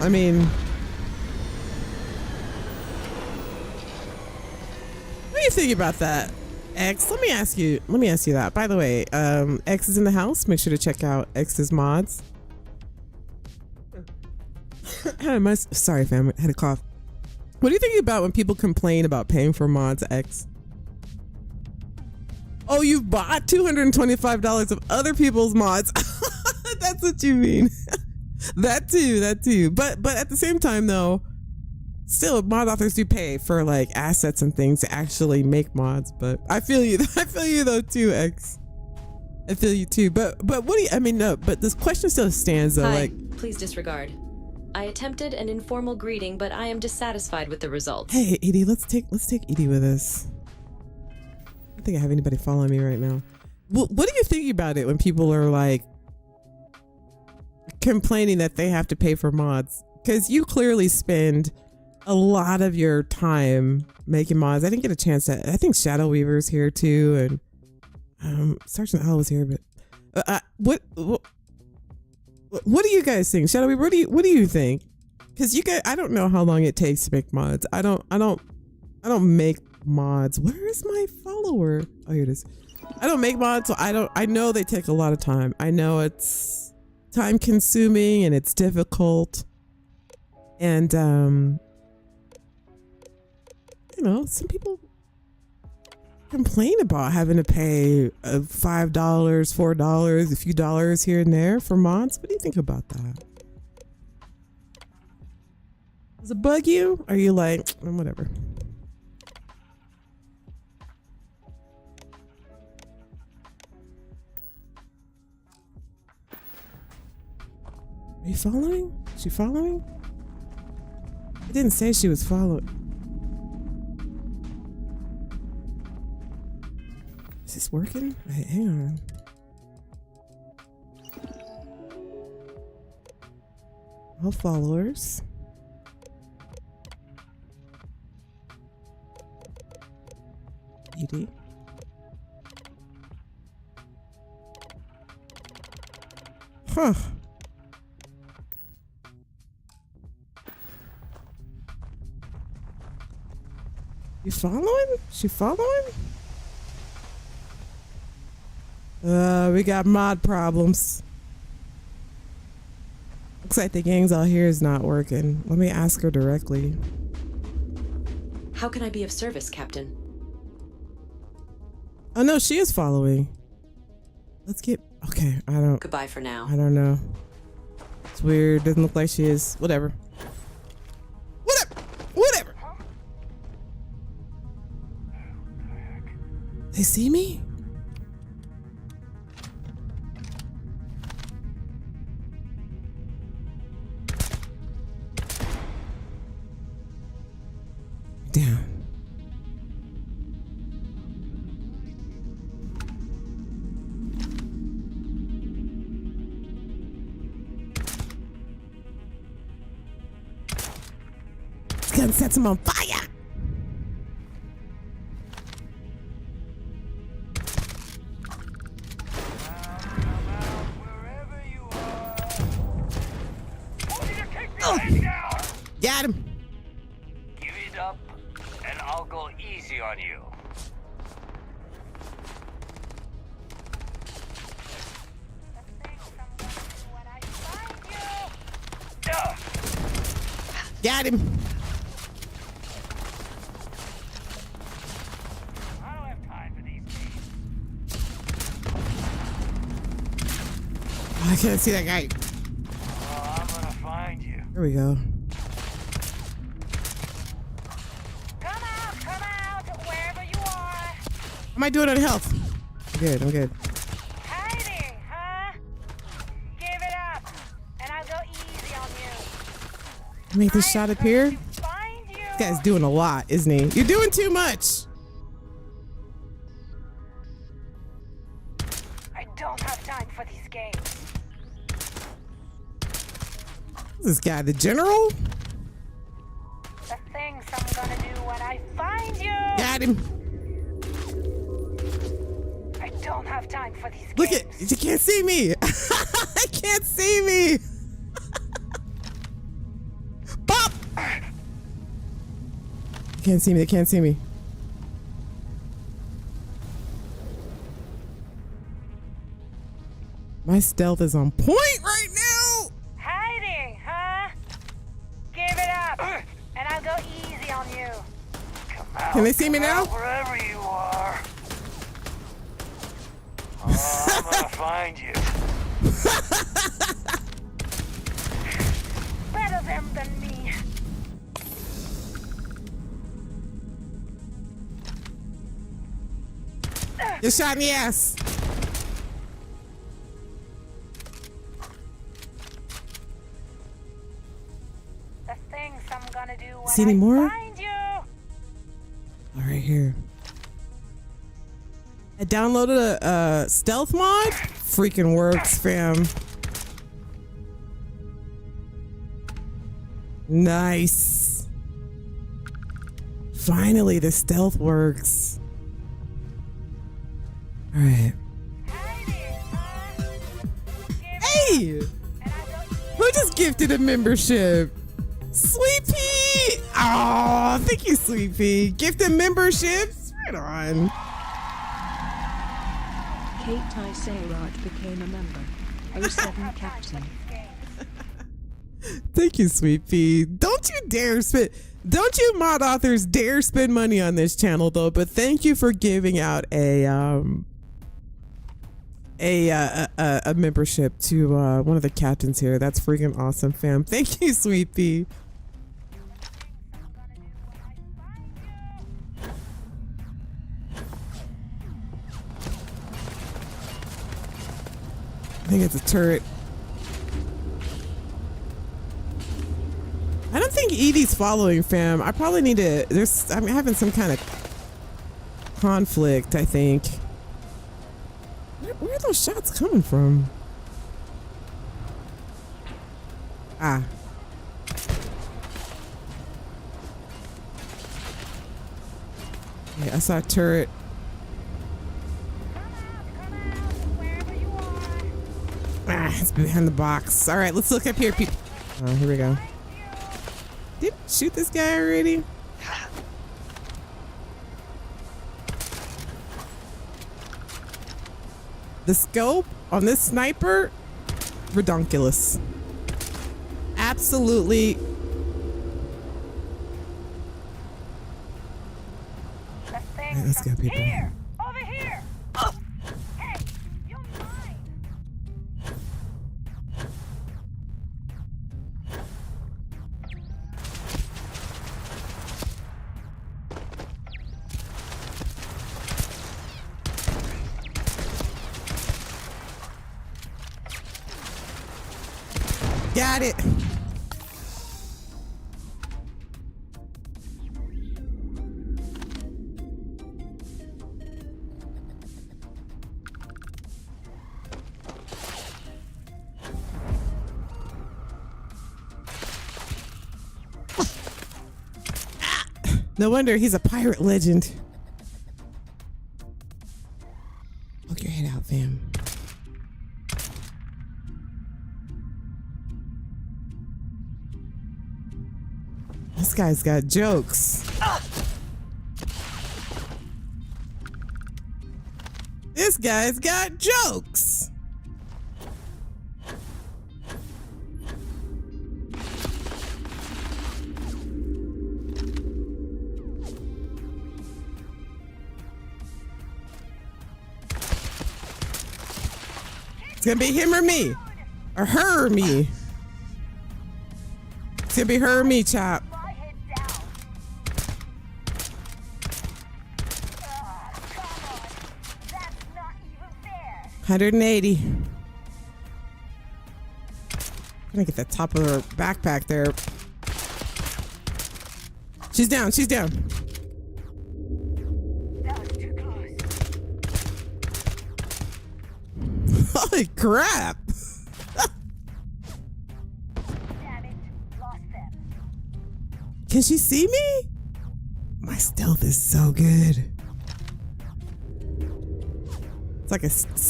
I mean, what do you think about that, X? Let me ask you that. By the way, X is in the house. Make sure to check out X's mods. Sorry, fam. I had a cough. What do you think about when people complain about paying for mods, X? Oh, you bought $225 of other people's mods. That's what you mean. That too. But at the same time, though, still mod authors do pay for like assets and things to actually make mods. But I feel you. I feel you though too, X. I feel you too. But what do you? I mean, no. But this question still stands though. Hi, please disregard. I attempted an informal greeting, but I am dissatisfied with the results. Hey, Edie, let's take Edie with us. I don't think I have anybody following me right now. What are you thinking about it when people are like complaining that they have to pay for mods? Because you clearly spend a lot of your time making mods. I didn't get a chance to. I think Shadow Weaver's here too, and Sergeant Al was here. But what do you guys think, Shadow Weaver? What do you think? Because you guys, I don't know how long it takes to make mods. I don't make mods. Where is my follower? Oh, here it is. I don't make mods, so I know they take a lot of time. I know it's time consuming and it's difficult. And some people complain about having to pay $5, $4, a few dollars here and there for mods. What do you think about that? Does it bug you? Are you like, whatever? Are you following? Is she following? It didn't say she was following. Is this working? Wait, hang on. All followers. Edie. Huh. You following? She following? We got mod problems. Looks like the gang's all here is not working. Let me ask her directly. How can I be of service, Captain? Oh no, she is following. Let's get, okay, I don't. Goodbye for now. I don't know. It's weird, doesn't look like she is. Whatever. Whatever. They see me? Down. This gun sets him on fire. Oh. Got him. Give it up, and I'll go easy on you. Got him. I don't have time for these games. Oh, I can't see that guy. Oh, I'm gonna find you. There we go. Come out, wherever you are. How am I doing on health? I'm good, I'm good. Hiding, huh? Give it up, and I'll go easy on you. Make this shot appear. This guy's doing a lot, isn't he? You're doing too much. I don't have time for these games. This guy, the general? The things I'm gonna do when I find you. Got him. I don't have time for these Look games. at, you can't see me. I can't see me. Pop. They can't see me, they can't see me. My stealth is on point right now. Hiding, huh? Give it up, and I'll go easy on you. Can they see me now? Wherever you are. Oh, I'm gonna find you. Better them than me. You're shot in the ass. The things I'm gonna do when See any more? find you. All right, here. I downloaded a stealth mod. Freaking works, fam. Nice. Finally, the stealth works. All right. Hey! Who just gifted a membership? Sweet Pea! Oh, thank you, Sweet Pea. Gifted memberships? Right on. Kate Tysayrat became a member. 07 Captain. Thank you, Sweet Pea. Don't you mod authors dare spend money on this channel though, but thank you for giving out a membership to one of the captains here. That's freaking awesome, fam. Thank you, Sweet Pea. I think it's a turret. I don't think Edie's following, fam. I probably need to. I'm having some kind of conflict, I think. Where are those shots coming from? Ah. Yeah, I saw a turret. Ah, it's behind the box. All right, let's look up here, people. Oh, here we go. Did I shoot this guy already? The scope on this sniper, redonkulous. Absolutely. All right, let's go, people. Here, over here. Oh. Hey, you're mine. Got it. No wonder he's a pirate legend. Poke your head out, fam. This guy's got jokes. This guy's got jokes. It's gonna be him or me. Or her or me. It's gonna be her or me, chap. 180. I'm gonna get the top of her backpack there. She's down. She's down. That was too close. Holy crap! Damn it, lost them. Can she see me? My stealth is so good. It's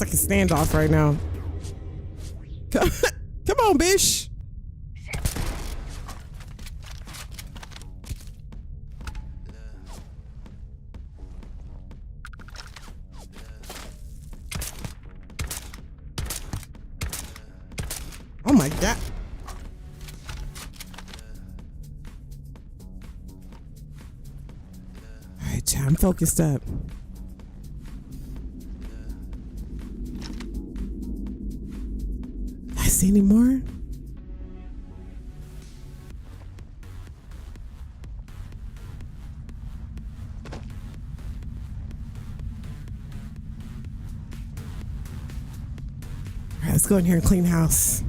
like a standoff right now. Come on, bitch. Oh my god. All right, chat, I'm focused up. I see any more? All right, let's go in here and clean house.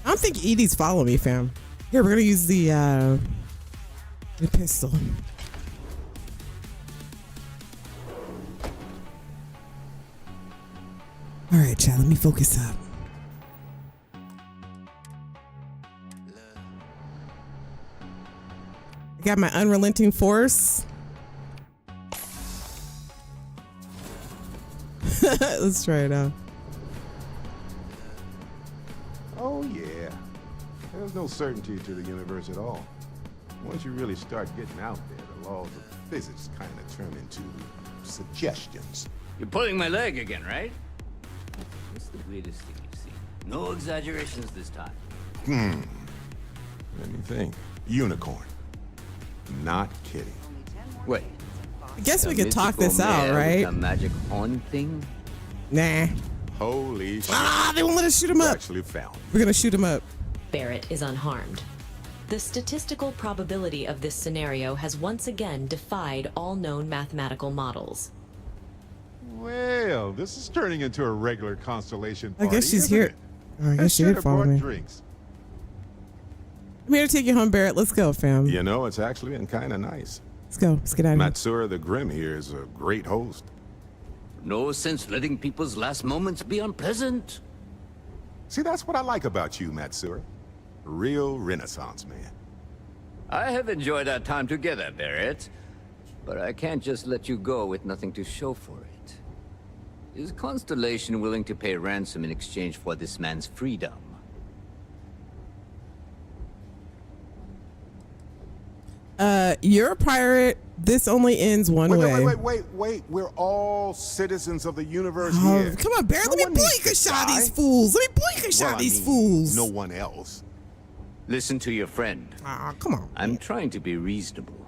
I don't think Edie's following me, fam. Here, we're gonna use the pistol. All right, chat, let me focus up. I got my unrelenting force. Let's try it out. Oh, yeah. There's no certainty to the universe at all. Once you really start getting out there, the laws of physics kind of turn into suggestions. You're pulling my leg again, right? What's the weirdest thing you've seen? No exaggerations this time. Let me think. Unicorn. Not kidding. Wait. I guess we could talk this out, right? A magic horn thing? Nah. Holy shit. Ah, they won't let us shoot him up. Actually found. We're gonna shoot him up. Barrett is unharmed. The statistical probability of this scenario has once again defied all known mathematical models. Well, this is turning into a regular constellation party. I guess she's here. Oh, I guess she did follow me. Drinks. I'm here to take you home, Barrett. Let's go, fam. You know, it's actually been kind of nice. Let's go. Let's get out of here. Matsura the Grim here is a great host. No sense letting people's last moments be unpleasant. See, that's what I like about you, Matsura. Real Renaissance man. I have enjoyed our time together, Barrett. But I can't just let you go with nothing to show for it. Is Constellation willing to pay ransom in exchange for this man's freedom? You're a pirate. This only ends one way. Wait. We're all citizens of the universe Oh, here. come on, Barrett. Let me blink a shot these fools. Let me blink a shot these fools. No one else. Listen to your friend. Ah, come on. I'm trying to be reasonable.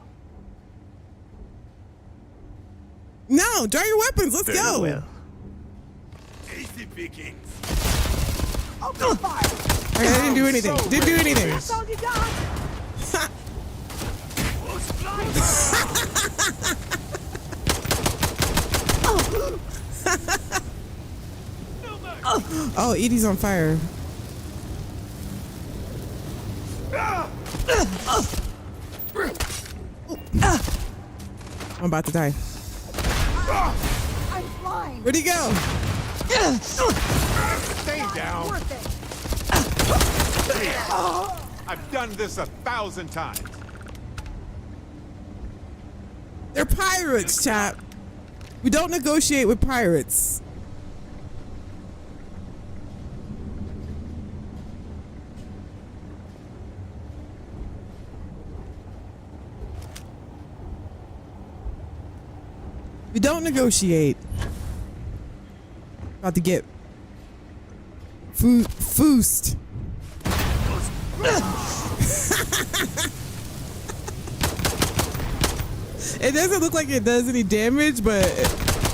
No, draw your weapons. Let's go. Well. Easy pickings. Open fire. I didn't do anything. Didn't do anything. That's all you got. Oh, Edie's on fire. I'm about to die. I'm flying. Where'd he go? Stay down. I've done this 1,000 times. They're pirates, chap. We don't negotiate with pirates. We don't negotiate. About to get foosed. It doesn't look like it does any damage, but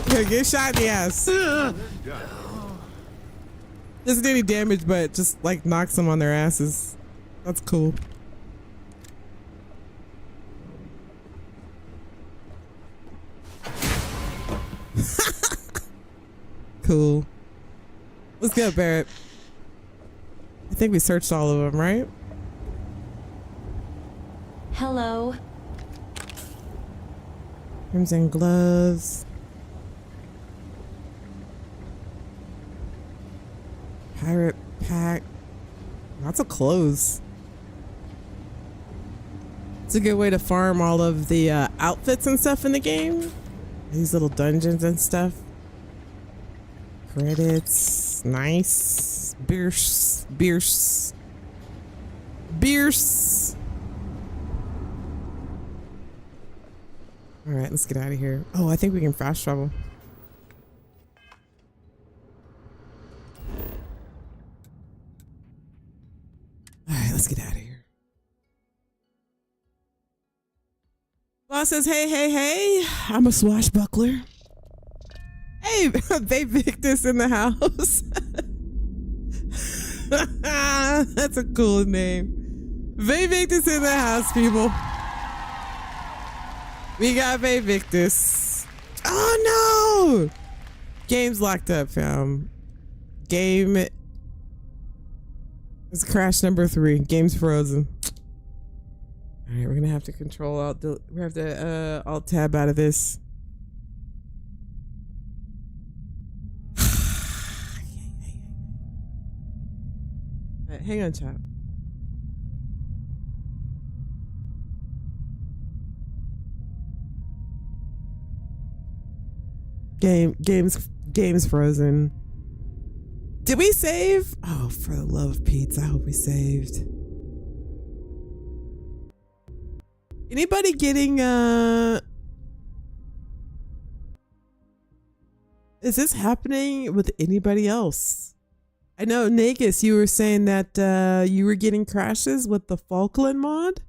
he'll get shot in the ass. Doesn't do any damage, but just like knocks them on their asses. That's cool. Cool. Let's go, Barrett. I think we searched all of them, right? Hello. Crimson gloves. Pirate pack. Lots of clothes. It's a good way to farm all of the outfits and stuff in the game. These little dungeons and stuff. Credits. Nice. Beers. Beers. Beers. All right, let's get out of here. Oh, I think we can fast travel. All right, let's get out of here. Boss says, hey, hey, hey, I'm a swashbuckler. Hey, Babe Victus in the house. That's a cool name. Babe Victus in the house, people. We got Babe Victus. Oh no! Game's locked up, fam. Game is crash number 3. Game's frozen. All right, we're gonna have to control alt. We have to alt tab out of this. All right, hang on, chat. Game's frozen. Did we save? Oh, for the love of Pete, I hope we saved. Anybody getting is this happening with anybody else? I know, Nagus, you were saying that you were getting crashes with the Falkland mod.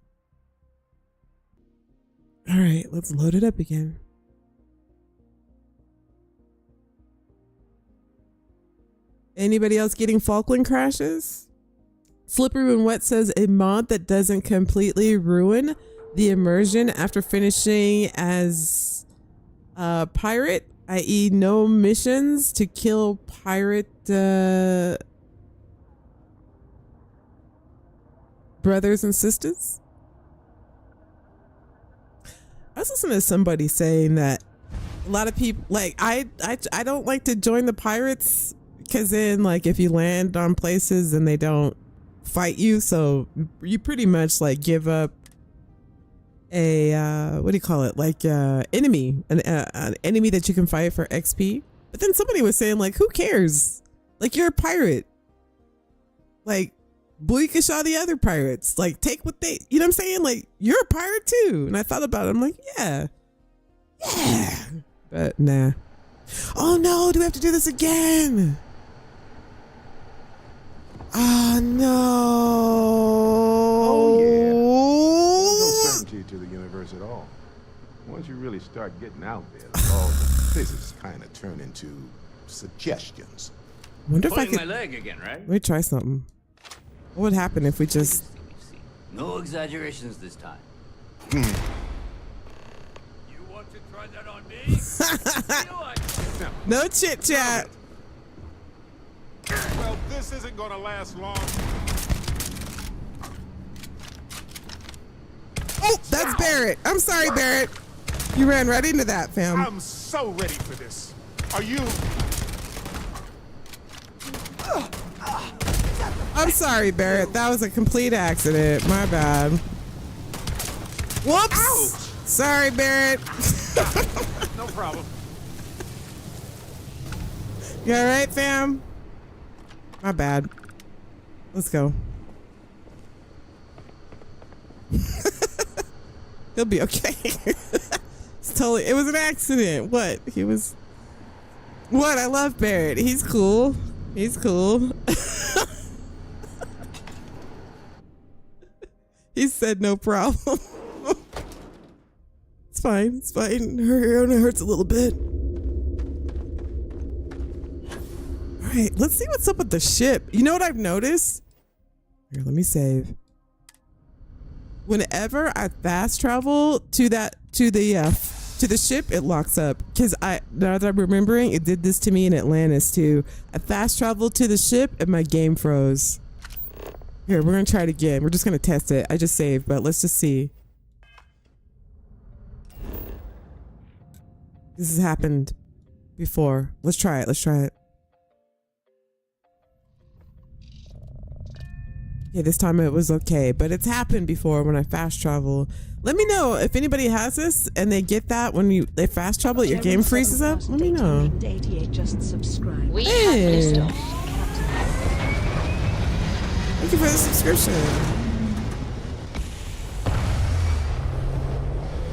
All right, let's load it up again. Anybody else getting Falkland crashes? Slippery When Wet says a mod that doesn't completely ruin the immersion after finishing as a pirate, i.e. no missions to kill pirate brothers and sisters. I was listening to somebody saying that a lot of people, like, I don't like to join the pirates because then, like, if you land on places and they don't fight you, so you pretty much like give up a what do you call it, like enemy, an enemy that you can fight for XP. But then somebody was saying, like, who cares? Like, you're a pirate. Like, boycott all the other pirates. Like, take what they, you know what I'm saying? Like, you're a pirate too. And I thought about it. I'm like, yeah. But nah. Oh no, do we have to do this again? Oh no. Oh yeah. There's no certainty to the universe at all. Once you really start getting out there, the laws of physics kind of turn into suggestions. Wonder if I could. My leg again, right? Let me try something. What would happen if we just? No exaggerations this time. You want to try that on me? No chit chat. Well, this isn't gonna last long. Oh, that's Barrett. I'm sorry, Barrett. You ran right into that, fam. I'm so ready for this. Are you? I'm sorry, Barrett. That was a complete accident. My bad. Whoops. Ouch. Sorry, Barrett. No problem. You all right, fam? My bad. Let's go. He'll be okay. It's totally, it was an accident. What? He was, what? I love Barrett. He's cool. He's cool. said no problem. It's fine. It's fine. Her only hurts a little bit. All right, let's see what's up with the ship. You know what I've noticed? Here, let me save. Whenever I fast travel to the ship, it locks up. Cause now that I'm remembering, it did this to me in Atlantis too. I fast traveled to the ship and my game froze. Here, we're gonna try it again. We're just gonna test it. I just saved, but let's just see. This has happened before. Let's try it. Let's try it. Yeah, this time it was okay, but it's happened before when I fast travel. Let me know if anybody has this and they get that when they fast travel, your game freezes up. Let me know. Just subscribe. Hey. Thank you for the subscription.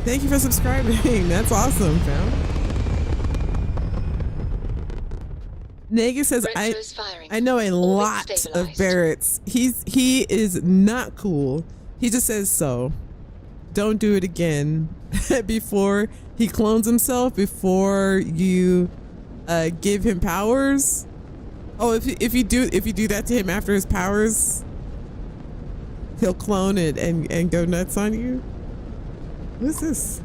Thank you for subscribing. That's awesome, fam. Nega says, I know a lot of Barretts. He is not cool. He just says so. Don't do it again. Before he clones himself, before you give him powers. Oh, if you do that to him after his powers, he'll clone it and go nuts on you. What's this?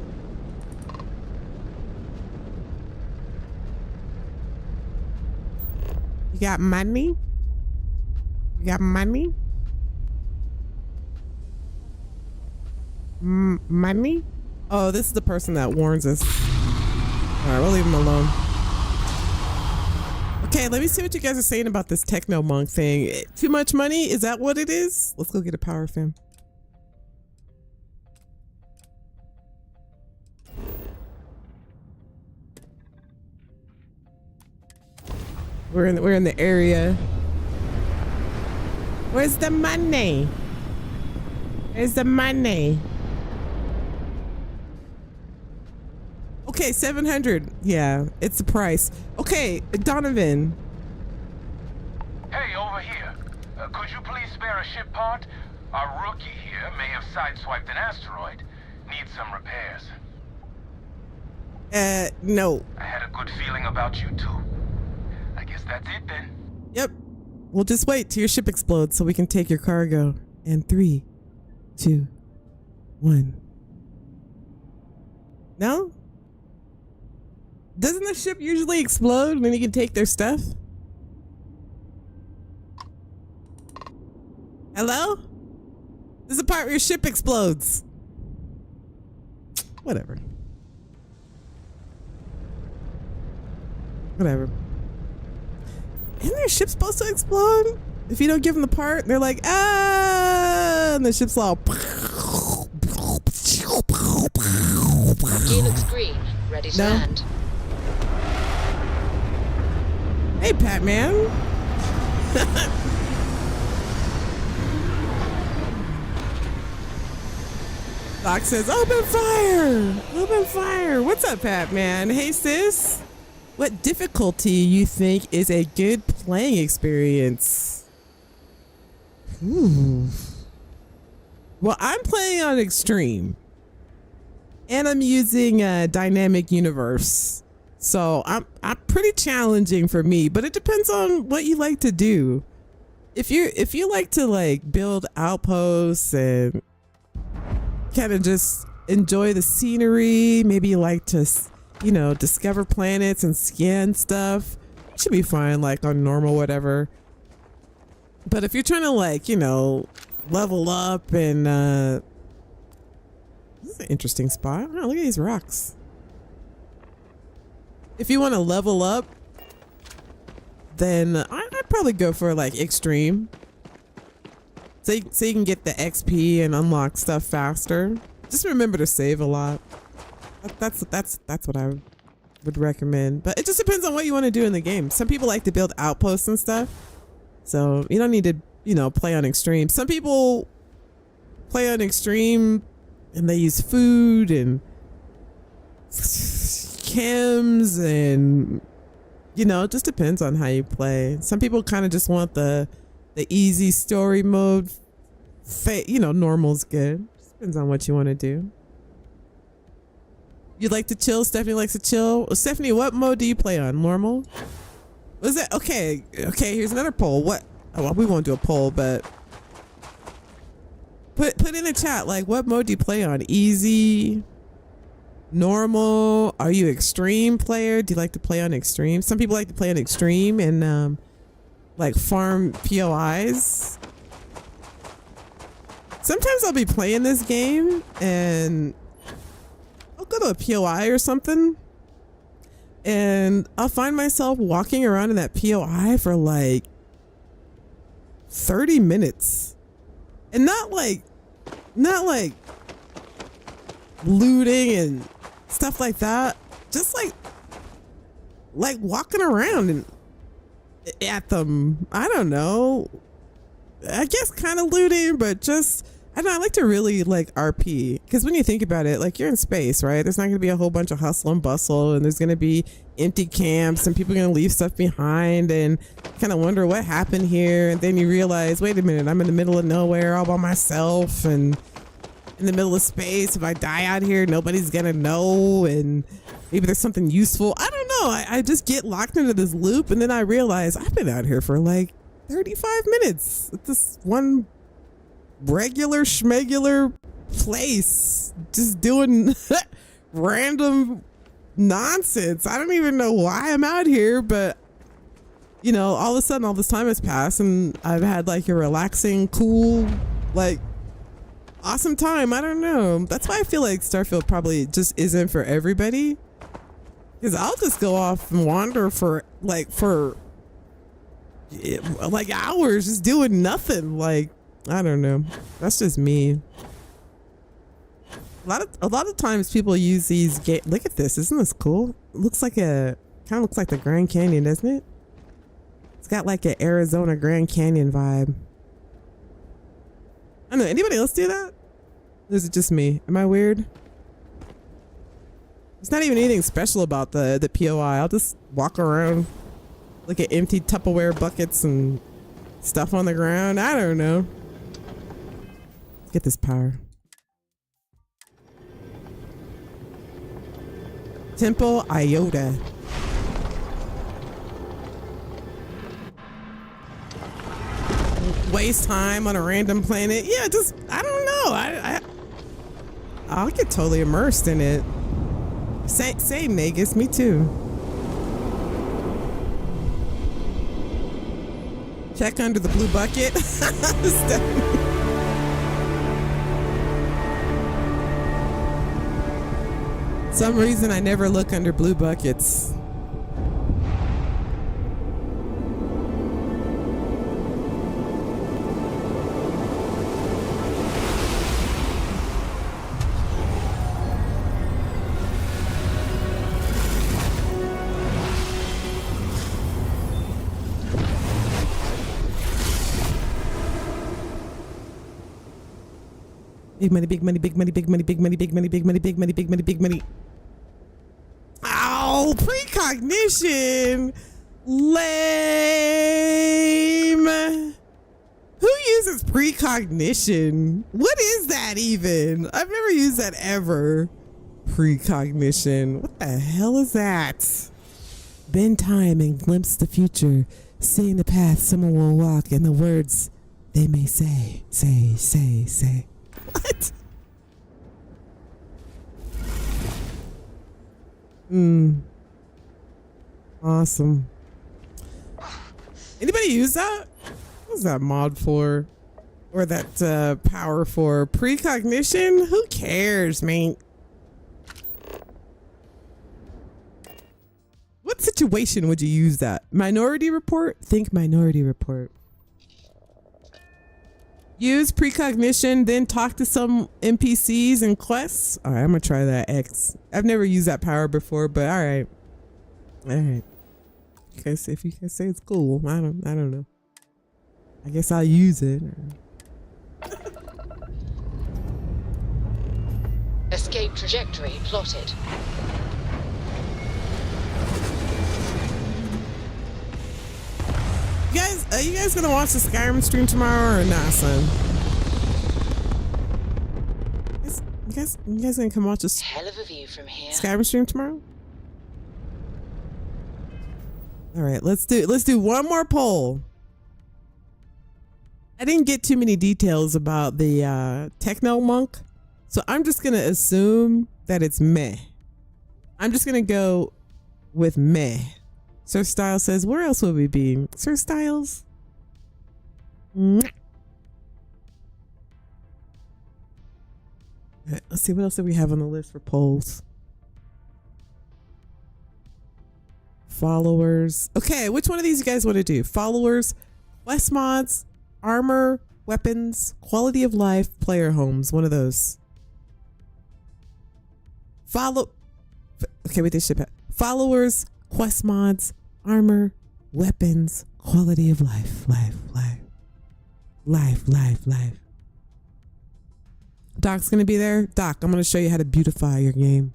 You got money? You got money? Money? Oh, this is the person that warns us. All right, we'll leave him alone. Okay, let me see what you guys are saying about this techno monk thing. Too much money? Is that what it is? Let's go get a power fam. We're in the area. Where's the money? Where's the money? Okay, 700. Yeah, it's the price. Okay, Donovan. Hey, over here. Could you please spare a ship part? Our rookie here may have sideswiped an asteroid. Needs some repairs. No. I had a good feeling about you too. I guess that's it then. Yep. We'll just wait till your ship explodes so we can take your cargo. And 3, 2, 1. No? Doesn't the ship usually explode when you can take their stuff? Hello? This is the part where your ship explodes. Whatever. Whatever. Isn't their ship supposed to explode? If you don't give them the part, they're like, ah, and the ship's all. Gear looks green, ready to land. Hey, Pat-Man. Doc says, open fire! Open fire! What's up, Pat-Man? Hey, sis. What difficulty you think is a good playing experience? Ooh. Well, I'm playing on extreme. And I'm using Dynamic Universe. So I'm pretty challenging for me, but it depends on what you like to do. If you like to like build outposts and kind of just enjoy the scenery, maybe you like to, you know, discover planets and scan stuff, it should be fine, like on normal, whatever. But if you're trying to like, you know, level up and this is an interesting spot. Oh, look at these rocks. If you want to level up, then I'd probably go for like extreme. So you can get the XP and unlock stuff faster. Just remember to save a lot. That's what I would recommend. But it just depends on what you want to do in the game. Some people like to build outposts and stuff. So you don't need to, you know, play on extreme. Some people play on extreme and they use food and chems and, you know, it just depends on how you play. Some people kind of just want the easy story mode. You know, normal's good. Depends on what you want to do. You like to chill? Stephanie likes to chill. Well, Stephanie, what mode do you play on? Normal? Was that okay? Okay, here's another poll. What? Oh, well, we won't do a poll, but put in the chat, like, what mode do you play on? Easy, normal? Are you extreme player? Do you like to play on extreme? Some people like to play on extreme and like farm POIs. Sometimes I'll be playing this game and I'll go to a POI or something and I'll find myself walking around in that POI for like 30 minutes and not like looting and stuff like that, just like walking around and at them. I don't know, I guess kind of looting, but just I don't know, I like to really like RP, because when you think about it, like, you're in space, right? There's not going to be a whole bunch of hustle and bustle, and there's going to be empty camps and people are going to leave stuff behind and kind of wonder what happened here. And then you realize, wait a minute, I'm in the middle of nowhere all by myself and in the middle of space. If I die out here, nobody's going to know, and maybe there's something useful. I don't know. I just get locked into this loop, and then I realize I've been out here for like 35 minutes at this one regular schmegular place, just doing random nonsense. I don't even know why I'm out here, but you know, all of a sudden all this time has passed and I've had like a relaxing, cool, like awesome time. I don't know. That's why I feel like Starfield probably just isn't for everybody, because I'll just go off and wander for hours just doing nothing. Like, I don't know. That's just me. A lot of times people use these look at this. Isn't this cool? It looks like kind of looks like the Grand Canyon, doesn't it? It's got like an Arizona Grand Canyon vibe. I don't know. Anybody else do that? Or is it just me? Am I weird? There's not even anything special about the POI. I'll just walk around, look at empty Tupperware buckets and stuff on the ground. I don't know. Get this power. Temple Iota. Waste time on a random planet. Yeah, just, I don't know. I'll get totally immersed in it. Same Nagus, me too. Check under the blue bucket. Some reason I never look under blue buckets. Big money, big money, big money, big money, big money, big money, big money, big money, big money, big money. Ow, precognition. Lame. Who uses precognition? What is that even? I've never used that ever. Precognition. What the hell is that? Bend time and glimpse the future, seeing the path someone will walk and the words they may say. What? Awesome. Anybody use that? What's that mod for? Or that power for? Precognition? Who cares, man? What situation would you use that? Minority Report? Think Minority Report. Use precognition, then talk to some NPCs and quests. All right, I'm gonna try that X. I've never used that power before, but all right. If you can say it's cool, I don't know. I guess I'll use it. Escape trajectory plotted. Are you guys gonna watch the Skyrim stream tomorrow or not, son? You guys gonna come watch this Hell of a view from here. Skyrim stream tomorrow? All right, let's do one more poll. I didn't get too many details about the techno monk, so I'm just gonna assume that it's meh. I'm just gonna go with meh. Sir Styles says, where else would we be? Sir Styles? Mwah. All right, let's see what else do we have on the list for polls. Followers. Okay, which one of these you guys want to do? Followers, quest mods, armor, weapons, quality of life, player homes. One of those. Okay, wait, this ship. Followers, quest mods, armor, weapons, quality of life, life. Doc's gonna be there. Doc, I'm gonna show you how to beautify your game.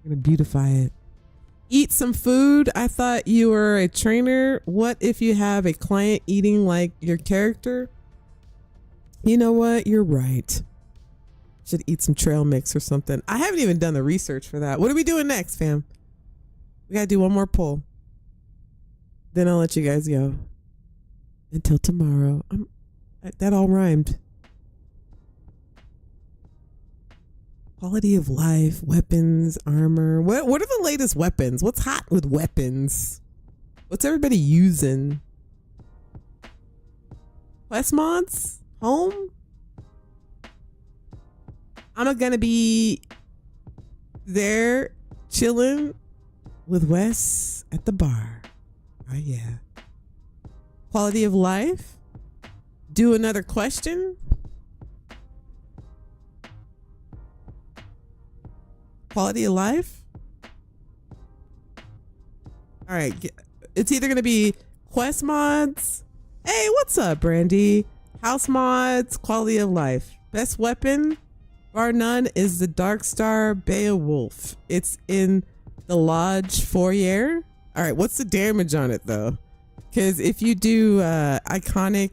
I'm gonna beautify it. Eat some food. I thought you were a trainer. What if you have a client eating like your character? You know what? You're right. Should eat some trail mix or something. I haven't even done the research for that. What are we doing next, fam? We gotta do one more poll. Then I'll let you guys go. Until tomorrow. That all rhymed. Quality of life, weapons, armor. What are the latest weapons? What's hot with weapons? What's everybody using? Quest mods? Home? I'm gonna be there chilling with Wes at the bar. Oh yeah. Quality of life? Do another question? Quality of life? All right. It's either going to be quest mods. Hey, what's up, Brandy? House mods, quality of life. Best weapon, bar none, is the Darkstar Beowulf. It's in the lodge foyer. All right. What's the damage on it, though? Because if you do iconic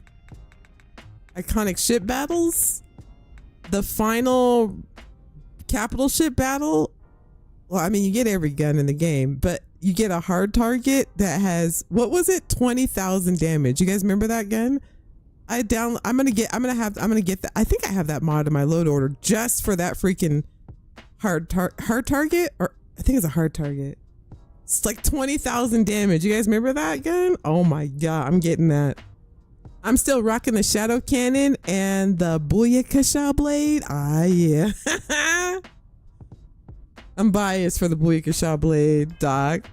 ship battles, the final capital ship battle, well, I mean, you get every gun in the game, but you get a hard target that has, what was it, 20,000 damage. You guys remember that gun? I'm gonna get that. I think I have that mod in my load order just for that freaking hard target, or I think it's a hard target. It's like 20,000 damage. You guys remember that gun? Oh my god, I'm getting that. I'm still rocking the Shadow Cannon and the Booyakasha Blade. Ah, yeah. I'm biased for the Booyakasha Blade, Doc.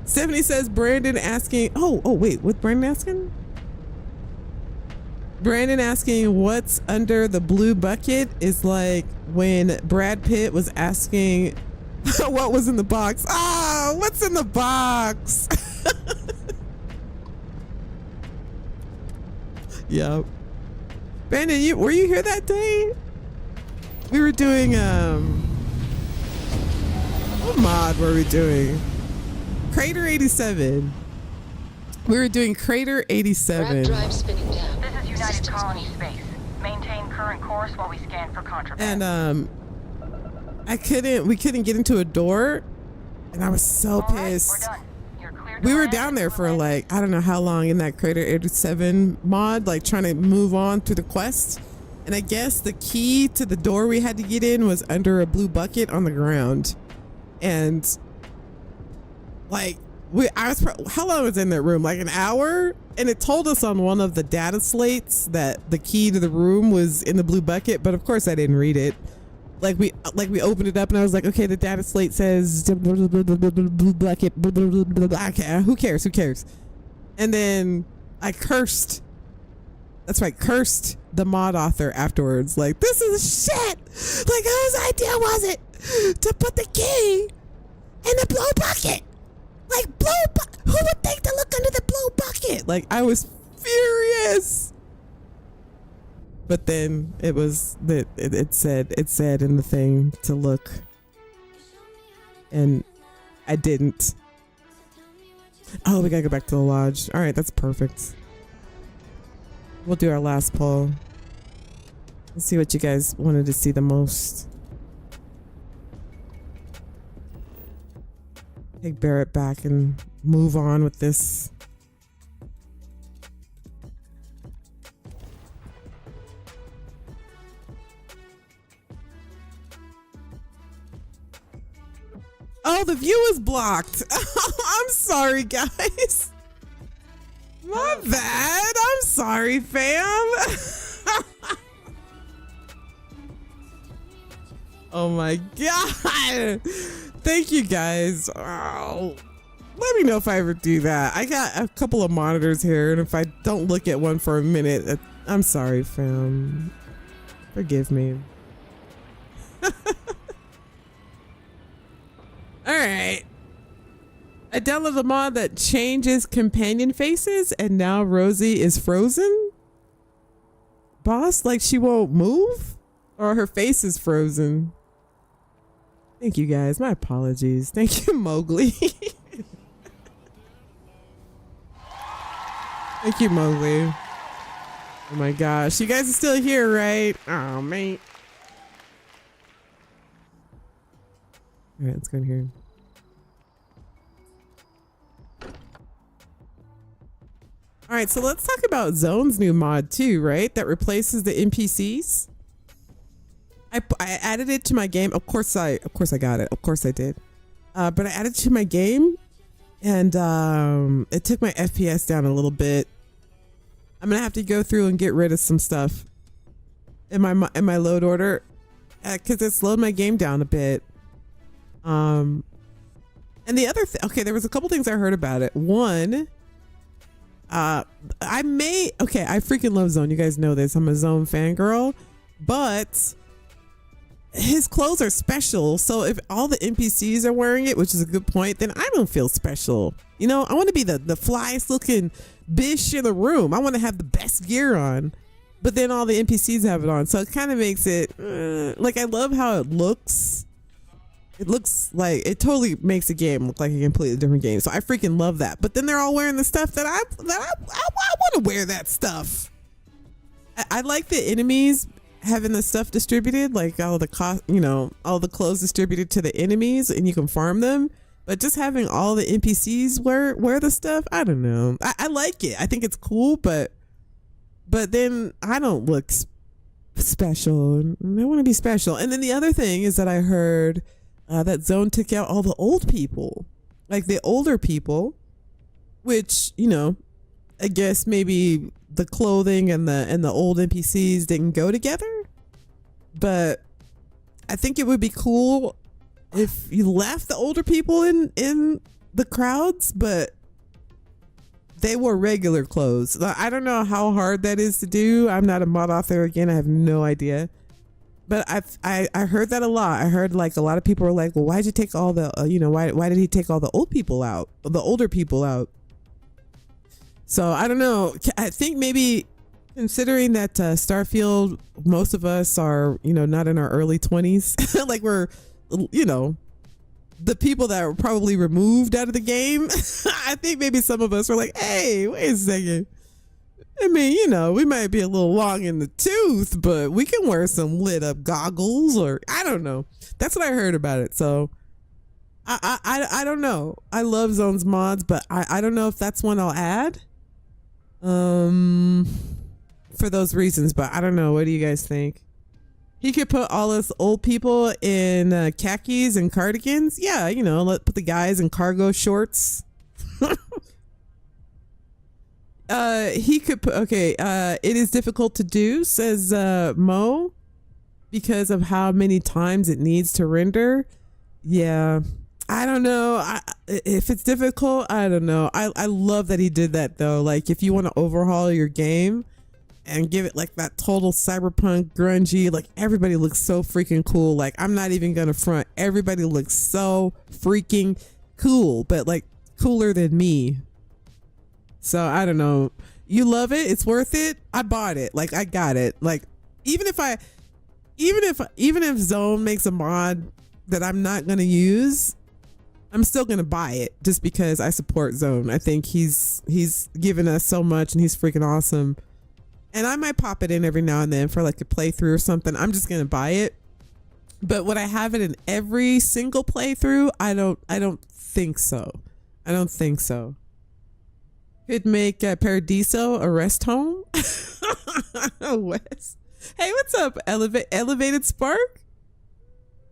Stephanie says Brandon asking. Oh, wait. What Brandon asking? Brandon asking what's under the blue bucket is like when Brad Pitt was asking what was in the box. Oh, what's in the box? Yep. Brandon, were you here that day? We were doing what mod were we doing? Crater 87. We were doing Crater 87. Drive spinning down. This is United Colony Space. Maintain current course while we scan for contraband. And we couldn't get into a door, and I was so pissed. We were down there for like, I don't know how long in that Crater 87 mod, like trying to move on through the quest. And I guess the key to the door we had to get in was under a blue bucket on the ground. And like, how long was in that room? Like an hour? And it told us on one of the data slates that the key to the room was in the blue bucket. But of course I didn't read it. Like we opened it up and I was like, okay, the data slate says blue bucket. Okay, who cares? And then I cursed. That's right, cursed the mod author afterwards. Like, this is shit. Like, whose idea was it to put the key in the blue bucket? Like, who would think to look under the blue bucket? Like, I was furious. But then it was that it said in the thing to look, and I didn't. Oh, we gotta go back to the lodge. All right, that's perfect. We'll do our last poll. Let's see what you guys wanted to see the most. Take Barrett back and move on with this. Oh, the view is blocked. I'm sorry, guys. My bad. I'm sorry, fam. Oh my god. Thank you guys. Oh, let me know if I ever do that. I got a couple of monitors here, and if I don't look at one for a minute, I'm sorry, fam. Forgive me. Alright. I downloaded a mod that changes companion faces, and now Rosie is frozen? Boss, like she won't move? Or her face is frozen? Thank you guys. My apologies. Thank you, Mowgli. Thank you, Mowgli. Oh my gosh. You guys are still here, right? Oh, mate. All right, let's go in here. All right, so let's talk about Zone's new mod too, right? That replaces the NPCs. I added it to my game. Of course I got it. Of course I did. But I added it to my game, and it took my FPS down a little bit. I'm gonna have to go through and get rid of some stuff in my load order, because it slowed my game down a bit. And the other okay, there was a couple things I heard about it. One, I freaking love Zone. You guys know this. I'm a Zone fangirl, but his clothes are special. So if all the NPCs are wearing it, which is a good point, then I don't feel special. You know, I want to be the flyest looking bish in the room. I want to have the best gear on, but then all the NPCs have it on. So it kind of makes it like, I love how it looks. It looks like it totally makes a game look like a completely different game. So I freaking love that. But then they're all wearing the stuff that I want to wear that stuff. I like the enemies having the stuff distributed, like all the all the clothes distributed to the enemies, and you can farm them. But just having all the NPCs wear the stuff, I don't know. I like it. I think it's cool, but then I don't look special. I want to be special. And then the other thing is that I heard that Zone took out all the old people, like the older people, which, you know, I guess maybe the clothing and the old NPCs didn't go together. But I think it would be cool if you left the older people in the crowds, but they wore regular clothes. I don't know how hard that is to do. I'm not a mod author. Again, I have no idea. But I heard that a lot. I heard like a lot of people were like, well, why'd you take all the, why did he take all the old people out, the older people out? So I don't know. I think maybe considering that Starfield, most of us are, not in our early 20s, like we're, the people that were probably removed out of the game. I think maybe some of us were like, hey, wait a second. I mean, we might be a little long in the tooth, but we can wear some lit up goggles, or I don't know. That's what I heard about it. So I don't know. I love Zone's mods, but I don't know if that's one I'll add. For those reasons, but I don't know. What do you guys think? He could put all us old people in khakis and cardigans. Yeah, put the guys in cargo shorts. He could put, it is difficult to do, says Mo, because of how many times it needs to render. Yeah, I don't know. If it's difficult, I don't know. I love that he did that though. Like, if you want to overhaul your game and give it like that total cyberpunk grungy, like everybody looks so freaking cool. Like, I'm not even gonna front. Everybody looks so freaking cool, but like cooler than me. So I don't know. You love it. It's worth it. I bought it. Like, I got it. Like, even if Zone makes a mod that I'm not going to use, I'm still going to buy it just because I support Zone. I think he's given us so much and he's freaking awesome. and I might pop it in every now and then for like a playthrough or something. I'm just gonna buy it. But would I have it in every single playthrough? I don't think so. I don't think so. Could make Paradiso a rest home. Wes. Hey, what's up, Elevated Spark?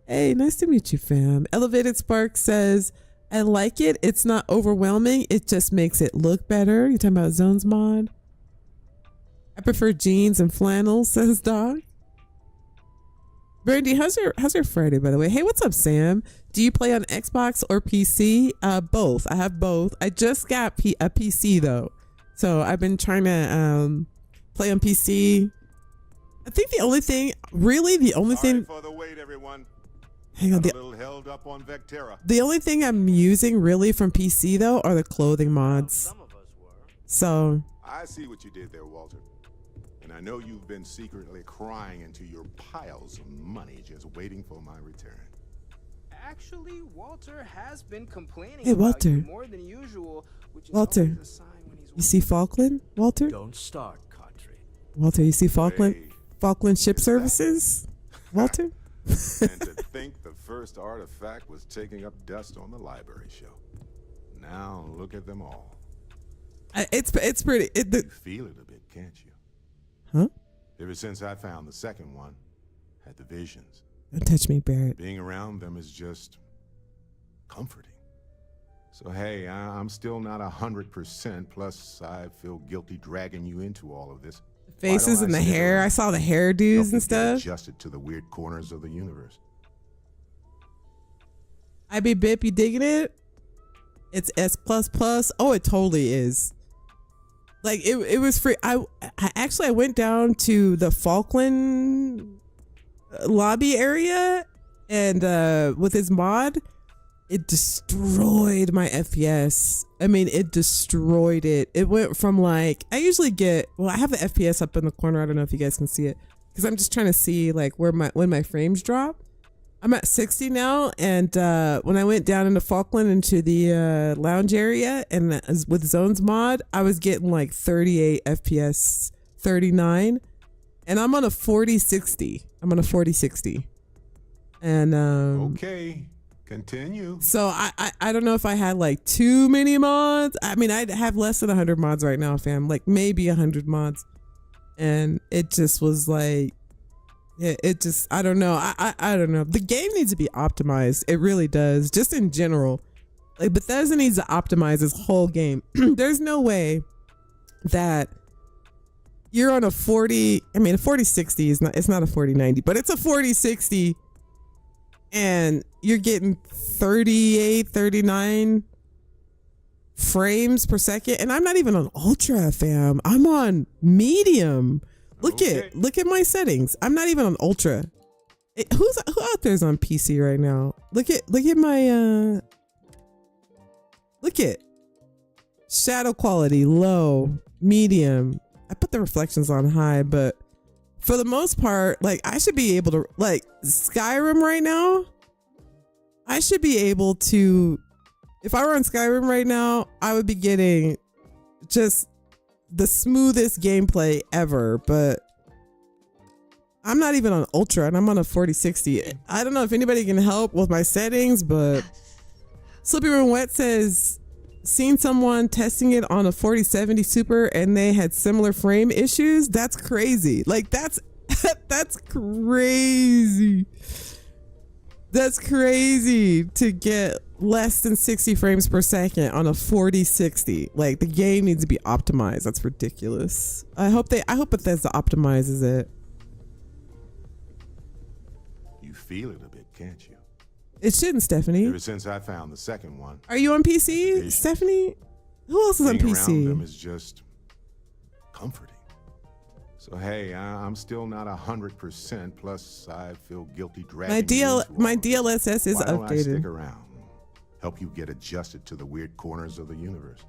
Hey, nice to meet you, fam. Elevated Spark says, I like it. It's not overwhelming. It just makes it look better. You talking about Zones mod? I prefer jeans and flannels, says Dog. Brandy, how's your Friday, by the way? Hey, what's up, Sam? Do you play on Xbox or PC? Both. I have both. I just got a PC though, so I've been trying to play on PC. I think the only thing For the wait, everyone. Hang on, a little held up on Vectera. The only thing I'm using really from PC though are the clothing mods. Some of us were. So I see what you did there, Walter. And I know you've been secretly crying into your piles of money just waiting for my return. Actually, Walter has been complaining Hey, Walter. about you more than usual, which is Walter, always a sign when he's you see Falkland, Walter? Don't start, Cadre. Walter, you see Falkland Ship Services, Walter? And to think the first artifact was taking up dust on the library shelf. Now look at them all. It's pretty. You feel it a bit, can't you? Huh? Ever since I found the second one, had the visions. Don't touch me, Barrett. Being around them is just comforting. So hey, I'm still not 100%. Plus, I feel guilty dragging you into all of this. Faces and the hair. I saw the hairdos and stuff. Adjusted to the weird corners of the universe. I be Bip, you digging it? It's S++. Oh, it totally is. Like it was free. I actually went down to the Falkland lobby area, and with his mod, it destroyed my FPS. I mean, it destroyed it. It went from like, I usually get, well, I have the FPS up in the corner. I don't know if you guys can see it, because I'm just trying to see like when my frames drop. I'm at 60 now, and when I went down into Falkland into the lounge area and with Zones mod, I was getting like 38 FPS, 39, and I'm on a 4060. And okay, continue. So I don't know if I had like too many mods. I mean, I have less than 100 mods right now, fam. Like maybe 100 mods, and it just was like. It just, I don't know. I don't know. The game needs to be optimized. It really does. Just in general. Like Bethesda needs to optimize this whole game. There's no way that you're on a 4060 is not, it's not a 4090, but it's a 4060 and you're getting 38, 39 frames per second. And I'm not even on ultra, fam. I'm on medium. Look at my settings. I'm not even on ultra. Who out there is on PC right now? Look at my look at shadow quality low, medium. I put the reflections on high, but for the most part, like I should be able to, like Skyrim right now, I should be able to, if I were on Skyrim right now, I would be getting just the smoothest gameplay ever, but I'm not even on ultra and I'm on a 4060. I don't know if anybody can help with my settings, but Slippy Room Wet says seen someone testing it on a 4070 Super and they had similar frame issues. That's crazy. Like that's crazy. That's crazy to get less than 60 frames per second on a 4060. Like the game needs to be optimized. That's ridiculous. I hope Bethesda optimizes it. You feel it a bit, can't you? It shouldn't, Stephanie. Ever since I found the second one. Are you on PC, Stephanie? Who else is on PC? Being around them is just comforting. So hey, I'm still not 100%. Plus, I feel guilty dragging. My DLSS is Why don't I updated. stick around, help you get adjusted to the weird corners of the universe.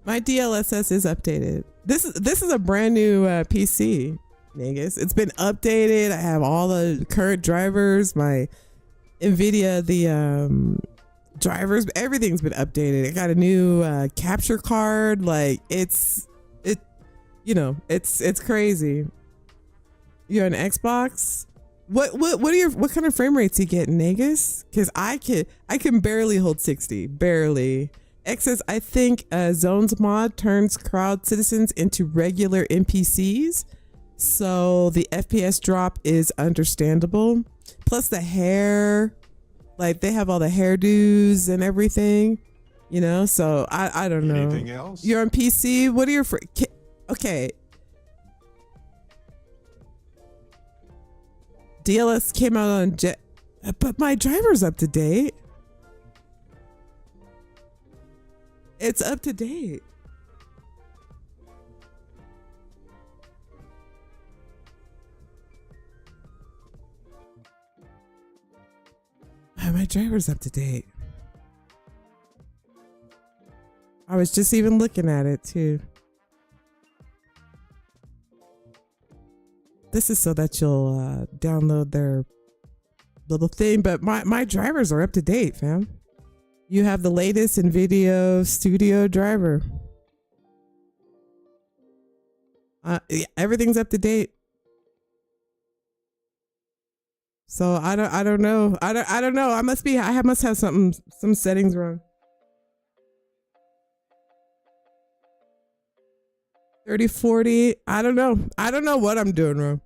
My DLSS is updated. This is a brand new PC, Negus. It's been updated. I have all the current drivers. My NVIDIA, the drivers, everything's been updated. I got a new capture card. Like you know, it's crazy. You're on Xbox. What kind of frame rates you get, Negus? Because I can barely hold 60, barely. X says, I think Zones mod turns crowd citizens into regular NPCs, so the FPS drop is understandable. Plus the hair, like they have all the hairdos and everything, you know. So I don't know. Anything else? You're on PC. What are your okay? DLS came out on but my driver's up to date. It's up to date. My driver's up to date. I was just even looking at it too. This is so that you'll download their little thing, but my drivers are up to date, fam. You have the latest NVIDIA Studio driver. Everything's up to date. So I don't know. I don't know. I must have some settings wrong. 3040. I don't know. I don't know what I'm doing wrong.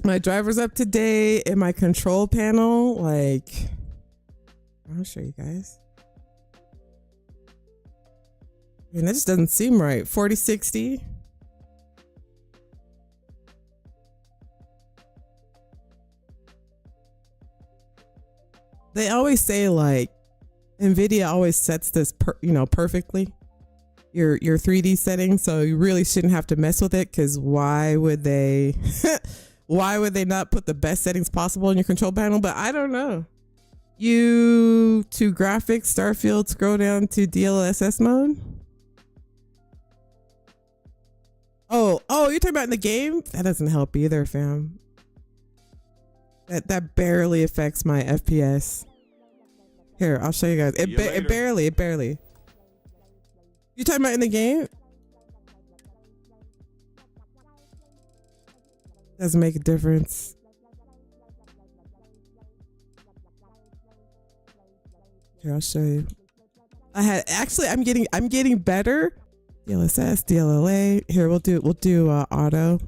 My driver's up to date and my control panel, like, I'll show you guys. And that just doesn't seem right. 4060. They always say like NVIDIA always sets this perfectly. Your 3D settings, so you really shouldn't have to mess with it, because why would they not put the best settings possible in your control panel? But I don't know. You to graphics, Starfield, scroll down to DLSS mode. Oh, you're talking about in the game? That doesn't help either, fam. That barely affects my FPS. Here, I'll show you guys. It barely. You talking about in the game? Doesn't make a difference. Here, I'll show you. I'm getting better. DLSS, DLLA. Here, we'll do auto.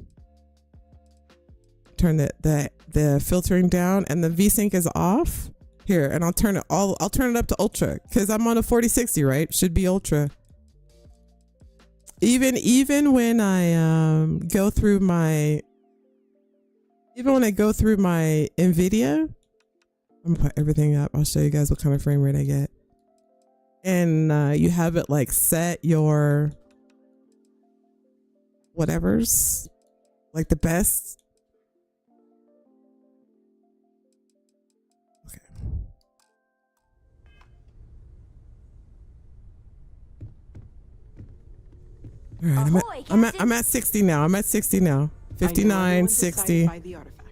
Turn the filtering down, and the VSync is off. Here, and I'll turn it up to ultra, because I'm on a 4060, right? Should be ultra. Even when I go through my NVIDIA, I'm gonna put everything up. I'll show you guys what kind of frame rate I get. And you have it like set your whatever's like the best. Okay. All right, I'm at 60 now. I'm at 60 now. 59, 60.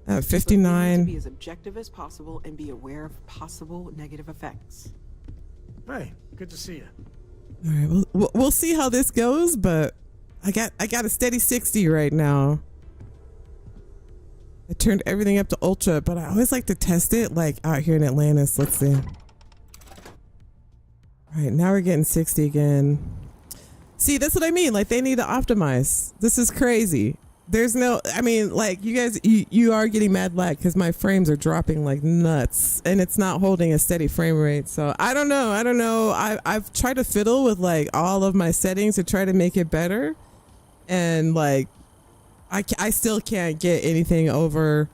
59. Be as objective as possible and be aware of possible negative effects. Hey, good to see you. All right, we'll see how this goes, but I got a steady 60 right now. I turned everything up to ultra, but I always like to test it like out here in Atlantis. Let's see. All right, now we're getting 60 again. See, that's what I mean. Like, they need to optimize. This is crazy. There's no, I mean, like, you guys, you are getting mad lag because my frames are dropping like nuts, and it's not holding a steady frame rate. So I don't know. I've tried to fiddle with like all of my settings to try to make it better, and like I still can't get anything over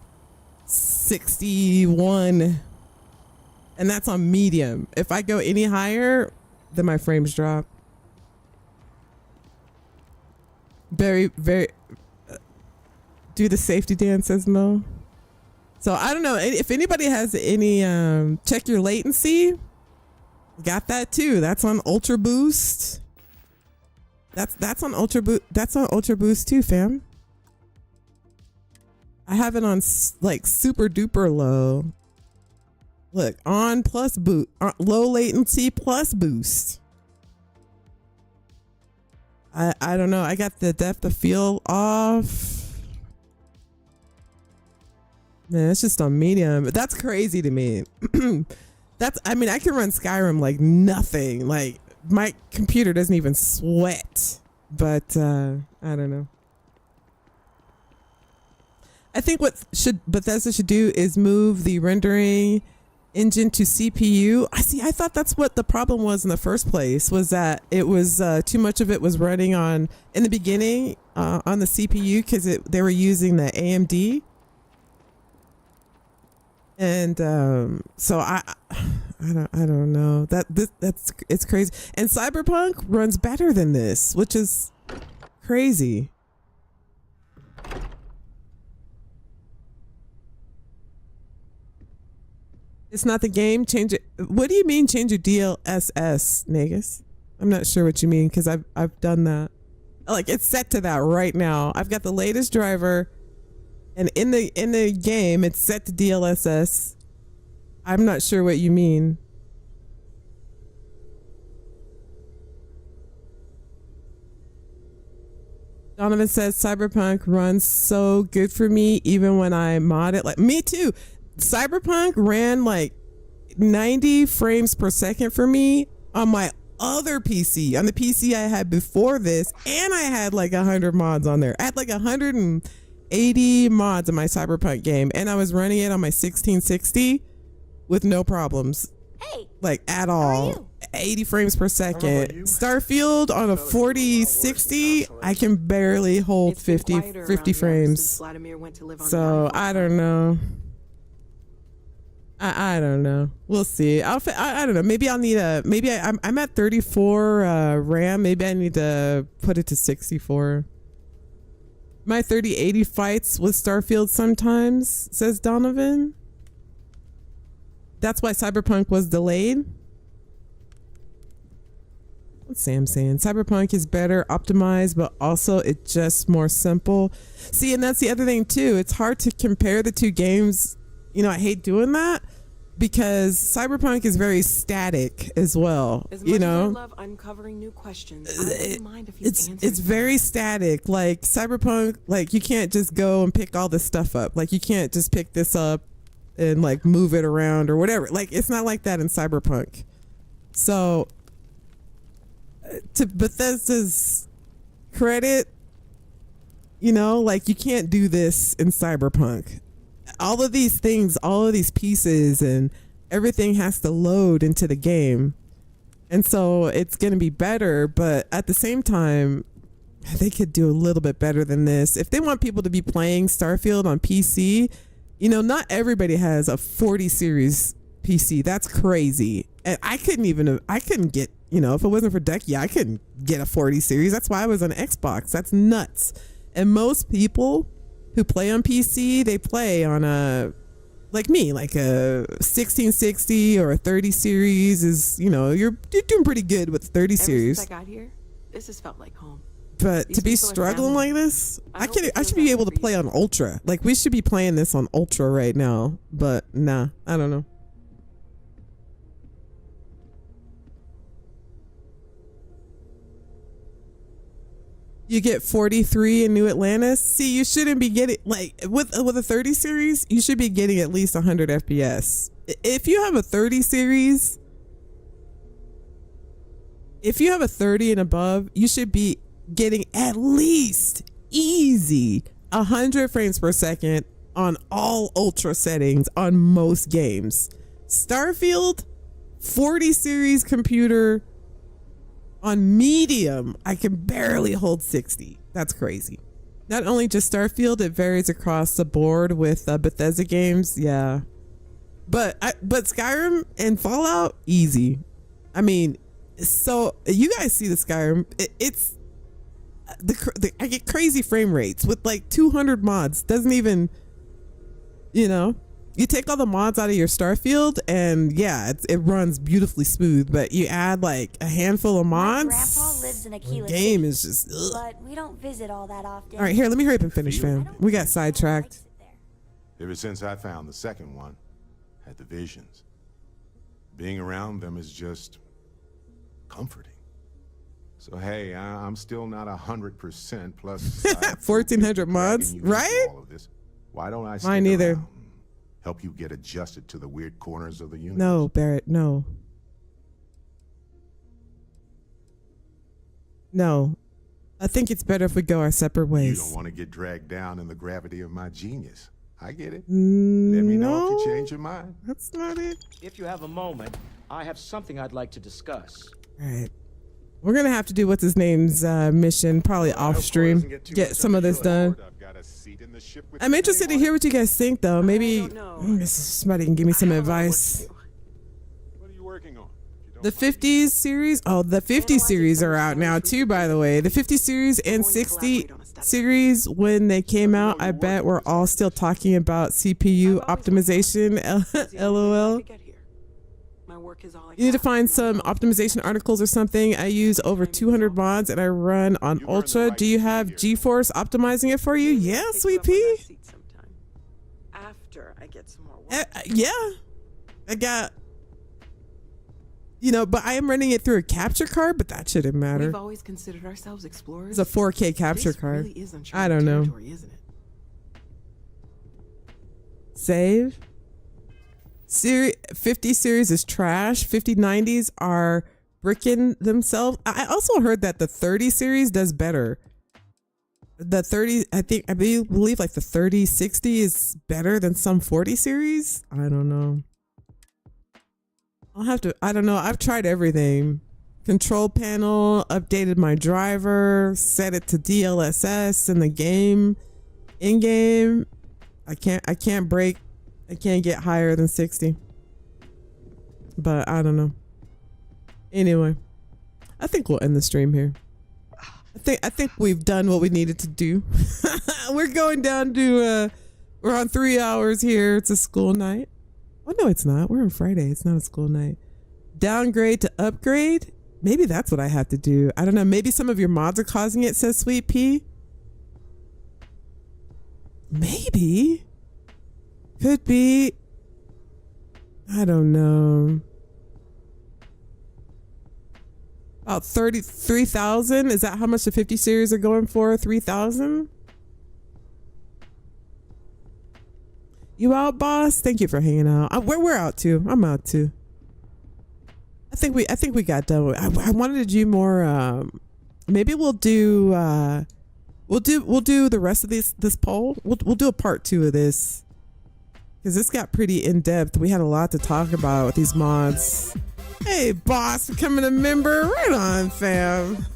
61, and that's on medium. If I go any higher, then my frames drop. Very, very. Do the safety dance, says Mo. So I don't know if anybody has any. Check your latency. Got that too. That's on Ultra Boost. That's on Ultra Boost. That's on Ultra Boost too, fam. I have it on like super duper low. Look, on plus boost, low latency plus boost. I don't know. I got the depth of field off. Man, it's just on medium. That's crazy to me. I mean, I can run Skyrim like nothing. Like my computer doesn't even sweat. But I don't know. I think what Bethesda should do is move the rendering engine to CPU. I thought that's what the problem was in the first place, was that it was too much of it was running on in the beginning on the CPU because they were using the AMD. And so I don't know. It's crazy. And Cyberpunk runs better than this, which is crazy. It's not the game. Change it. What do you mean change your DLSS, Negus? I'm not sure what you mean because I've done that. Like it's set to that right now. I've got the latest driver, and in the game it's set to DLSS. I'm not sure what you mean. Donovan says Cyberpunk runs so good for me even when I mod it. Like me too. Cyberpunk ran like 90 frames per second for me on my other PC, on the PC I had before this, and I had like 100 mods on there. I had like 180 mods in my Cyberpunk game, and I was running it on my 1660 with no problems. Hey, like at all. 80 frames per second. Starfield on a 4060, I can barely hold 50 frames. So I don't know. I don't know. We'll see. I don't know. Maybe I'll need I'm at 34 RAM. Maybe I need to put it to 64. My 3080 fights with Starfield sometimes, says Donovan. That's why Cyberpunk was delayed. What's Sam saying? Cyberpunk is better optimized, but also it's just more simple. See, and that's the other thing too. It's hard to compare the two games. You know, I hate doing that because Cyberpunk is very static as well. As much you know, as I love uncovering new questions, I don't mind if you it's very static. Like Cyberpunk, like you can't just go and pick all this stuff up. Like you can't just pick this up and like move it around or whatever. Like it's not like that in Cyberpunk. So to Bethesda's credit, you know, like you can't do this in Cyberpunk. All of these things, all of these pieces and everything has to load into the game. And so it's going to be better, but at the same time, they could do a little bit better than this. If they want people to be playing Starfield on PC, you know, not everybody has a 40 series PC. That's crazy. And I couldn't get, you know, if it wasn't for Decky, I couldn't get a 40 series. That's why I was on Xbox. That's nuts. And most people who play on PC, they play on a, like me, like a 1660 or a 30 series is, you know, you're doing pretty good with 30 series. Since I got here, this has felt like home. But These to be people are struggling family. like this, I hope should be able to play on Ultra. Like we should be playing this on Ultra right now, but nah, I don't know. You get 43 in New Atlantis. See, you shouldn't be getting, like, with a 30 series, you should be getting at least 100 FPS. If you have a 30 series, if you have a 30 and above, you should be getting at least easy 100 frames per second on all ultra settings on most games. Starfield, 40 series computer, on medium, I can barely hold 60. That's crazy. Not only just Starfield, it varies across the board with Bethesda games. Yeah, but Skyrim and Fallout, easy. I mean, so you guys see the Skyrim? It's I get crazy frame rates with like 200 mods. Doesn't even, you know. You take all the mods out of your Starfield and yeah, it runs beautifully smooth, but you add like a handful of mods, Grandpa lives in Aquila the game City, is just ugh. but we don't visit all that often. All right, here, let me hurry up and finish, fam. We got sidetracked. Ever since I found the second one, had the visions. Being around them is just comforting. So hey, I'm still not 100% plus 1,400 mods, right? All of this. Why don't I Mine either. Help you get adjusted to the weird corners of the universe? No, Barrett, no. No. I think it's better if we go our separate ways. You don't want to get dragged down in the gravity of my genius. I get it. Let me know if you change your mind. That's not it. If you have a moment, I have something I'd like to discuss. All right. We're going to have to do what's his name's mission, probably off stream. Get some of this done. I'm interested to hear what you guys think, though. Maybe somebody can give me some advice. What are you working on? The 50s series? Oh, the 50 series are out now, too, by the way. The 50 series and 60 series, when they came out, I bet we're all still talking about CPU optimization. LOL. You need to find some optimization articles or something. I use over 200 mods and I run on Ultra. Do you have GeForce optimizing it for you? Yeah, Sweet Pea. After I get some more yeah. I got, but I am running it through a capture card, but that shouldn't matter. We've always considered ourselves explorers. It's a 4K capture card. Really is I don't know. Isn't it? Save. 50 series is trash. 5090s are bricking themselves. I also heard that the 30 series does better. The 30, I believe like the 3060 is better than some 40 series. I don't know. I don't know. I've tried everything. Control panel, updated my driver, set it to DLSS in the game. In game, I can't get higher than 60. But I don't know. Anyway, I think we'll end the stream here. I think we've done what we needed to do. We're going down to we're on 3 hours here. It's a school night. Oh no, it's not. We're on Friday. It's not a school night. Downgrade to upgrade? Maybe that's what I have to do. I don't know. Maybe some of your mods are causing it, says Sweet Pea. Maybe. Could be. I don't know. About 33,000. Is that how much the 50 series are going for? 3,000? You out, boss? Thank you for hanging out. We're out too. I'm out too. I think we got done with, I wanted to do more. Maybe we'll do the rest of this poll. We'll do a part 2 of this. Because this got pretty in-depth. We had a lot to talk about with these mods. Hey, boss, becoming a member. Right on, fam.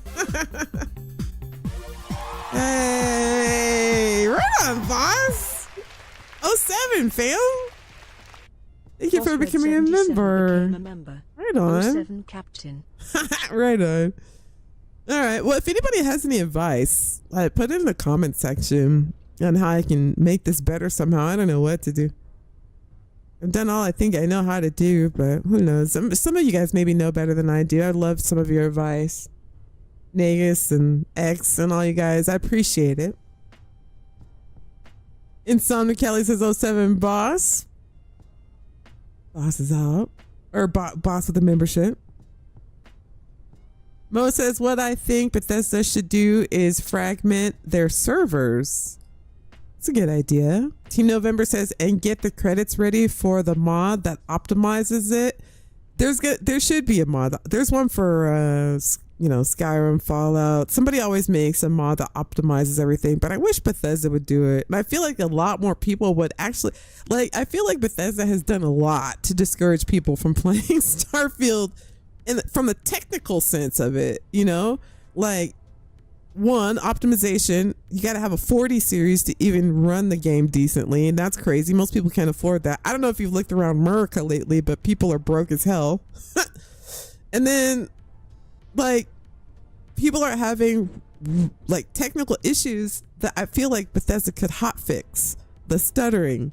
Hey, right on, boss. 07, fam. Thank you for becoming a member. Right on. 07 captain. Right on. All right. Well, if anybody has any advice, put it in the comment section on how I can make this better somehow. I don't know what to do. I've done all I think I know how to do, but who knows? Some of you guys maybe know better than I do. I'd love some of your advice. Negus and X and all you guys. I appreciate it. Insomnia Kelly says 07 boss. Boss is out. Or boss with a membership. Mo says what I think Bethesda should do is fragment their servers. It's a good idea. Team November says, and get the credits ready for the mod that optimizes it. There should be a mod. There's one for Skyrim, Fallout. Somebody always makes a mod that optimizes everything, but I wish Bethesda would do it. And I feel like a lot more people would actually I feel like Bethesda has done a lot to discourage people from playing Starfield, and from the technical sense of it, one, optimization. You got to have a 40 series to even run the game decently, and that's crazy. Most people can't afford that. I don't know if you've looked around America lately, but people are broke as hell. And then, people are having technical issues that I feel like Bethesda could hotfix. The stuttering.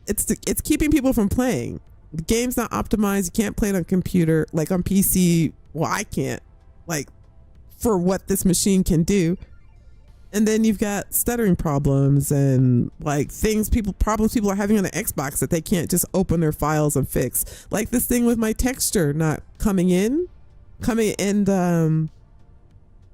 It's keeping people from playing. The game's not optimized. You can't play it on computer, on PC. Well, I can't. For what this machine can do. And then you've got stuttering problems and problems people are having on the Xbox that they can't just open their files and fix. Like this thing with my texture not coming in. coming in the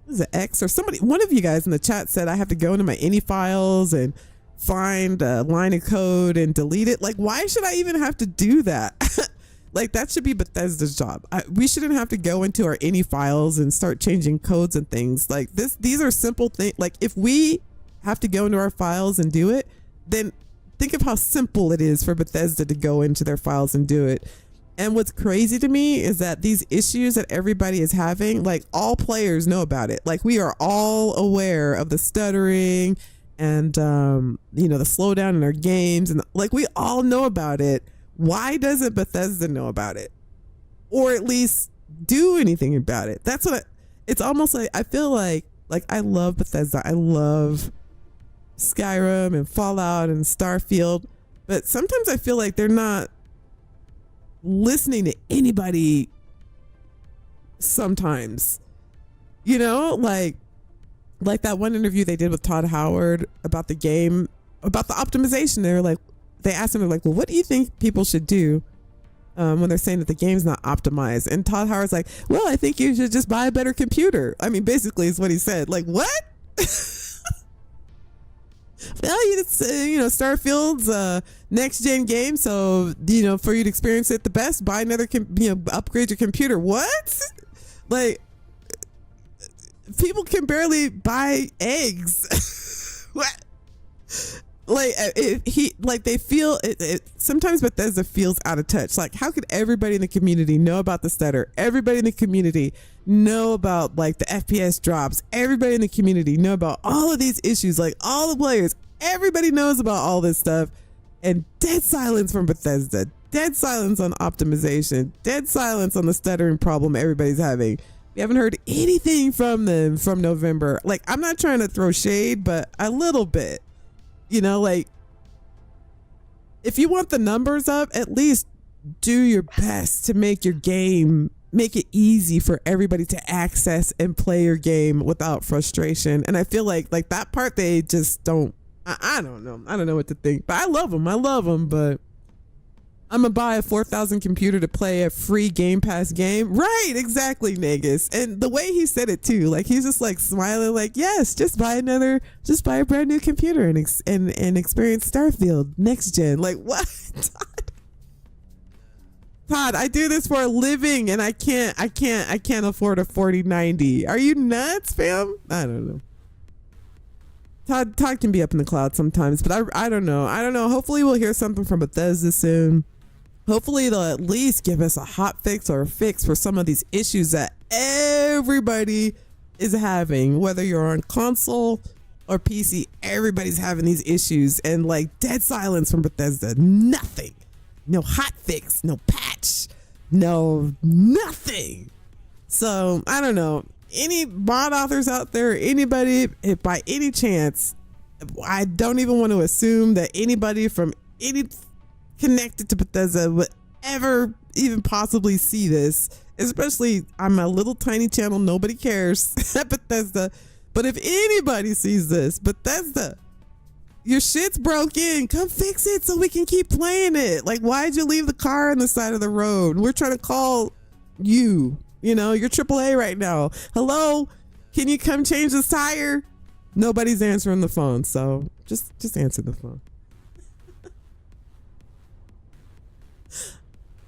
is it X or somebody, one of you guys in the chat said I have to go into my any files and find a line of code and delete it. Like, why should I even have to do that? Like, that should be Bethesda's job. We shouldn't have to go into our any files and start changing codes and things like this. These are simple things. Like, if we have to go into our files and do it, then think of how simple it is for Bethesda to go into their files and do it. And what's crazy to me is that these issues that everybody is having, like, all players know about it. Like, we are all aware of the stuttering and, you know, the slowdown in our games. And, like, we all know about it. Why doesn't Bethesda know about it? Or at least do anything about it? That's what it's almost like. I feel like I love Bethesda. I love Skyrim and Fallout and Starfield. But sometimes I feel like they're not listening to anybody sometimes. You know, like that one interview they did with Todd Howard about the game, about the optimization. They asked him, like, well, what do you think people should do when they're saying that the game's not optimized? And Todd Howard's like, well, I think you should just buy a better computer. I mean, basically is what he said. Like, what? Well, you know, Starfield's next gen game, so, you know, for you to experience it the best, buy another, upgrade your computer. What? Like, people can barely buy eggs. What? Like, they feel it. Sometimes Bethesda feels out of touch. Like, how could everybody in the community know about the stutter? Everybody in the community know about, like, the FPS drops. Everybody in the community know about all of these issues. Like, all the players, everybody knows about all this stuff. And dead silence from Bethesda. Dead silence on optimization. Dead silence on the stuttering problem everybody's having. We haven't heard anything from them from November. Like, I'm not trying to throw shade, but a little bit. You know, like, if you want the numbers up, at least do your best to make your game, make it easy for everybody to access and play your game without frustration. And I feel like that part, they just don't, I don't know. I don't know what to think, but I love them, but I'm gonna buy a 4,000 computer to play a free Game Pass game. Right, exactly, Negus. And the way he said it too, like, he's just like smiling, like, yes, just buy a brand new computer and experience Starfield next gen. Like, what? Todd, I do this for a living and I can't afford a 4090. Are you nuts, fam? I don't know. Todd can be up in the clouds sometimes, but I don't know. Hopefully we'll hear something from Bethesda soon. Hopefully they'll at least give us a hot fix or a fix for some of these issues that everybody is having, whether you're on console or PC. Everybody's having these issues, and, like, dead silence from Bethesda. Nothing. No hot fix, no patch, no nothing. So I don't know. Any mod authors out there, anybody, if by any chance, I don't even want to assume that anybody from any connected to Bethesda would ever even possibly see this, especially I'm a little tiny channel, nobody cares at Bethesda. But if anybody sees this, Bethesda, your shit's broken, come fix it so we can keep playing it. Like, why'd you leave the car on the side of the road? We're trying to call you, you know, you're AAA right now. Hello, can you come change this tire? Nobody's answering the phone, so just answer the phone.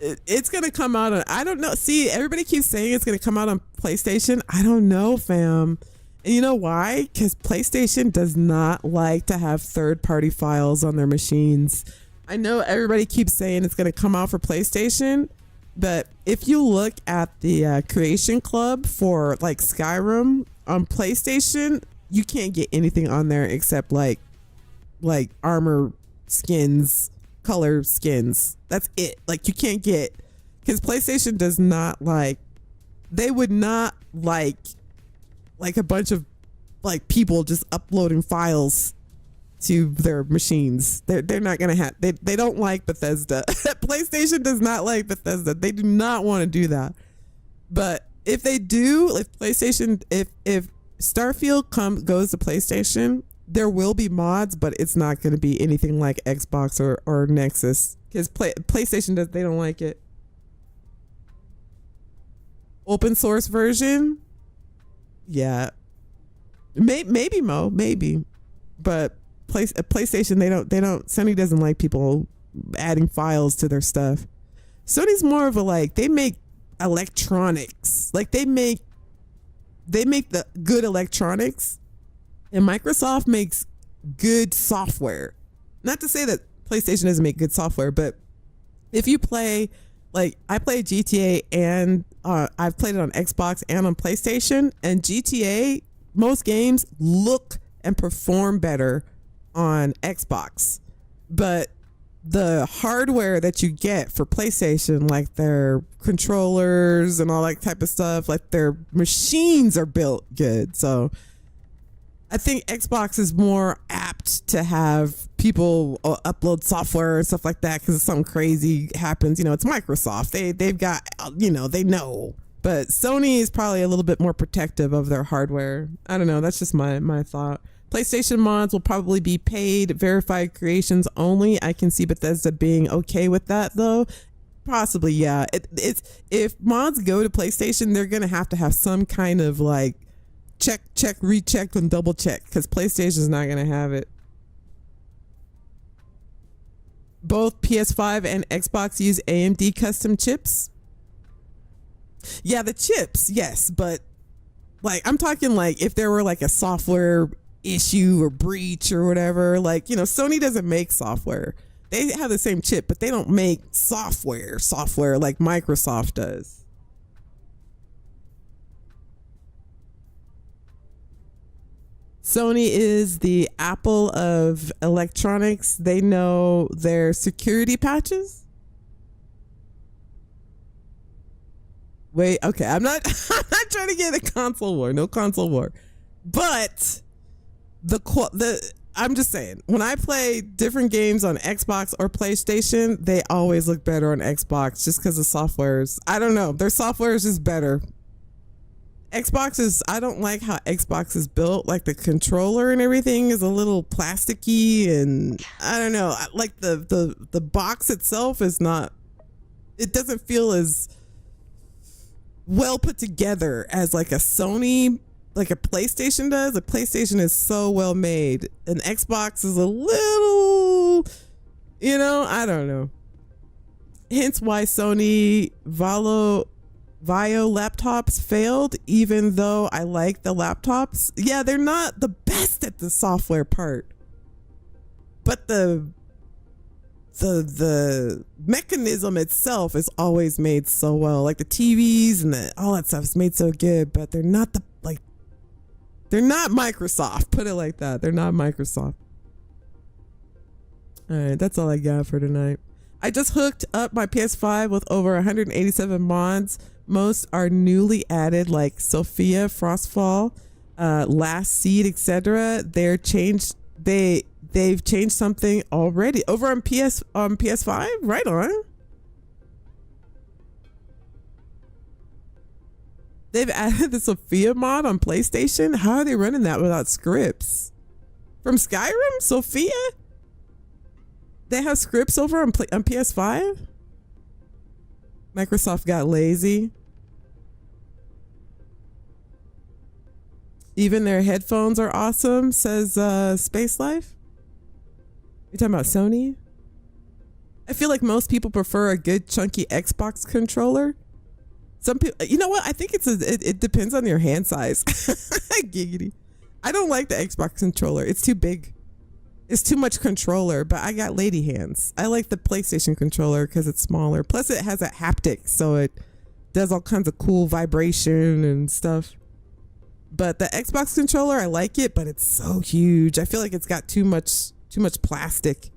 It's gonna come out on, I don't know. See, everybody keeps saying it's gonna come out on PlayStation. I don't know, fam. And you know why? Because PlayStation does not like to have third-party files on their machines. I know everybody keeps saying it's gonna come out for PlayStation, but if you look at the Creation Club for, like, Skyrim on PlayStation, you can't get anything on there except like armor skins, color skins. That's it. Like, you can't get, because PlayStation does not like, they would not like a bunch of, like, people just uploading files to their machines. They're not gonna have, they don't like Bethesda. PlayStation does not like Bethesda. They do not want to do that. But if they do, if PlayStation, if Starfield goes to PlayStation, there will be mods, but it's not going to be anything like Xbox or Nexus, because PlayStation they don't like it. open source version, yeah, maybe Mo, maybe, but PlayStation they don't. Sony doesn't like people adding files to their stuff. Sony's more of a like they make electronics, like they make the good electronics, and Microsoft makes good software. Not to say that PlayStation doesn't make good software, but if you play, like I play GTA and I've played it on Xbox and on PlayStation, and GTA, most games look and perform better on Xbox, but the hardware that you get for PlayStation, like their controllers and all that type of stuff, like their machines are built good. So I think Xbox is more apt to have people upload software and stuff like that because something crazy happens. You know, it's Microsoft. They've got, you know, they know. But Sony is probably a little bit more protective of their hardware. I don't know. That's just my thought. PlayStation mods will probably be paid, verified creations only. I can see Bethesda being okay with that, though. Possibly, yeah. It's if mods go to PlayStation, they're going to have some kind of like check, recheck, and double check, because PlayStation's not going to have it. Both PS5 and Xbox use AMD custom chips. Yeah, the chips, yes, but like I'm talking like if there were like a software issue or breach or whatever, like, you know, Sony doesn't make software. They have the same chip, but they don't make software like Microsoft does. Sony is the Apple of electronics. They know their security patches. Wait, okay, I'm not trying to get a console war. No console war. But I'm just saying, when I play different games on Xbox or PlayStation, they always look better on Xbox just because the software's, I don't know, their software is just better. I don't like how Xbox is built, like the controller and everything is a little plasticky, and I don't know, like the box itself is not, it doesn't feel as well put together as like a Sony, like a PlayStation does. A PlayStation is so well made. An Xbox is a little, you know, I don't know. Hence why Sony Vio laptops failed, even though I like the laptops. Yeah, they're not the best at the software part, but the mechanism itself is always made so well. Like the TVs and all that stuff is made so good, but they're not they're not Microsoft. Put it like that. They're not Microsoft. All right, that's all I got for tonight. I just hooked up my PS5 with over 187 mods. Most are newly added, like Sophia, Frostfall, Last Seed, etc. They've changed something already over on PS5. Right on. They've added the Sophia mod on PlayStation. How are they running that without scripts? From Skyrim? Sophia? They have scripts over on PS5? Microsoft got lazy. Even their headphones are awesome, says Space Life. You talking about Sony? I feel like most people prefer a good chunky Xbox controller. Some people, you know what? I think it depends on your hand size. Giggity. I don't like the Xbox controller. It's too big. It's too much controller, but I got lady hands. I like the PlayStation controller because it's smaller. Plus it has a haptic, so it does all kinds of cool vibration and stuff. But the Xbox controller, I like it, but it's so huge. I feel like it's got too much plastic.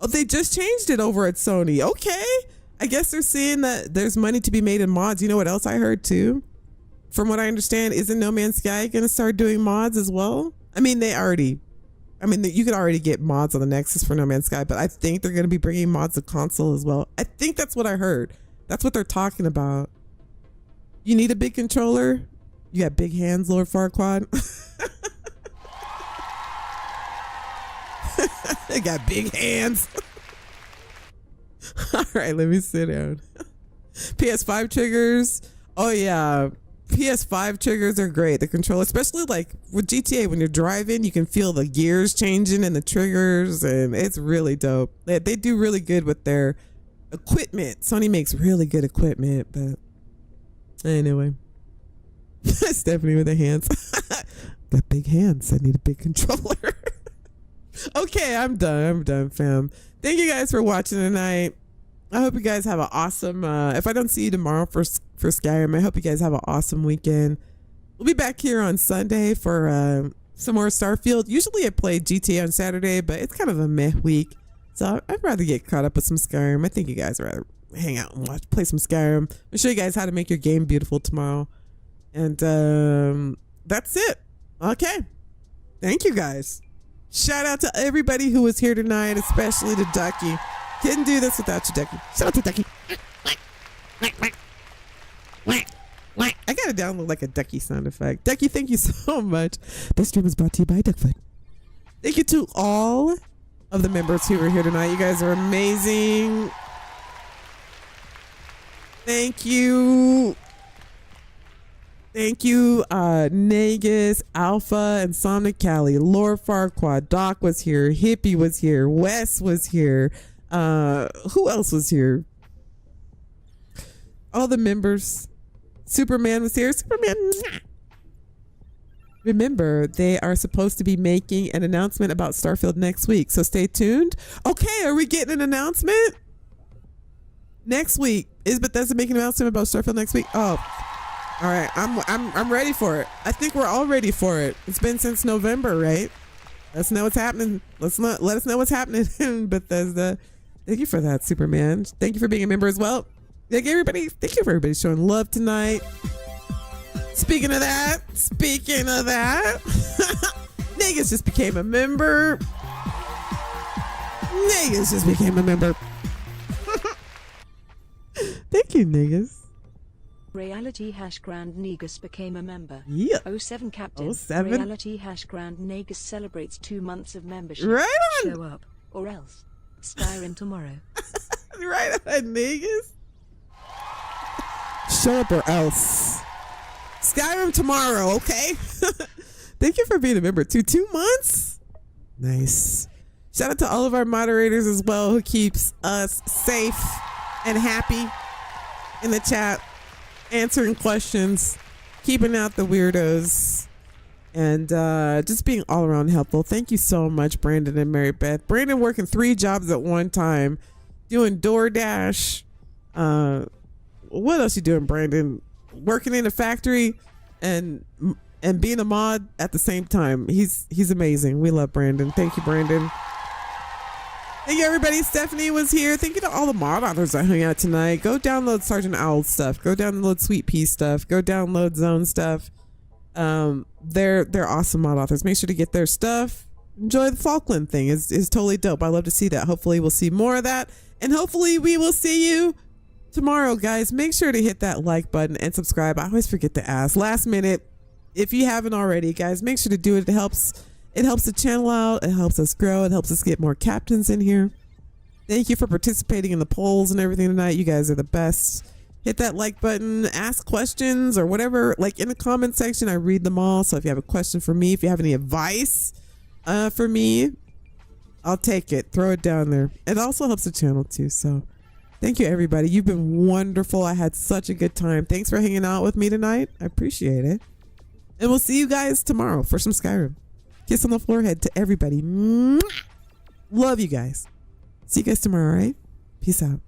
Oh, they just changed it over at Sony. Okay. I guess they're seeing that there's money to be made in mods. You know what else I heard too? From what I understand, isn't No Man's Sky going to start doing mods as well? I mean, you could already get mods on the Nexus for No Man's Sky, but I think they're going to be bringing mods to console as well. I think that's what I heard. That's what they're talking about. You need a big controller? You got big hands, Lord Farquaad. They got big hands. All right, let me sit down. PS5 triggers Oh yeah, PS5 triggers are great. The controller, especially like with GTA, when you're driving, you can feel the gears changing and the triggers, and it's really dope. They do really good with their equipment. Sony makes really good equipment, but anyway. Stephanie with her hands. Got big hands. I need a big controller. Okay, I'm done, fam. Thank you guys for watching tonight. I hope you guys have an awesome, if I don't see you tomorrow for Skyrim, I hope you guys have an awesome weekend. We'll be back here on Sunday for some more Starfield. Usually I play GTA on Saturday, but it's kind of a meh week. So I'd rather get caught up with some Skyrim. I think you guys would rather hang out and play some Skyrim. I'll show you guys how to make your game beautiful tomorrow. And that's it. Okay. Thank you guys. Shout out to everybody who was here tonight, especially to Ducky. Couldn't do this without you, Ducky. Shout out to Ducky. I gotta download like a Ducky sound effect. Ducky, thank you so much. This stream is brought to you by Duckfoot. Thank you to all of the members who were here tonight. You guys are amazing. Thank you. Thank you, Negus, Alpha, Insomnic Callie, Lord Farquaad, Doc was here, Hippie was here, Wes was here. Who else was here? All the members. Superman was here. Superman. Remember, they are supposed to be making an announcement about Starfield next week, so stay tuned. Okay, are we getting an announcement? Next week. Is Bethesda making an announcement about Starfield next week? Oh. All right, I'm ready for it. I think we're all ready for it. It's been since November, right? Let us know what's happening. Let us know what's happening in Bethesda. Thank you for that, Superman. Thank you for being a member as well. Thank you for everybody showing love tonight. Speaking of that, Negus just became a member. Thank you, Negus. Reality Grand Negus became a member. Yeah. 07 Captain. 07. Reality Grand Negus celebrates 2 months of membership. Right on. Show up or else. Skyrim tomorrow. Right on, Negus. Show up or else. Skyrim tomorrow, okay? Thank you for being a member too. 2 months? Nice. Shout out to all of our moderators as well who keeps us safe and happy in the chat. Answering questions, keeping out the weirdos, and just being all around helpful. Thank you so much, Brandon and Mary Beth. Brandon working 3 jobs at one time, doing DoorDash. What else you doing, Brandon? Working in a factory and being a mod at the same time. He's amazing. We love Brandon. Thank you, Brandon. Thank you, everybody. Stephanie was here. Thank you to all the mod authors that hung out tonight. Go download Sergeant Owl stuff. Go download Sweet Pea stuff. Go download Zone stuff. They're awesome mod authors. Make sure to get their stuff. Enjoy the Falkland thing. It's totally dope. I love to see that. Hopefully we'll see more of that. And hopefully we will see you tomorrow, guys. Make sure to hit that like button and subscribe. I always forget to ask. Last minute, if you haven't already, guys, make sure to do it. It helps the channel out. It helps us grow. It helps us get more captains in here. Thank you for participating in the polls and everything tonight. You guys are the best. Hit that like button, ask questions or whatever, like in the comment section. I read them all. So if you have a question for me, if you have any advice for me, I'll take it. Throw it down there. It also helps the channel too. So thank you, everybody. You've been wonderful. I had such a good time. Thanks for hanging out with me tonight. I appreciate it. And we'll see you guys tomorrow for some Skyrim. Kiss on the forehead to everybody. Love you guys. See you guys tomorrow, all right? Peace out.